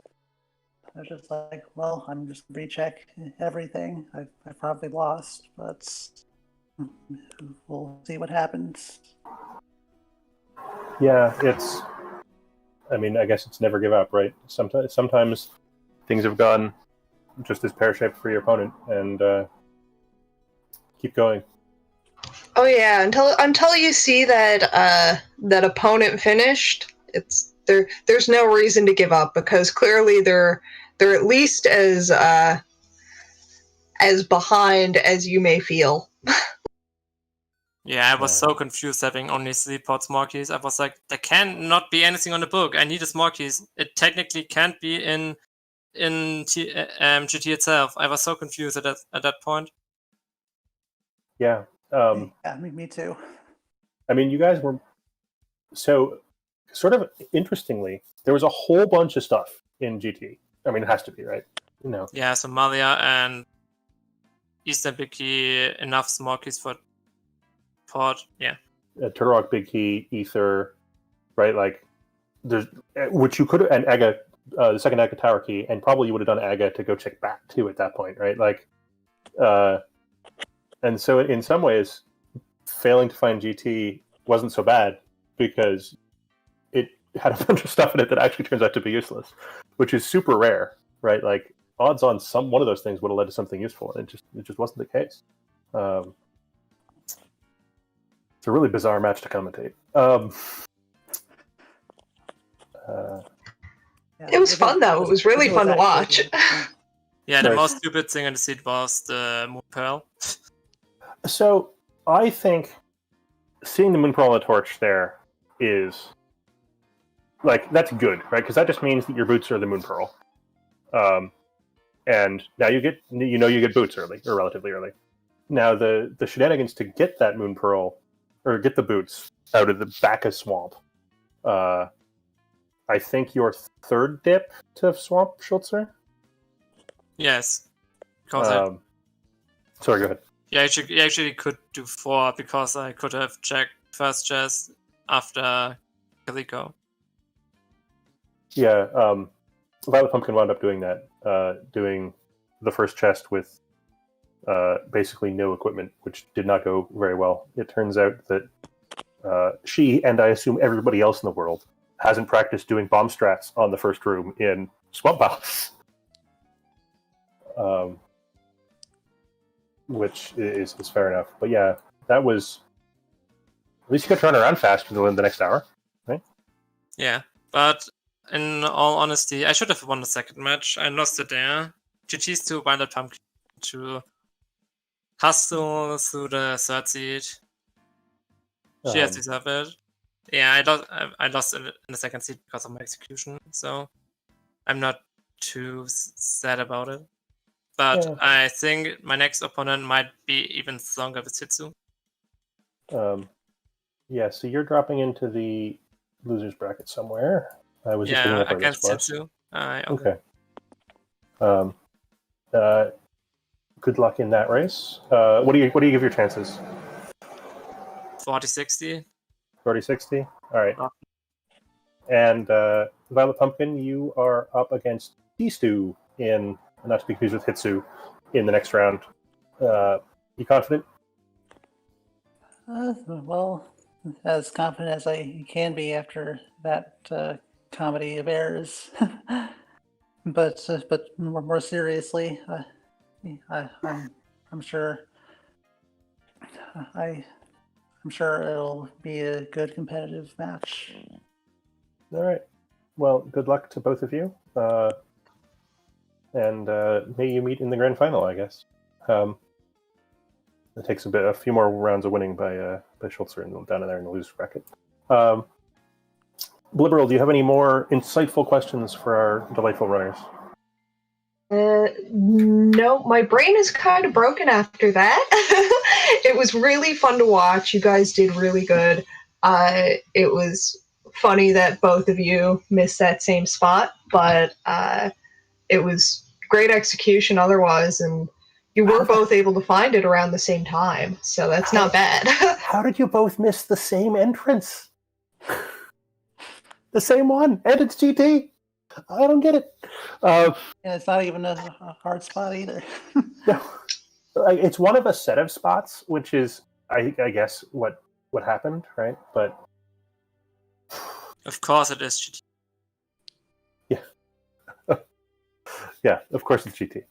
just like, well, I'm just gonna recheck everything. I probably lost, but we'll see what happens. Yeah, I guess it's never give up, right? Sometimes things have gone just as pear-shaped for your opponent, and keep going. Oh yeah, until you see that that opponent finished, there's no reason to give up, because clearly they're at least as behind as you may feel. Yeah, I was so confused having only 3 pot Smarkies. I was like, there can not be anything on the book. I need a Smarkies. It technically can't be in GT itself. I was so confused at that point. Yeah. Yeah, me too. I mean, you guys were so sort of interestingly. There was a whole bunch of stuff in GT. I mean, it has to be, right? Yeah, so Maria and Eastern Big Key, enough Smarkies for pot. Yeah. Turtle Rock, Big Key, Ether, right? Like, there's which you could have, and Aga, the second Aga Tower Key, and probably you would have done Aga to go check back too at that point, right? Like, and so in some ways, failing to find GT wasn't so bad because it had a bunch of stuff in it that actually turns out to be useless, which is super rare, right? Like, odds on one of those things would have led to something useful, and it just wasn't the case. It's a really bizarre match to commentate. It was fun though. It was really fun to watch. Yeah, the Nice. most stupid thing in the seat was the Moon Pearl. So I think seeing the Moon Pearl on the torch there is like that's good, right? Because that just means that your boots are the Moon Pearl, and now you get boots early or relatively early. Now the shenanigans to get that Moon Pearl or get the boots out of the back of Swamp. I think your third dip to Swamp, Schulzer. Yes. Because Sorry, go ahead. I actually could do 4 because I could have checked first chest after Calico. Yeah, VioletPumpkin wound up doing that, doing the first chest with basically no equipment, which did not go very well. It turns out that she, and I assume everybody else in the world, hasn't practiced doing bomb strats on the first room in Swamp House. Which is fair enough. But yeah, that was... At least you got to run around faster than the next hour, right? Yeah, but in all honesty, I should have won the second match. I lost it there. GG's to VioletPumpkin to hustle through the third seed. She has deserved it. Yeah, I lost in the second seed because of my execution, so I'm not too sad about it. But Yeah. I think my next opponent might be even stronger with Hitsu. Yeah, so you're dropping into the losers bracket somewhere. I was just looking up where against this was. Hitsu. Okay. Good luck in that race. What do you give your chances? 40-60. 40-60? All right. And VioletPumpkin, you are up against T-Stew in, not to be confused with Hitsu, in the next round. You confident? Well, as confident as I can be after that comedy of errors. but more seriously, I'm sure I'm sure it'll be a good competitive match. All right. Well, good luck to both of you. And may you meet in the grand final, I guess. It takes a few more rounds of winning by Schulzer and down there in the loser bracket. Liberal, do you have any more insightful questions for our delightful runners? No, my brain is kind of broken after that. It was really fun to watch. You guys did really good. It was funny that both of you missed that same spot, but it was great execution otherwise, and you were both able to find it around the same time, so that's not bad. How did you both miss the same entrance? The same one, and it's GT. I don't get it. And it's not even a hard spot either. No, it's one of a set of spots, which is, I guess, what happened, right? But of course, it is GT. Yeah, yeah, of course it's GT.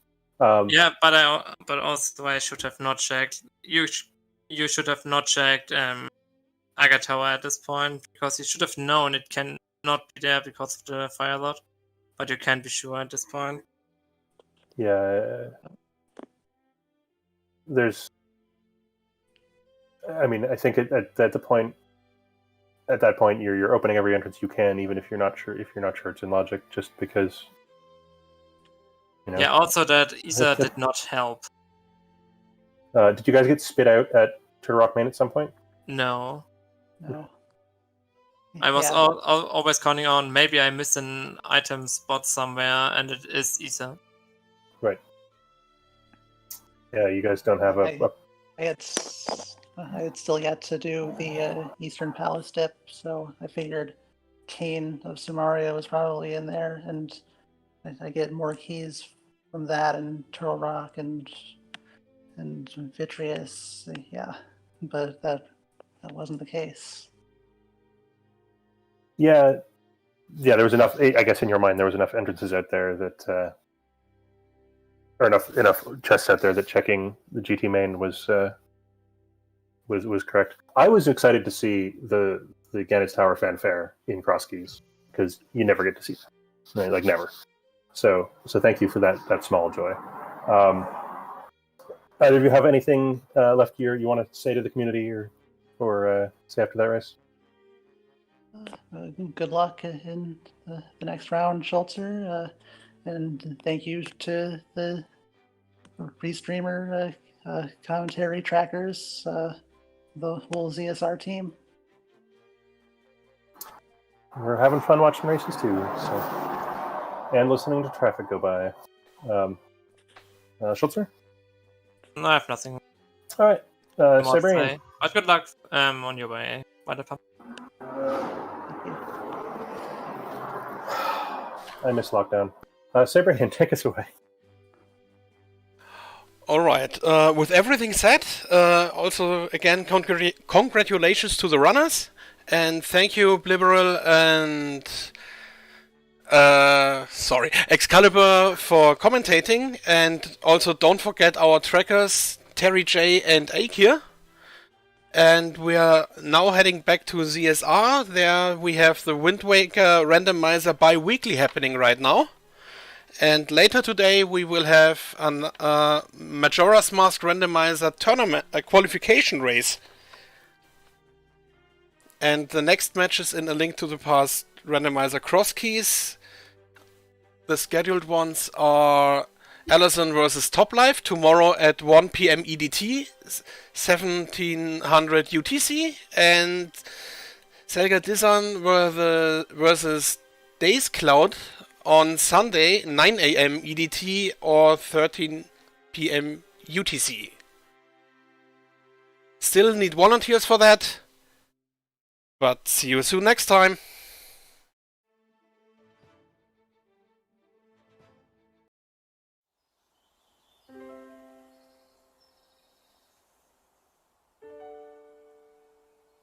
Yeah, but also I should have not checked. You should have not checked Agatawa at this point, because you should have known it can not be there because of the fire lot. But you can't be sure at this point. Yeah, I mean, I think at that point, you're opening every entrance you can, even if you're not sure it's in logic, just because. You know. Yeah. Also, that Isa did not help. Did you guys get spit out at Turtle Rock Main at some point? No. No. I was always counting on maybe I missed an item spot somewhere, and it is Isa. Right. Yeah, you guys don't have I had still yet to do the Eastern Palace dip, so I figured Kane of Sumaria was probably in there, and I get more keys from that and Turtle Rock and Vitreous. Yeah, but that wasn't the case. Yeah, there was enough. I guess in your mind, there was enough entrances out there that, or enough chests out there that checking the GT main was correct. I was excited to see the Gannett's Tower fanfare in Cross Keys, because you never get to see that, right? Like never. So thank you for that small joy. Either of you have anything left here you want to say to the community or say after that race? Good luck in the next round, Schulzer. And thank you to the restreamer commentary trackers, the whole ZSR team. We're having fun watching races too, and listening to traffic go by. Schulzer? No, I have nothing All right. more to Siberian. say. But good luck on your way. VioletPumpkin. I miss lockdown. Siberian, take us away. Alright, with everything said, also again congratulations to the runners, and thank you Blibberal and Excalibur for commentating, and also don't forget our trackers Terry J and Akir. And we are now heading back to ZSR. There we have the Wind Waker Randomizer bi-weekly happening right now. And later today we will have a Majora's Mask Randomizer tournament, a qualification race. And the next match is in A Link to the Past Randomizer Cross Keys. The scheduled ones are Allison versus Top Life tomorrow at 1 PM EDT, 1700 UTC, and Selga Dizan versus Days Cloud on Sunday, 9 AM EDT or 13 PM UTC. Still need volunteers for that, but see you soon next time.